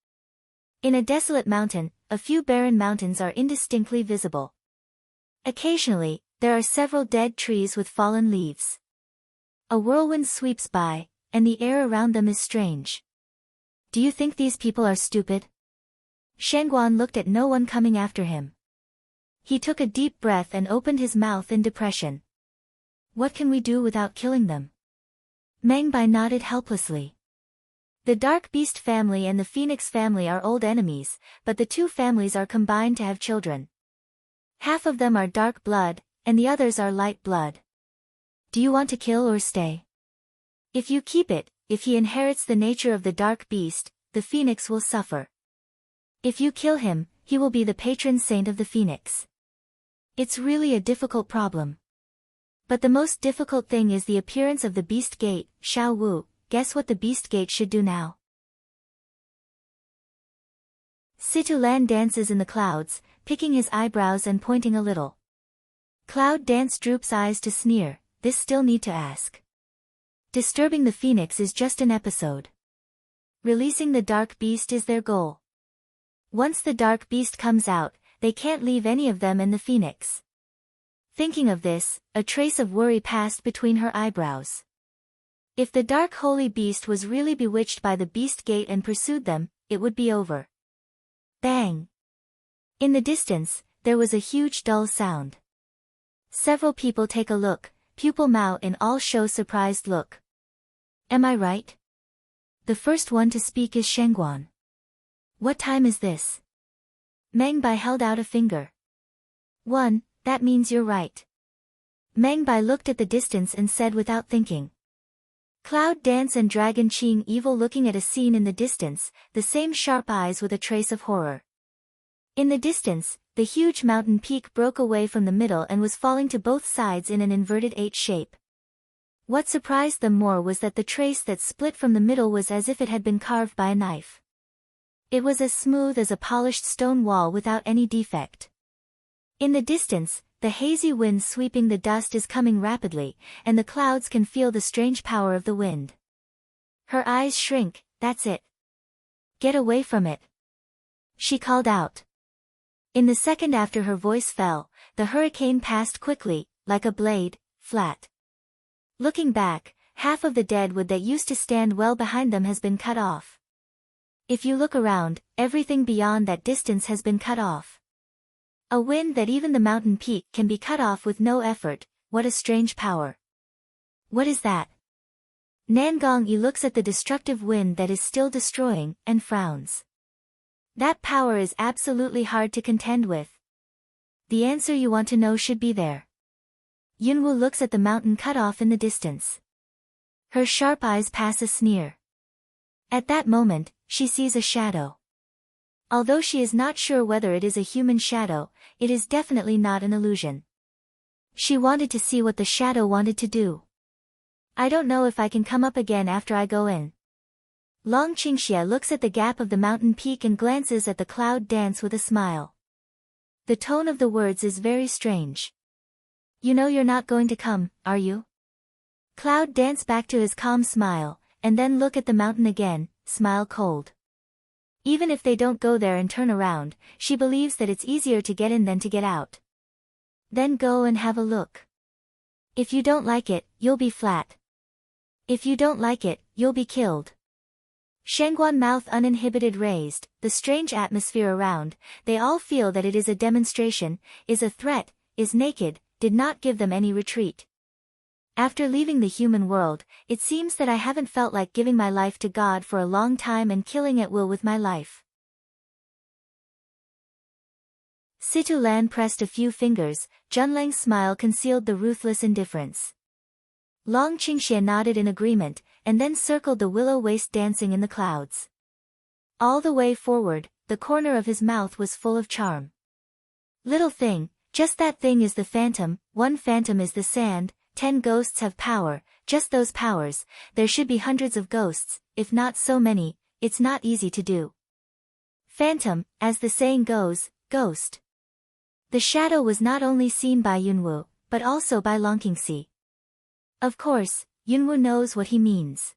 In a desolate mountain, a few barren mountains are indistinctly visible. Occasionally, there are several dead trees with fallen leaves. A whirlwind sweeps by, and the air around them is strange. Do you think these people are stupid? Shengguan looked at no one coming after him. He took a deep breath and opened his mouth in depression. What can we do without killing them? Meng Bai nodded helplessly. The Dark Beast family and the Phoenix family are old enemies, but the two families are combined to have children. Half of them are dark blood, and the others are light blood. Do you want to kill or stay? If you keep it, if he inherits the nature of the Dark Beast, the phoenix will suffer. If you kill him, he will be the patron saint of the phoenix. It's really a difficult problem. But the most difficult thing is the appearance of the beast gate. Xiao Wu, guess what the beast gate should do now? Situ Lan dances in the clouds, picking his eyebrows and pointing a little. Cloud Dance droops eyes to sneer, this still need to ask. Disturbing the phoenix is just an episode. Releasing the dark beast is their goal. Once the dark beast comes out, they can't leave any of them and the phoenix. Thinking of this, a trace of worry passed between her eyebrows. If the dark holy beast was really bewitched by the beast gate and pursued them, it would be over. Bang! In the distance, there was a huge dull sound. Several people take a look, pupil Mao in all show surprised look. Am I right? The first one to speak is Shengguan. What time is this? Meng Bai held out a finger. 1, that means you're right. Meng Bai looked at the distance and said without thinking. Cloud Dance and Dragon Qing evil looking at a scene in the distance, the same sharp eyes with a trace of horror. In the distance, the huge mountain peak broke away from the middle and was falling to both sides in an inverted H shape. What surprised them more was that the trace that split from the middle was as if it had been carved by a knife. It was as smooth as a polished stone wall without any defect. In the distance, the hazy wind sweeping the dust is coming rapidly, and the clouds can feel the strange power of the wind. Her eyes shrink, that's it. Get away from it. She called out. In the second after her voice fell, the hurricane passed quickly, like a blade, flat. Looking back, half of the dead wood that used to stand well behind them has been cut off. If you look around, everything beyond that distance has been cut off. A wind that even the mountain peak can be cut off with no effort, what a strange power. What is that? Nangong Yi looks at the destructive wind that is still destroying, and frowns. That power is absolutely hard to contend with. The answer you want to know should be there. Yunwu looks at the mountain cut off in the distance. Her sharp eyes pass a sneer. At that moment, she sees a shadow. Although she is not sure whether it is a human shadow, it is definitely not an illusion. She wanted to see what the shadow wanted to do. I don't know if I can come up again after I go in. Long Qingxia looks at the gap of the mountain peak and glances at the Cloud Dance with a smile. The tone of the words is very strange. You know you're not going to come, are you? Cloud Dance back to his calm smile, and then look at the mountain again, smile cold. Even if they don't go there and turn around, she believes that it's easier to get in than to get out. Then go and have a look. If you don't like it, you'll be flat. If you don't like it, you'll be killed. Shengguan mouth uninhibited raised, the strange atmosphere around, they all feel that it is a demonstration, is a threat, is naked, did not give them any retreat. After leaving the human world, it seems that I haven't felt like giving my life to God for a long time and killing at will with my life. Situ Lan pressed a few fingers, Junlang's smile concealed the ruthless indifference. Long Qingxie nodded in agreement, and then circled the willow waist dancing in the clouds. All the way forward, the corner of his mouth was full of charm. Little thing, just that thing is the phantom, one phantom is the sand, 10 ghosts have power, just those powers, there should be hundreds of ghosts, if not so many, it's not easy to do. Phantom, as the saying goes, ghost. The shadow was not only seen by Yunwu, but also by Long Qingxi. Of course, Yunwu knows what he means.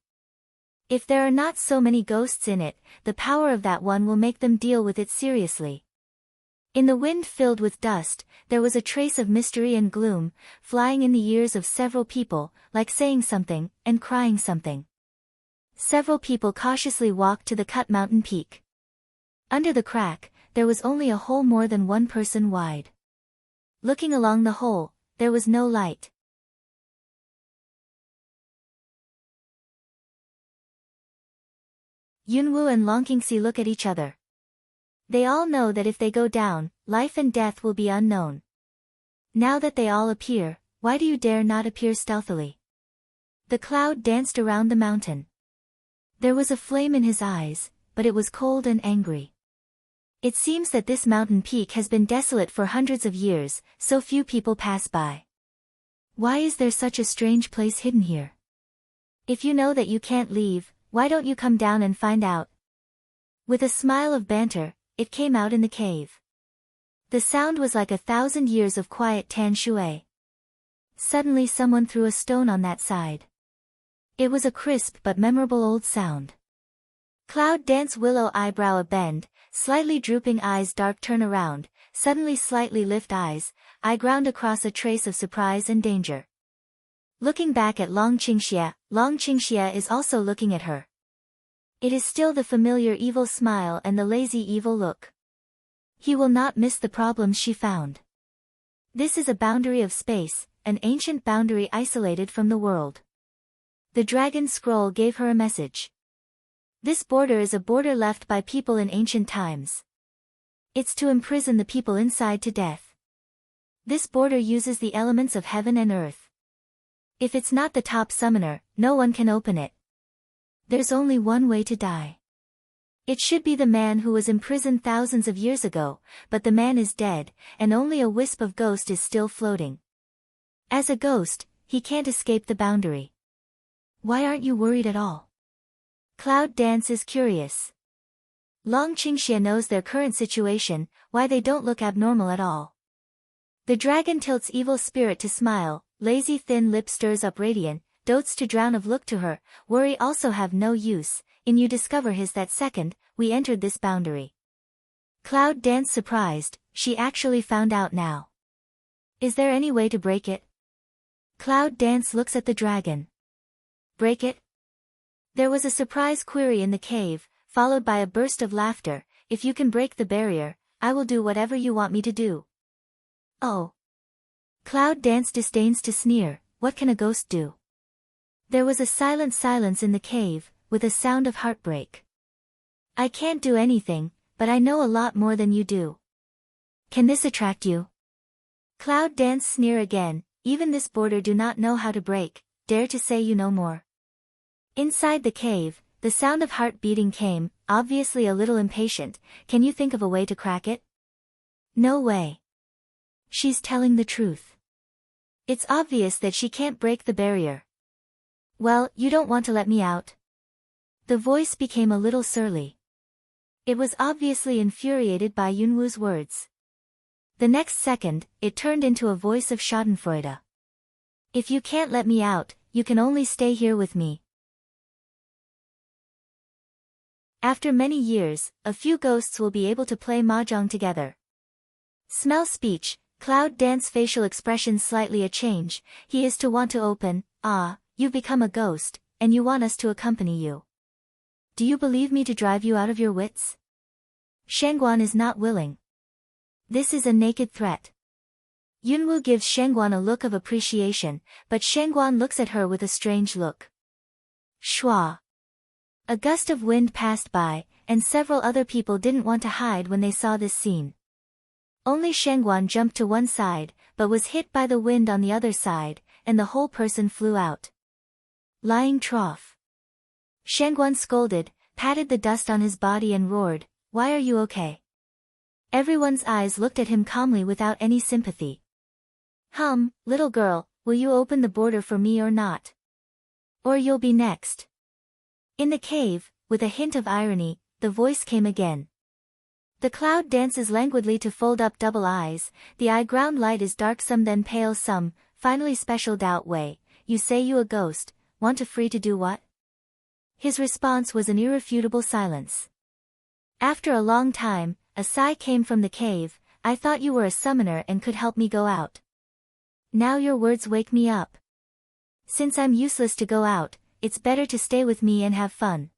If there are not so many ghosts in it, the power of that one will make them deal with it seriously. In the wind filled with dust, there was a trace of mystery and gloom, flying in the ears of several people, like saying something, and crying something. Several people cautiously walked to the cut mountain peak. Under the crack, there was only a hole more than 1 person wide. Looking along the hole, there was no light. Yunwu and Long Qingxi look at each other. They all know that if they go down, life and death will be unknown. Now that they all appear, why do you dare not appear stealthily? The cloud danced around the mountain. There was a flame in his eyes, but it was cold and angry. It seems that this mountain peak has been desolate for hundreds of years, so few people pass by. Why is there such a strange place hidden here? If you know that you can't leave, why don't you come down and find out? With a smile of banter, it came out in the cave. The sound was like 1,000 years of quiet tan shui. Suddenly someone threw a stone on that side. It was a crisp but memorable old sound. Cloud dance willow eyebrow a bend, slightly drooping eyes dark turn around, suddenly slightly lift eyes, eye ground across a trace of surprise and danger. Looking back at Long Qingxie is also looking at her. It is still the familiar evil smile and the lazy evil look. He will not miss the problems she found. This is a boundary of space, an ancient boundary isolated from the world. The dragon scroll gave her a message. This border is a border left by people in ancient times. It's to imprison the people inside to death. This border uses the elements of heaven and earth. If it's not the top summoner, no one can open it. There's only one way to die. It should be the man who was imprisoned thousands of years ago, but the man is dead, and only a wisp of ghost is still floating. As a ghost, he can't escape the boundary. Why aren't you worried at all? Cloud Dance is curious. Long Qingxie knows their current situation, why they don't look abnormal at all. The dragon tilts evil spirit to smile, lazy thin lip stirs up radiant, dotes to drown of look to her, worry also have no use, in you discover his that second, we entered this boundary. Cloud Dance surprised, she actually found out now. Is there any way to break it? Cloud Dance looks at the dragon. Break it? There was a surprise query in the cave, followed by a burst of laughter. If you can break the barrier, I will do whatever you want me to do. Oh. Cloud Dance disdains to sneer, what can a ghost do? There was a silent silence in the cave, with a sound of heartbreak. I can't do anything, but I know a lot more than you do. Can this attract you? Cloud Dance sneer again, even this border do not know how to break, dare to say you know more. Inside the cave, the sound of heart beating came, obviously a little impatient. Can you think of a way to crack it? No way. She's telling the truth. It's obvious that she can't break the barrier. Well, you don't want to let me out? The voice became a little surly. It was obviously infuriated by Yunwu's words. The next second, it turned into a voice of schadenfreude. If you can't let me out, you can only stay here with me. After many years, a few ghosts will be able to play mahjong together. Smell speech, Cloud Dance facial expression slightly a change, he is to want to open, you've become a ghost, and you want us to accompany you. Do you believe me to drive you out of your wits? Shangguan is not willing. This is a naked threat. Yunwu gives Shangguan a look of appreciation, but Shangguan looks at her with a strange look. Shua. A gust of wind passed by, and several other people didn't want to hide when they saw this scene. Only Shangguan jumped to one side, but was hit by the wind on the other side, and the whole person flew out. Lying trough. Shangguan scolded, patted the dust on his body and roared, "Why are you okay?" Everyone's eyes looked at him calmly without any sympathy. Little girl, will you open the border for me or not? Or you'll be next. In the cave, with a hint of irony, the voice came again. The cloud dances languidly to fold up double eyes, the eye ground light is dark some then pale some, finally special doubt way, you say you a ghost, want to free to do what? His response was an irrefutable silence. After a long time, a sigh came from the cave, I thought you were a summoner and could help me go out. Now your words wake me up. Since I'm useless to go out, it's better to stay with me and have fun.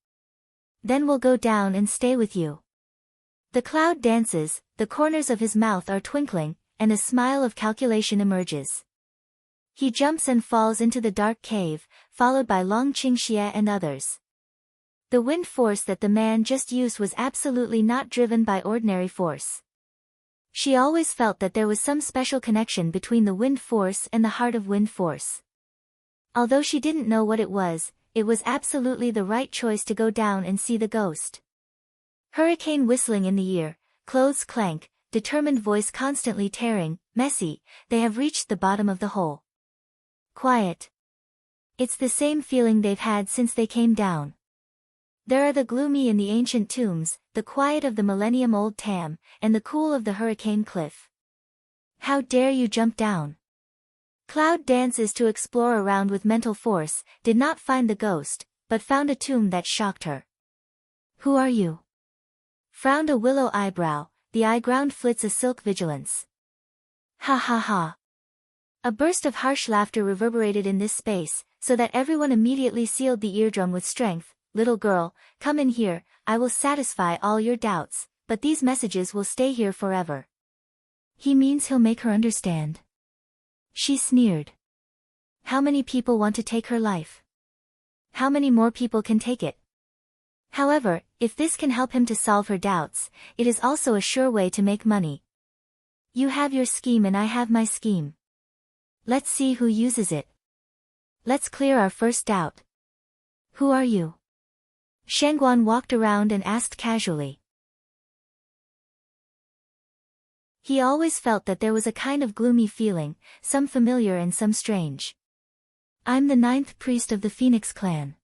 Then we'll go down and stay with you. The cloud dances, the corners of his mouth are twinkling, and a smile of calculation emerges. He jumps and falls into the dark cave, followed by Long Qingxie and others. The wind force that the man just used was absolutely not driven by ordinary force. She always felt that there was some special connection between the wind force and the heart of wind force. Although she didn't know what it was absolutely the right choice to go down and see the ghost. Hurricane whistling in the ear, clothes clank, determined voice constantly tearing, messy, they have reached the bottom of the hole. Quiet. It's the same feeling they've had since they came down. There are the gloomy in the ancient tombs, the quiet of the millennium-old Tam, and the cool of the hurricane cliff. How dare you jump down? Cloud Dance is to explore around with mental force, did not find the ghost, but found a tomb that shocked her. Who are you? Frowned a willow eyebrow, the eye-ground flits a silk vigilance. Ha ha ha. A burst of harsh laughter reverberated in this space, so that everyone immediately sealed the eardrum with strength. Little girl, come in here, I will satisfy all your doubts, but these messages will stay here forever. He means he'll make her understand. She sneered. How many people want to take her life? How many more people can take it? However, if this can help him to solve her doubts, it is also a sure way to make money. You have your scheme and I have my scheme. Let's see who uses it. Let's clear our first doubt. Who are you? Shangguan walked around and asked casually. He always felt that there was a kind of gloomy feeling, some familiar and some strange. I'm the 9th priest of the Phoenix clan.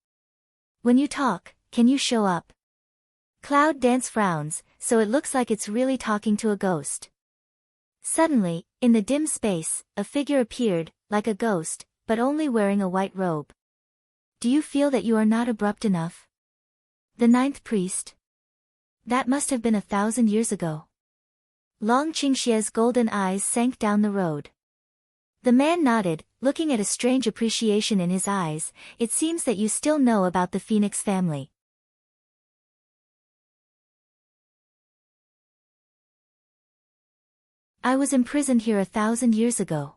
When you talk, can you show up? Cloud Dance frowns, so it looks like it's really talking to a ghost. Suddenly, in the dim space, a figure appeared, like a ghost, but only wearing a white robe. Do you feel that you are not abrupt enough? The 9th priest? That must have been 1,000 years ago. Long Qingxie's golden eyes sank down the road. The man nodded, looking at a strange appreciation in his eyes. It seems that you still know about the Phoenix family. I was imprisoned here 1,000 years ago.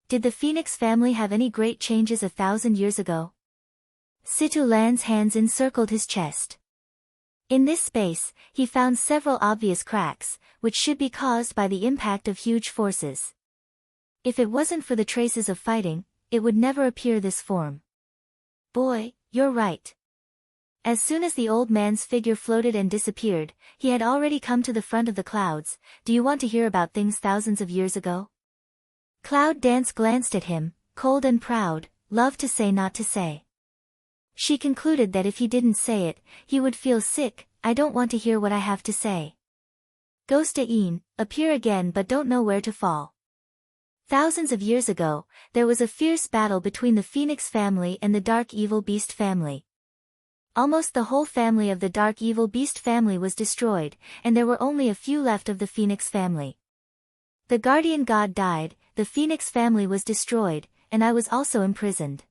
Did the Phoenix family have any great changes 1,000 years ago? Situ Lan's hands encircled his chest. In this space, he found several obvious cracks, which should be caused by the impact of huge forces. If it wasn't for the traces of fighting, it would never appear this form. Boy, you're right. As soon as the old man's figure floated and disappeared, he had already come to the front of the clouds. Do you want to hear about things thousands of years ago? Cloud Dance glanced at him, cold and proud, love to say not to say. She concluded that if he didn't say it, he would feel sick. I don't want to hear what I have to say. Ghost Ain, appear again but don't know where to fall. Thousands of years ago, there was a fierce battle between the Phoenix family and the Dark Evil Beast family. Almost the whole family of the Dark Evil Beast family was destroyed, and there were only a few left of the Phoenix family. The guardian god died, the Phoenix family was destroyed, and I was also imprisoned.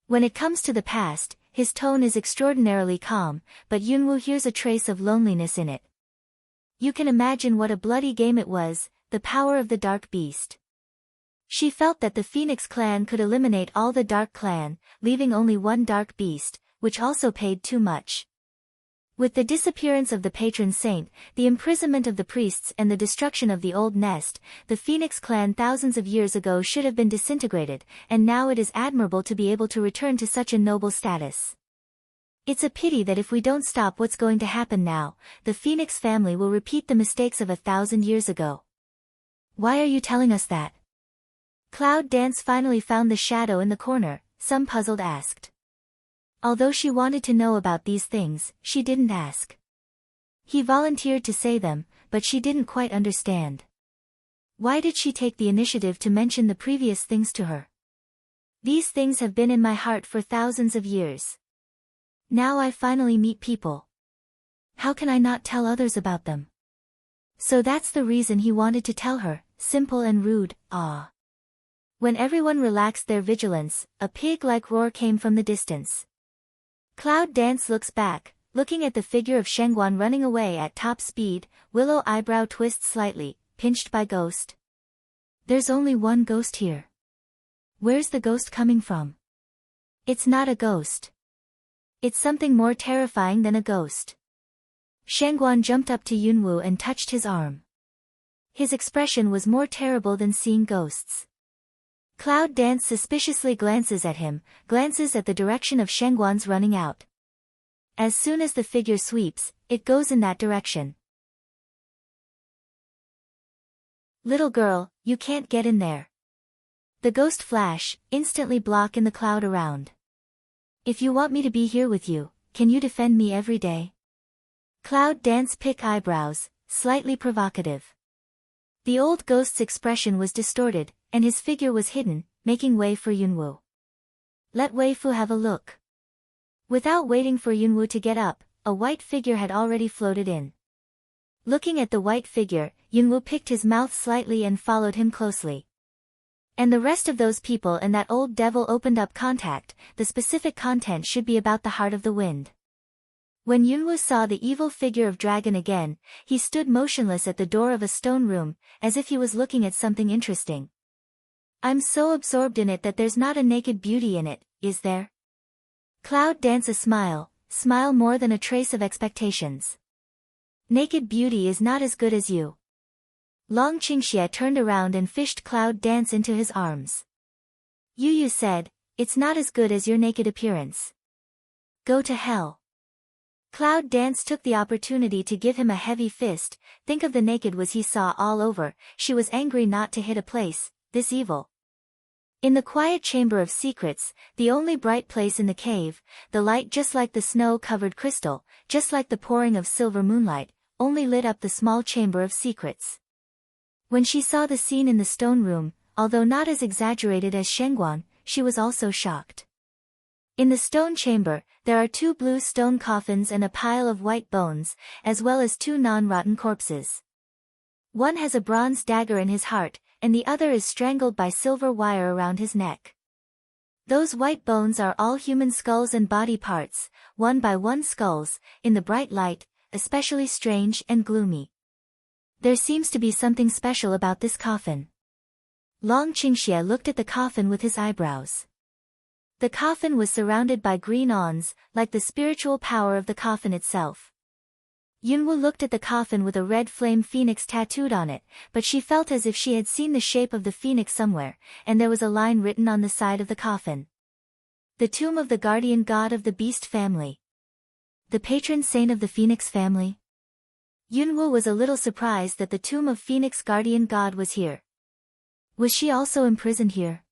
When it comes to the past, his tone is extraordinarily calm, but Yunwu hears a trace of loneliness in it. You can imagine what a bloody game it was, the power of the Dark Beast. She felt that the Phoenix clan could eliminate all the Dark clan, leaving only one Dark Beast, which also paid too much. With the disappearance of the patron saint, the imprisonment of the priests and the destruction of the old nest, the Phoenix clan thousands of years ago should have been disintegrated, and now it is admirable to be able to return to such a noble status. It's a pity that if we don't stop what's going to happen now, the Phoenix family will repeat the mistakes of 1,000 years ago. Why are you telling us that? Cloud Dance finally found the shadow in the corner, some puzzled asked. Although she wanted to know about these things, she didn't ask. He volunteered to say them, but she didn't quite understand. Why did she take the initiative to mention the previous things to her? These things have been in my heart for thousands of years. Now I finally meet people. How can I not tell others about them? So that's the reason he wanted to tell her, simple and rude, ah. When everyone relaxed their vigilance, a pig-like roar came from the distance. Cloud Dance looks back, looking at the figure of Shangguan running away at top speed. Willow eyebrow twists slightly, pinched by ghost. There's only one ghost here. Where's the ghost coming from? It's not a ghost. It's something more terrifying than a ghost. Shangguan jumped up to Yunwu and touched his arm. His expression was more terrible than seeing ghosts. Cloud Dance suspiciously glances at him, glances at the direction of Shangguan's running out. As soon as the figure sweeps, it goes in that direction. Little girl, you can't get in there. The ghost flash, instantly block in the cloud around. If you want me to be here with you, can you defend me every day? Cloud dance pick eyebrows, slightly provocative. The old ghost's expression was distorted, and his figure was hidden, making way for Yunwoo. Let Waifu have a look. Without waiting for Yunwoo to get up, a white figure had already floated in. Looking at the white figure, Yunwoo picked his mouth slightly and followed him closely. And the rest of those people and that old devil opened up contact. The specific content should be about the heart of the wind. When Yunwoo saw the evil figure of dragon again, he stood motionless at the door of a stone room, as if he was looking at something interesting. I'm so absorbed in it that there's not a naked beauty in it, is there? Cloud dance a smile more than a trace of expectations. Naked beauty is not as good as you. Long Qingxie turned around and fished Cloud dance into his arms. Yu said, it's not as good as your naked appearance. Go to hell. Cloud dance took the opportunity to give him a heavy fist. Think of the naked was he saw all over. She was angry not to hit a place, this evil. In the quiet chamber of secrets, the only bright place in the cave, the light just like the snow-covered crystal, just like the pouring of silver moonlight, only lit up the small chamber of secrets. When she saw the scene in the stone room, although not as exaggerated as Shengguang, she was also shocked. In the stone chamber, there are 2 blue stone coffins and a pile of white bones, as well as 2 non-rotten corpses. One has a bronze dagger in his heart, and the other is strangled by silver wire around his neck. Those white bones are all human skulls and body parts, one by one skulls, in the bright light, especially strange and gloomy. There seems to be something special about this coffin. Long Qingxie looked at the coffin with his eyebrows. The coffin was surrounded by green awns, like the spiritual power of the coffin itself. Yunwoo looked at the coffin with a red flame phoenix tattooed on it, but she felt as if she had seen the shape of the phoenix somewhere, and there was a line written on the side of the coffin. The tomb of the guardian god of the beast family. The patron saint of the phoenix family? Yunwoo was a little surprised that the tomb of phoenix guardian god was here. Was she also imprisoned here?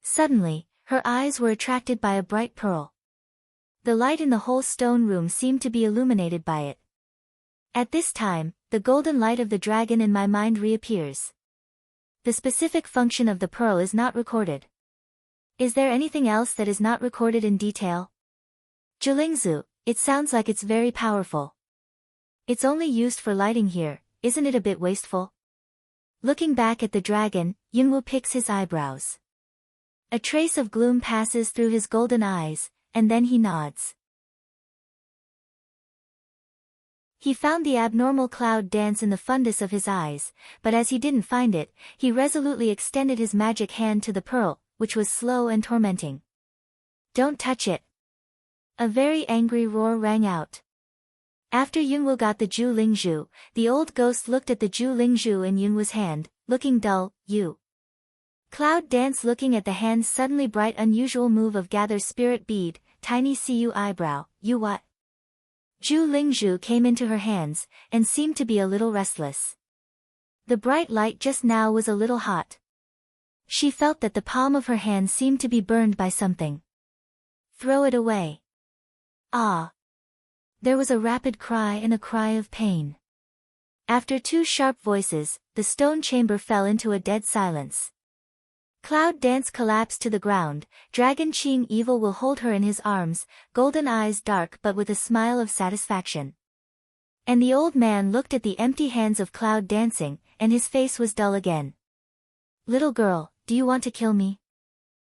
Suddenly, her eyes were attracted by a bright pearl. The light in the whole stone room seemed to be illuminated by it. At this time, the golden light of the dragon in my mind reappears. The specific function of the pearl is not recorded. Is there anything else that is not recorded in detail? Jilingzu, it sounds like it's very powerful. It's only used for lighting here, isn't it a bit wasteful? Looking back at the dragon, Yunwoo picks his eyebrows. A trace of gloom passes through his golden eyes, and then he nods. He found the abnormal cloud dance in the fundus of his eyes, but as he didn't find it, he resolutely extended his magic hand to the pearl, which was slow and tormenting. Don't touch it. A very angry roar rang out. After Yunwoo got the Ju Lingzhu, the old ghost looked at the Ju Lingzhu in Yunwoo's hand, looking dull. You. Cloud dance looking at the hand's suddenly bright unusual move of gather spirit bead, tiny cu eyebrow, you what? Ju Lingzhu came into her hands, and seemed to be a little restless. The bright light just now was a little hot. She felt that the palm of her hand seemed to be burned by something. Throw it away. Ah. There was a rapid cry and a cry of pain. After 2 sharp voices, the stone chamber fell into a dead silence. Cloud dance collapsed to the ground. Dragon Qing Evil will hold her in his arms, golden eyes dark but with a smile of satisfaction. And the old man looked at the empty hands of Cloud dancing, and his face was dull again. Little girl, do you want to kill me?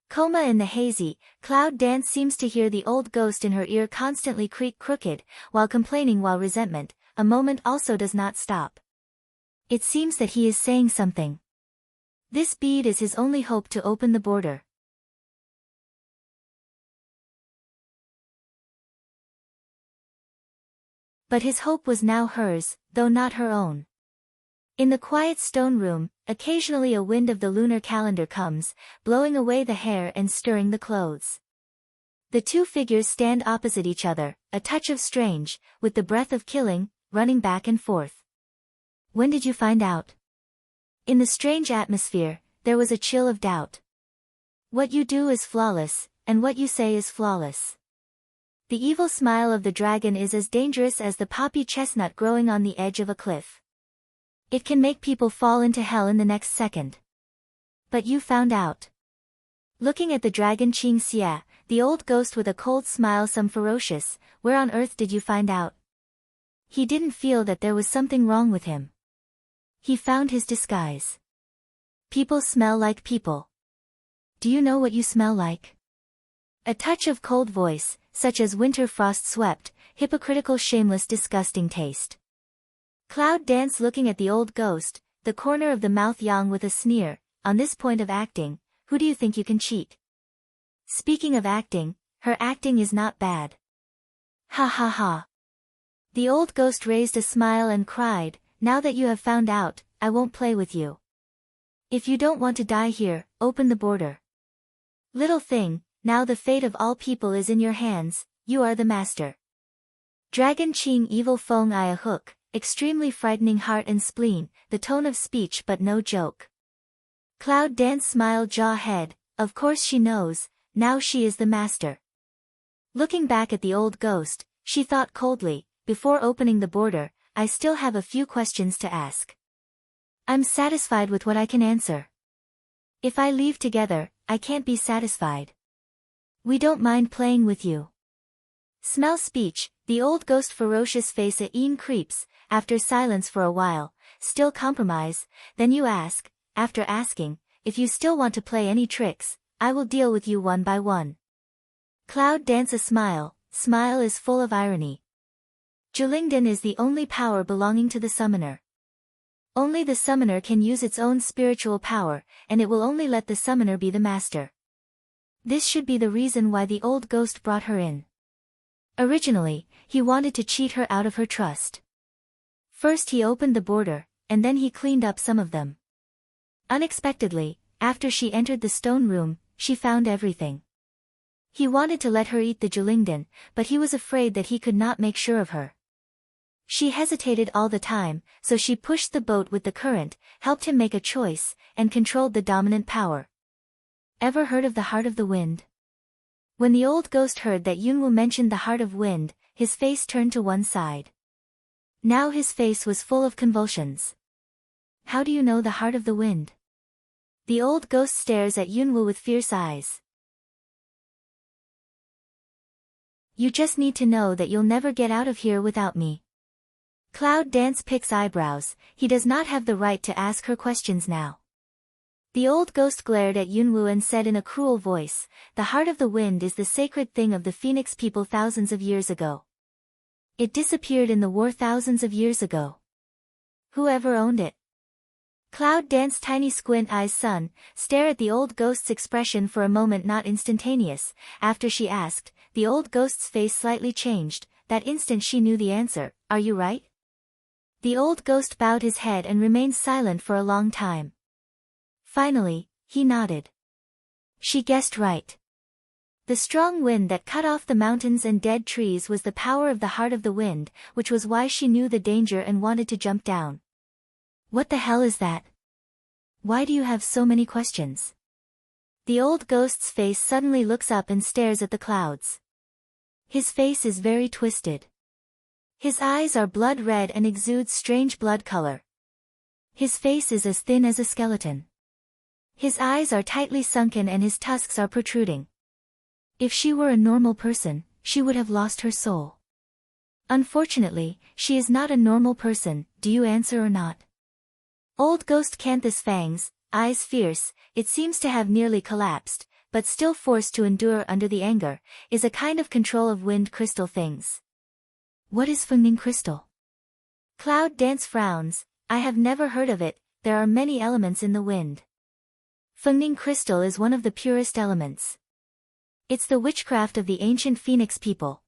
Coma in the hazy, Cloud dance seems to hear the old ghost in her ear constantly creak crooked, while complaining while resentment, a moment also does not stop. It seems that he is saying something. This bead is his only hope to open the border. But his hope was now hers, though not her own. In the quiet stone room, occasionally a wind of the lunar calendar comes, blowing away the hair and stirring the clothes. The two figures stand opposite each other, a touch of strange, with the breath of killing, running back and forth. When did you find out? In the strange atmosphere, there was a chill of doubt. What you do is flawless, and what you say is flawless. The evil smile of the dragon is as dangerous as the poppy chestnut growing on the edge of a cliff. It can make people fall into hell in the next second. But you found out. Looking at the dragon Ching Xia, the old ghost with a cold smile some ferocious, where on earth did you find out? He didn't feel that there was something wrong with him. He found his disguise. People smell like people. Do you know what you smell like? A touch of cold voice, such as winter frost swept, hypocritical shameless disgusting taste. Cloud Dance looking at the old ghost, the corner of the mouth yang with a sneer, on this point of acting, who do you think you can cheat? Speaking of acting, her acting is not bad. Ha ha ha. The old ghost raised a smile and cried, now that you have found out, I won't play with you. If you don't want to die here, open the border. Little thing, now the fate of all people is in your hands, you are the master. Dragon Ching evil Feng I a hook, extremely frightening heart and spleen, the tone of speech but no joke. Cloud Dance smile jaw head, of course she knows, now she is the master. Looking back at the old ghost, she thought coldly, before opening the border, I still have a few questions to ask. I'm satisfied with what I can answer. If I leave together, I can't be satisfied. We don't mind playing with you. Smell speech, the old ghost ferocious face a een creeps, after silence for a while, still compromise, then you ask, after asking, if you still want to play any tricks, I will deal with you one by one. Cloud Dance a smile is full of irony. Julingdan is the only power belonging to the summoner. Only the summoner can use its own spiritual power, and it will only let the summoner be the master. This should be the reason why the old ghost brought her in. Originally, he wanted to cheat her out of her trust. First he opened the border, and then he cleaned up some of them. Unexpectedly, after she entered the stone room, she found everything. He wanted to let her eat the Julingdan, but he was afraid that he could not make sure of her. She hesitated all the time, so she pushed the boat with the current, helped him make a choice, and controlled the dominant power. Ever heard of the Heart of the Wind? When the old ghost heard that Yunwu mentioned the Heart of Wind, his face turned to one side. Now his face was full of convulsions. How do you know the Heart of the Wind? The old ghost stares at Yunwu with fierce eyes. You just need to know that you'll never get out of here without me. Cloud Dance picks eyebrows, he does not have the right to ask her questions now. The old ghost glared at Yunwu and said in a cruel voice, the Heart of the Wind is the sacred thing of the Phoenix people thousands of years ago. It disappeared in the war thousands of years ago. Whoever owned it? Cloud Dance tiny squint eyes stare at the old ghost's expression for a moment not instantaneous, after she asked, the old ghost's face slightly changed, that instant she knew the answer, are you right? The old ghost bowed his head and remained silent for a long time. Finally, he nodded. She guessed right. The strong wind that cut off the mountains and dead trees was the power of the Heart of the Wind, which was why she knew the danger and wanted to jump down. What the hell is that? Why do you have so many questions? The old ghost's face suddenly looks up and stares at the clouds. His face is very twisted. His eyes are blood red and exude strange blood color. His face is as thin as a skeleton. His eyes are tightly sunken and his tusks are protruding. If she were a normal person, she would have lost her soul. Unfortunately, she is not a normal person, do you answer or not? Old ghost Canthus fangs, eyes fierce, it seems to have nearly collapsed, but still forced to endure under the anger, is a kind of control of wind crystal things. What is Fengning crystal? Cloud Dance frowns, I have never heard of it, there are many elements in the wind. Fengning crystal is one of the purest elements. It's the witchcraft of the ancient Phoenix people.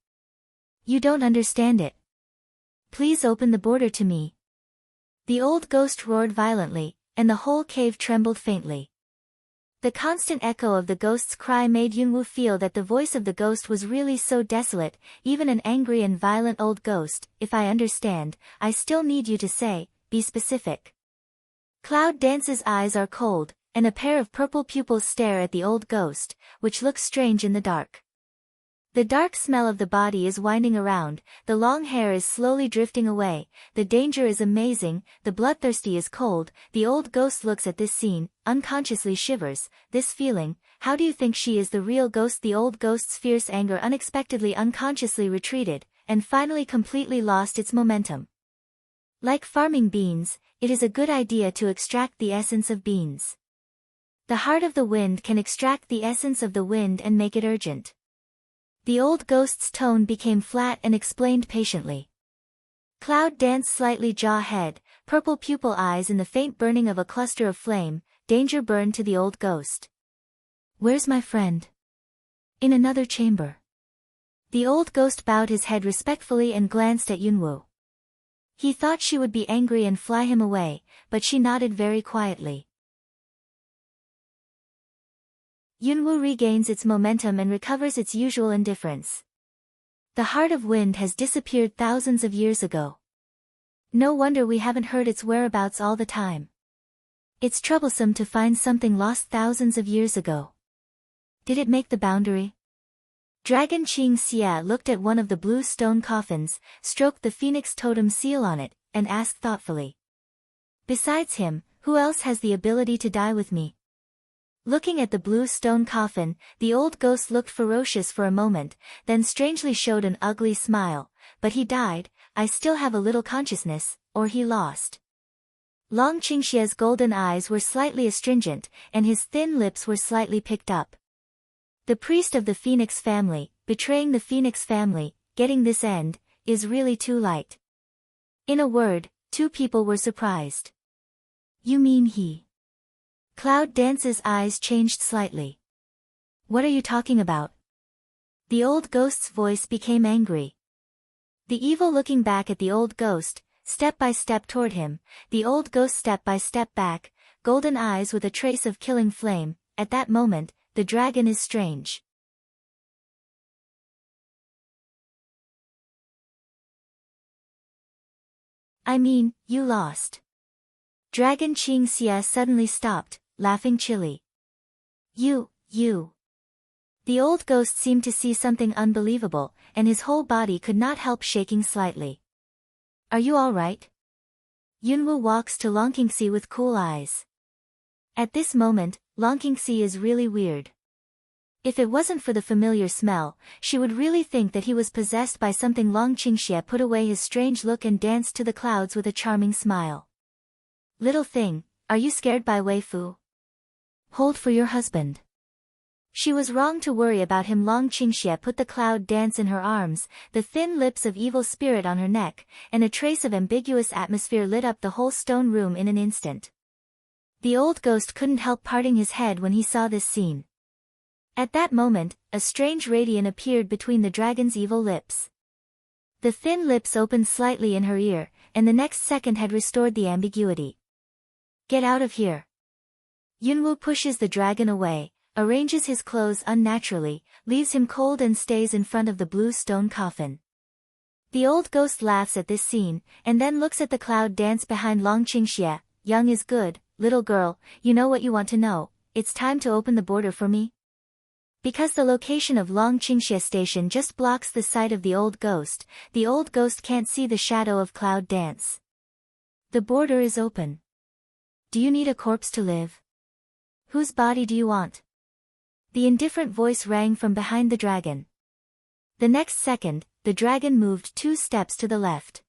You don't understand it. Please open the border to me. The old ghost roared violently, and the whole cave trembled faintly. The constant echo of the ghost's cry made Yunwoo feel that the voice of the ghost was really so desolate, even an angry and violent old ghost. If I understand, I still need you to say, be specific. Cloud Dance's eyes are cold, and a pair of purple pupils stare at the old ghost, which looks strange in the dark. The dark smell of the body is winding around, the long hair is slowly drifting away, the danger is amazing, the bloodthirsty is cold. The old ghost looks at this scene, unconsciously shivers. This feeling, how do you think she is the real ghost? The old ghost's fierce anger unexpectedly unconsciously retreated, and finally completely lost its momentum. Like farming beans, it is a good idea to extract the essence of beans. The heart of the wind can extract the essence of the wind and make it urgent. The old ghost's tone became flat and explained patiently. Cloud Dance slightly jaw head, purple pupil eyes in the faint burning of a cluster of flame, danger burned to the old ghost. Where's my friend? In another chamber. The old ghost bowed his head respectfully and glanced at Yunwoo. He thought she would be angry and fly him away, but she nodded very quietly. Yunwoo regains its momentum and recovers its usual indifference. The heart of wind has disappeared thousands of years ago. No wonder we haven't heard its whereabouts all the time. It's troublesome to find something lost thousands of years ago. Did it make the boundary? Dragon Qing Xia looked at one of the blue stone coffins, stroked the phoenix totem seal on it, and asked thoughtfully. Besides him, who else has the ability to die with me? Looking at the blue stone coffin, the old ghost looked ferocious for a moment, then strangely showed an ugly smile. But he died, I still have a little consciousness, or he lost. Long Qingxia's golden eyes were slightly astringent, and his thin lips were slightly picked up. The priest of the Phoenix family, betraying the Phoenix family, getting this end, is really too light. In a word, two people were surprised. You mean he? Cloud Dance's eyes changed slightly. What are you talking about? The old ghost's voice became angry. The evil looking back at the old ghost, step by step toward him, the old ghost step by step back, golden eyes with a trace of killing flame. At that moment, the dragon is strange. I mean, you lost. Dragon Qing Xia suddenly stopped, laughing chilly. You. The old ghost seemed to see something unbelievable, and his whole body could not help shaking slightly. Are you all right? Yunwoo walks to Longqingxi with cool eyes. At this moment, Longqingxi is really weird. If it wasn't for the familiar smell, she would really think that he was possessed by something. Long Qingxia put away his strange look and danced to the clouds with a charming smile. Little thing, are you scared by Wei Fu? Hold for your husband. She was wrong to worry about him. Long Qingxia put the cloud dance in her arms, the thin lips of evil spirit on her neck, and a trace of ambiguous atmosphere lit up the whole stone room in an instant. The old ghost couldn't help parting his head when he saw this scene. At that moment, a strange radiance appeared between the dragon's evil lips. The thin lips opened slightly in her ear, and the next second had restored the ambiguity. Get out of here. Yunwoo pushes the dragon away, arranges his clothes unnaturally, leaves him cold and stays in front of the blue stone coffin. The old ghost laughs at this scene, and then looks at the cloud dance behind Long Qingxia. Young is good, little girl, you know what you want to know, it's time to open the border for me? Because the location of Long Qingxia station just blocks the sight of the old ghost can't see the shadow of cloud dance. The border is open. Do you need a corpse to live? Whose body do you want? The indifferent voice rang from behind the dragon. The next second, the dragon moved 2 steps to the left.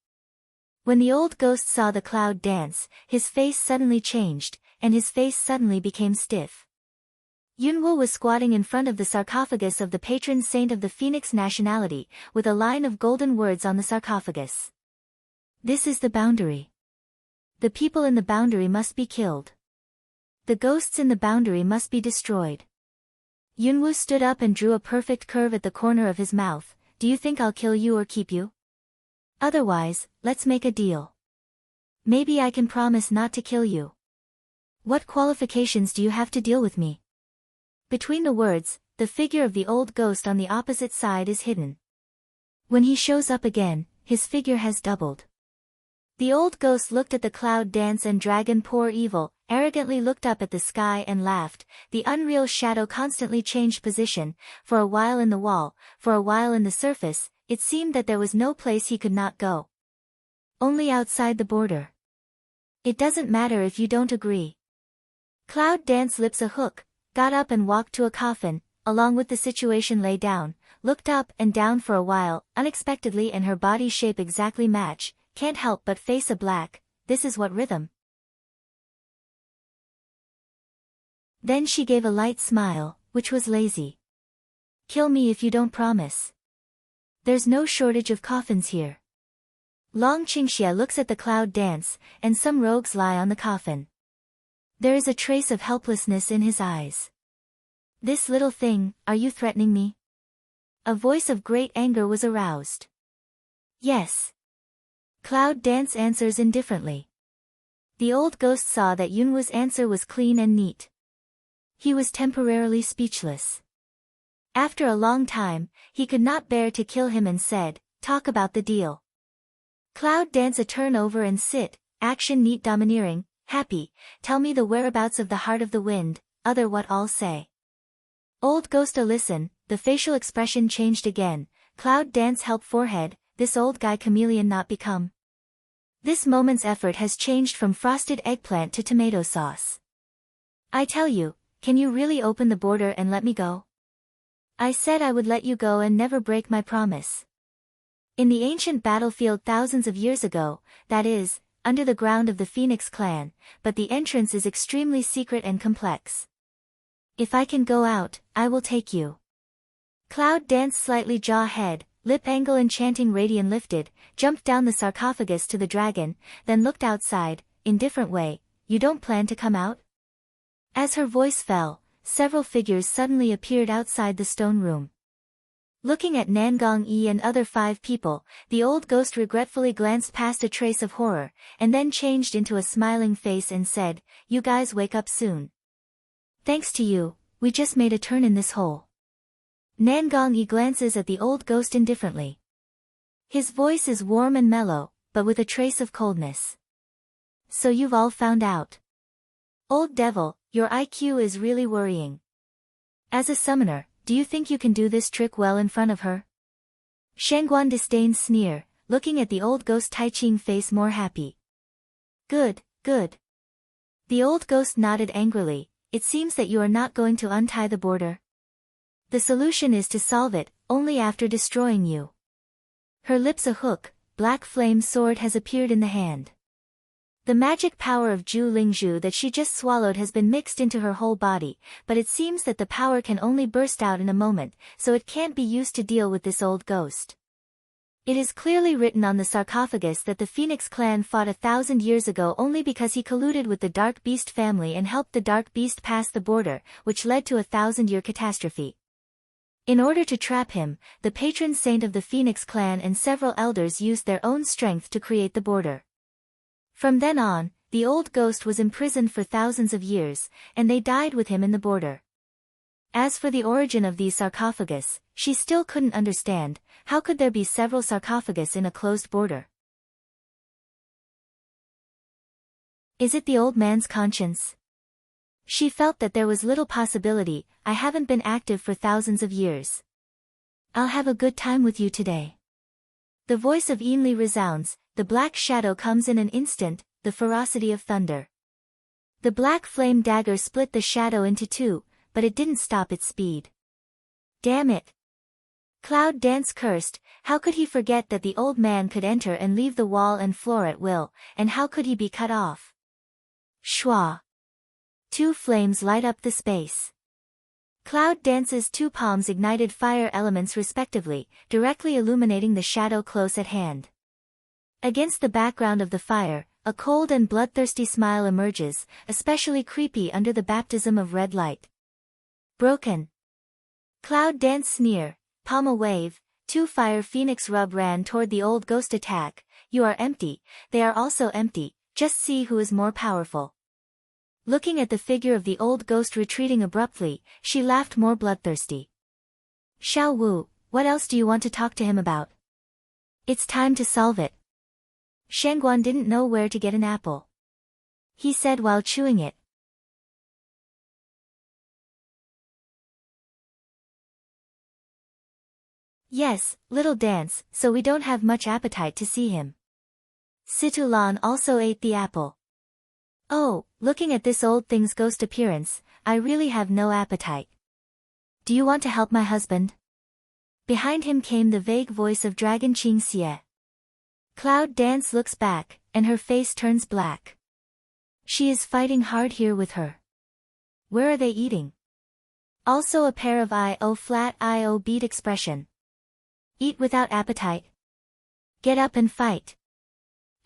When the old ghost saw the cloud dance, his face suddenly changed, and his face suddenly became stiff. Yunwoo was squatting in front of the sarcophagus of the patron saint of the Phoenix nationality, with a line of golden words on the sarcophagus. This is the boundary. The people in the boundary must be killed. The ghosts in the boundary must be destroyed. Yunwoo stood up and drew a perfect curve at the corner of his mouth. Do you think I'll kill you or keep you? Otherwise, let's make a deal. Maybe I can promise not to kill you. What qualifications do you have to deal with me? Between the words, the figure of the old ghost on the opposite side is hidden. When he shows up again, his figure has doubled. The old ghost looked at the cloud dance and dragon poor evil, arrogantly looked up at the sky and laughed. The unreal shadow constantly changed position, for a while in the wall, for a while in the surface. It seemed that there was no place he could not go. Only outside the border. It doesn't matter if you don't agree. Cloud Dance lips a hook, got up and walked to a coffin, along with the situation lay down, looked up and down for a while, unexpectedly, and her body shape exactly match, can't help but face a black, this is what rhythm. Then she gave a light smile, which was lazy. Kill me if you don't promise. There's no shortage of coffins here. Long Qingxia looks at the cloud dance, and some rogues lie on the coffin. There is a trace of helplessness in his eyes. This little thing, are you threatening me? A voice of great anger was aroused. Yes. Cloud Dance answers indifferently. The old ghost saw that Yunwu's answer was clean and neat. He was temporarily speechless. After a long time, he could not bear to kill him and said, talk about the deal. Cloud Dance a turn over and sit, action neat domineering, happy, tell me the whereabouts of the heart of the wind, other what all say. Old ghost a listen, the facial expression changed again, Cloud Dance help forehead, this old guy chameleon not become. This moment's effort has changed from frosted eggplant to tomato sauce. I tell you, can you really open the border and let me go? I said I would let you go and never break my promise. In the ancient battlefield thousands of years ago, that is, under the ground of the Phoenix clan, but the entrance is extremely secret and complex. If I can go out, I will take you. Cloud Dance slightly jaw head, lip angle enchanting radiant lifted, jumped down the sarcophagus to the dragon, then looked outside, indifferent way, you don't plan to come out? As her voice fell, several figures suddenly appeared outside the stone room. Looking at Nangong Yi and other 5 people, the old ghost regretfully glanced past a trace of horror, and then changed into a smiling face and said, you guys wake up soon. Thanks to you, we just made a turn in this hole. Nangong Yi glances at the old ghost indifferently. His voice is warm and mellow, but with a trace of coldness. So you've all found out. Old devil, your IQ is really worrying. As a summoner, do you think you can do this trick well in front of her? Shangguan disdained sneer, looking at the old ghost Taiching face more happy. Good, good. The old ghost nodded angrily, it seems that you are not going to untie the border. The solution is to solve it, only after destroying you. Her lips a hook, black flame sword has appeared in the hand. The magic power of Zhu Lingzhu that she just swallowed has been mixed into her whole body, but it seems that the power can only burst out in a moment, so it can't be used to deal with this old ghost. It is clearly written on the sarcophagus that the Phoenix clan fought 1,000 years ago only because he colluded with the Dark Beast family and helped the Dark Beast pass the border, which led to a 1,000-year catastrophe. In order to trap him, the patron saint of the Phoenix clan and several elders used their own strength to create the border. From then on, the old ghost was imprisoned for thousands of years, and they died with him in the border. As for the origin of these sarcophagus, she still couldn't understand, how could there be several sarcophagus in a closed border? Is it the old man's conscience? She felt that there was little possibility, I haven't been active for thousands of years. I'll have a good time with you today. The voice of Yinli resounds, the black shadow comes in an instant, the ferocity of thunder. The black flame dagger split the shadow into 2, but it didn't stop its speed. Damn it! Cloud Dance cursed, how could he forget that the old man could enter and leave the wall and floor at will, and how could he be cut off? Shwa! 2 flames light up the space. Cloud Dance's 2 palms ignited fire elements respectively, directly illuminating the shadow close at hand. Against the background of the fire, a cold and bloodthirsty smile emerges, especially creepy under the baptism of red light. Broken. Cloud Dance sneer, palm a wave, 2 fire phoenix rub ran toward the old ghost attack, you are empty, they are also empty, just see who is more powerful. Looking at the figure of the old ghost retreating abruptly, she laughed more bloodthirsty. Xiao Wu, what else do you want to talk to him about? It's time to solve it. Shangguan didn't know where to get an apple. He said while chewing it. Yes, little dance, so we don't have much appetite to see him. Situlan also ate the apple. Oh, looking at this old thing's ghost appearance, I really have no appetite. Do you want to help my husband? Behind him came the vague voice of Dragon Qing Xie. Cloud Dance looks back, and her face turns black. She is fighting hard here with her. Where are they eating? Also a pair of I-O flat I-O beat expression. Eat without appetite. Get up and fight.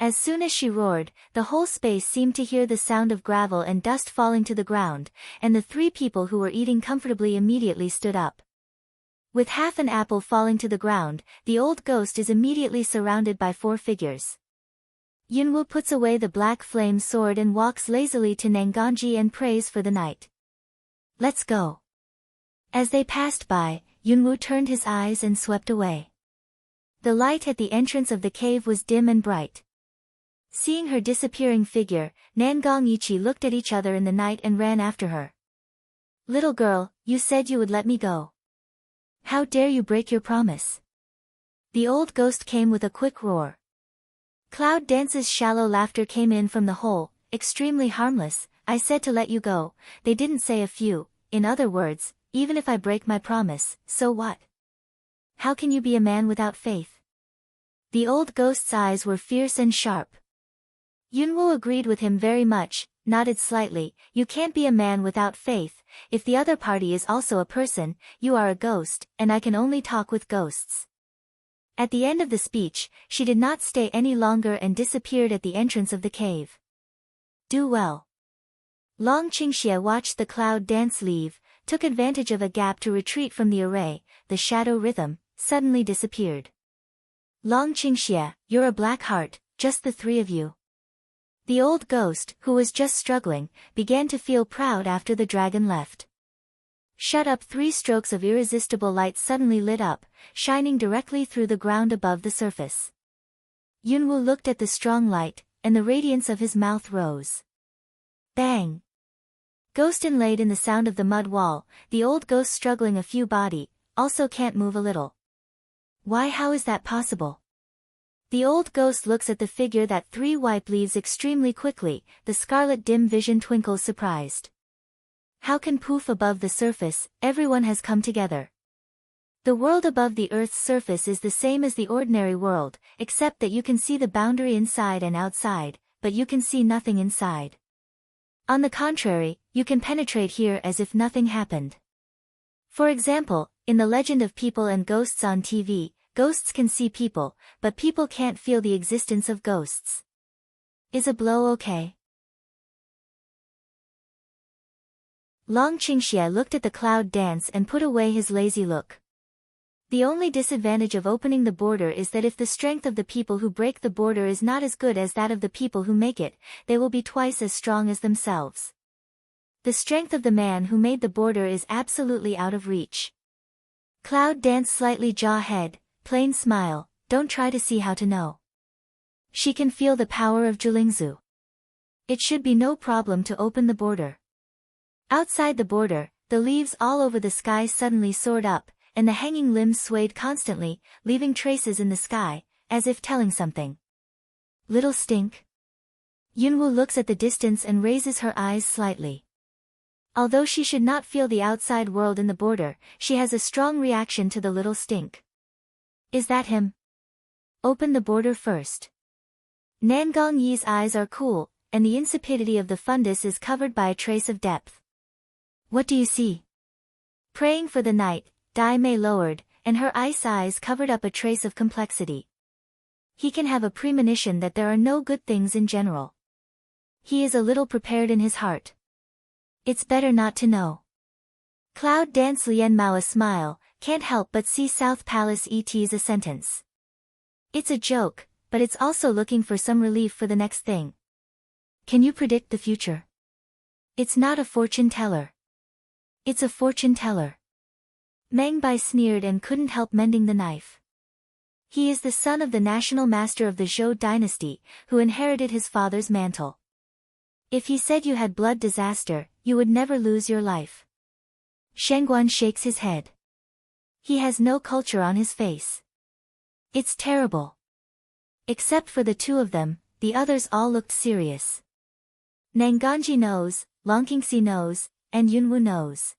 As soon as she roared, the whole space seemed to hear the sound of gravel and dust falling to the ground, and the three people who were eating comfortably immediately stood up. With half an apple falling to the ground, the old ghost is immediately surrounded by four figures. Yunwu puts away the black flame sword and walks lazily to Nanganji and prays for the night. Let's go. As they passed by, Yunwu turned his eyes and swept away. The light at the entrance of the cave was dim and bright. Seeing her disappearing figure, Nangong Yiqi looked at each other in the night and ran after her. Little girl, you said you would let me go. How dare you break your promise? The old ghost came with a quick roar. Cloud Dance's shallow laughter came in from the hole, extremely harmless. I said to let you go, they didn't say a few. In other words, even if I break my promise, so what? How can you be a man without faith? The old ghost's eyes were fierce and sharp. Yunwu agreed with him very much, nodded slightly. You can't be a man without faith. If the other party is also a person, you are a ghost, and I can only talk with ghosts. At the end of the speech, she did not stay any longer and disappeared at the entrance of the cave. Do well. Long Qingxie watched the Cloud Dance leave, took advantage of a gap to retreat from the array. The shadow rhythm suddenly disappeared. Long Qingxie, you're a black heart, just the three of you. The old ghost, who was just struggling, began to feel proud after the dragon left. Shut up! 3 strokes of irresistible light suddenly lit up, shining directly through the ground above the surface. Yunwu looked at the strong light, and the radiance of his mouth rose. Bang! Ghost inlaid in the sound of the mud wall, the old ghost struggling a few body, also can't move a little. Why, how is that possible? The old ghost looks at the figure that 3 wipe leaves extremely quickly, the scarlet dim vision twinkles surprised. How can poof above the surface, everyone has come together. The world above the Earth's surface is the same as the ordinary world, except that you can see the boundary inside and outside, but you can see nothing inside. On the contrary, you can penetrate here as if nothing happened. For example, in the legend of people and ghosts on TV, ghosts can see people, but people can't feel the existence of ghosts. Is a blow okay? Long Qingxie looked at the Cloud Dance and put away his lazy look. The only disadvantage of opening the border is that if the strength of the people who break the border is not as good as that of the people who make it, they will be twice as strong as themselves. The strength of the man who made the border is absolutely out of reach. Cloud Dance slightly jaw head, plain smile, don't try to see how to know. She can feel the power of Zhulingzu. It should be no problem to open the border. Outside the border, the leaves all over the sky suddenly soared up, and the hanging limbs swayed constantly, leaving traces in the sky, as if telling something. Little stink. Yunwu looks at the distance and raises her eyes slightly. Although she should not feel the outside world in the border, she has a strong reaction to the little stink. Is that him? Open the border first. Nangong Yi's eyes are cool, and the insipidity of the fundus is covered by a trace of depth. What do you see? Praying for the night, Dai Mei lowered, and her eyes covered up a trace of complexity. He can have a premonition that there are no good things in general. He is a little prepared in his heart. It's better not to know. Cloud Dance Lien Mao a smile, can't help but see South Palace ET's a sentence. It's a joke, but it's also looking for some relief for the next thing. Can you predict the future? It's not a fortune teller. It's a fortune teller. Meng Bai sneered and couldn't help mending the knife. He is the son of the national master of the Zhou dynasty, who inherited his father's mantle. If he said you had blood disaster, you would never lose your life. Shengguan shakes his head. He has no culture on his face. It's terrible. Except for the two of them, the others all looked serious. Nanganji knows, Longqingxi knows, and Yunwu knows.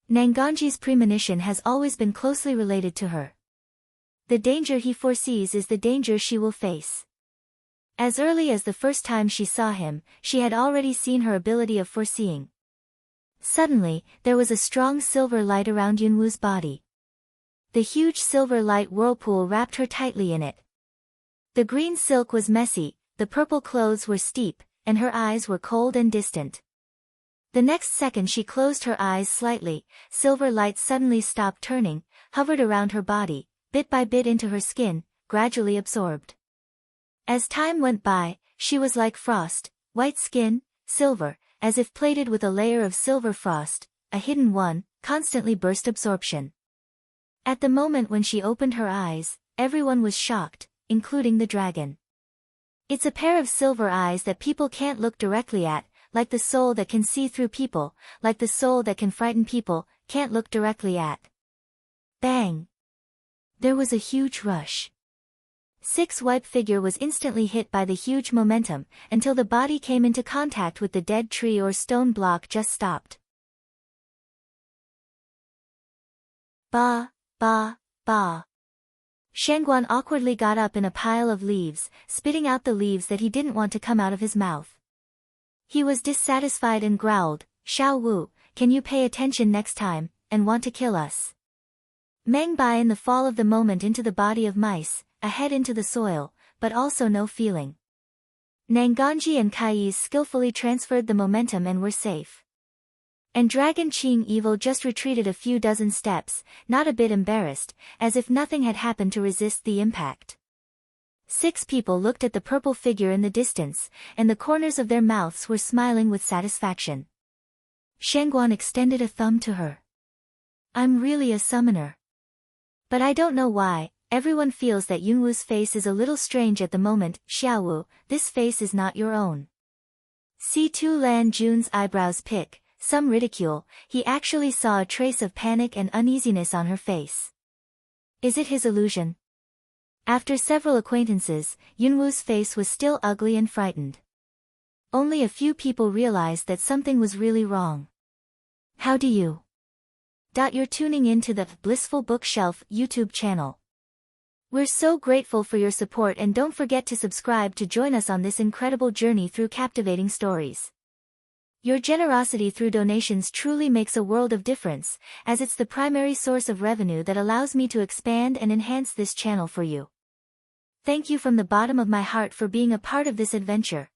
Nanganji's premonition has always been closely related to her. The danger he foresees is the danger she will face. As early as the first time she saw him, she had already seen her ability of foreseeing. Suddenly, there was a strong silver light around Yunwu's body. The huge silver light whirlpool wrapped her tightly in it. The green silk was messy, the purple clothes were steep, and her eyes were cold and distant. The next second she closed her eyes slightly, silver light suddenly stopped turning, hovered around her body, bit by bit into her skin, gradually absorbed. As time went by, she was like frost, white skin, silver, as if plated with a layer of silver frost, a hidden one, constantly burst absorption. At the moment when she opened her eyes, everyone was shocked, including the dragon. It's a pair of silver eyes that people can't look directly at, like the soul that can see through people, like the soul that can frighten people, can't look directly at. Bang! There was a huge rush. Six white figure was instantly hit by the huge momentum, until the body came into contact with the dead tree or stone block just stopped. Ba, ba, ba. Shengguan awkwardly got up in a pile of leaves, spitting out the leaves that he didn't want to come out of his mouth. He was dissatisfied and growled, "Xiao Wu, can you pay attention next time, and want to kill us?" Meng Bai in the fall of the moment into the body of mice, a head into the soil, but also no feeling. Nanganji and Kaiyi skillfully transferred the momentum and were safe. And Dragon Qing Evil just retreated a few dozen steps, not a bit embarrassed, as if nothing had happened to resist the impact. 6 people looked at the purple figure in the distance, and the corners of their mouths were smiling with satisfaction. Shengguan extended a thumb to her. "I'm really a summoner. But I don't know why, everyone feels that Yunwu's face is a little strange at the moment. Xiaowu, this face is not your own." See Tu Lan Jun's eyebrows pick, some ridicule, he actually saw a trace of panic and uneasiness on her face. Is it his illusion? After several acquaintances, Yunwu's face was still ugly and frightened. Only a few people realized that something was really wrong. How do you? You're tuning in to the Blissful Bookshelf YouTube channel. We're so grateful for your support, and don't forget to subscribe to join us on this incredible journey through captivating stories. Your generosity through donations truly makes a world of difference, as it's the primary source of revenue that allows me to expand and enhance this channel for you. Thank you from the bottom of my heart for being a part of this adventure.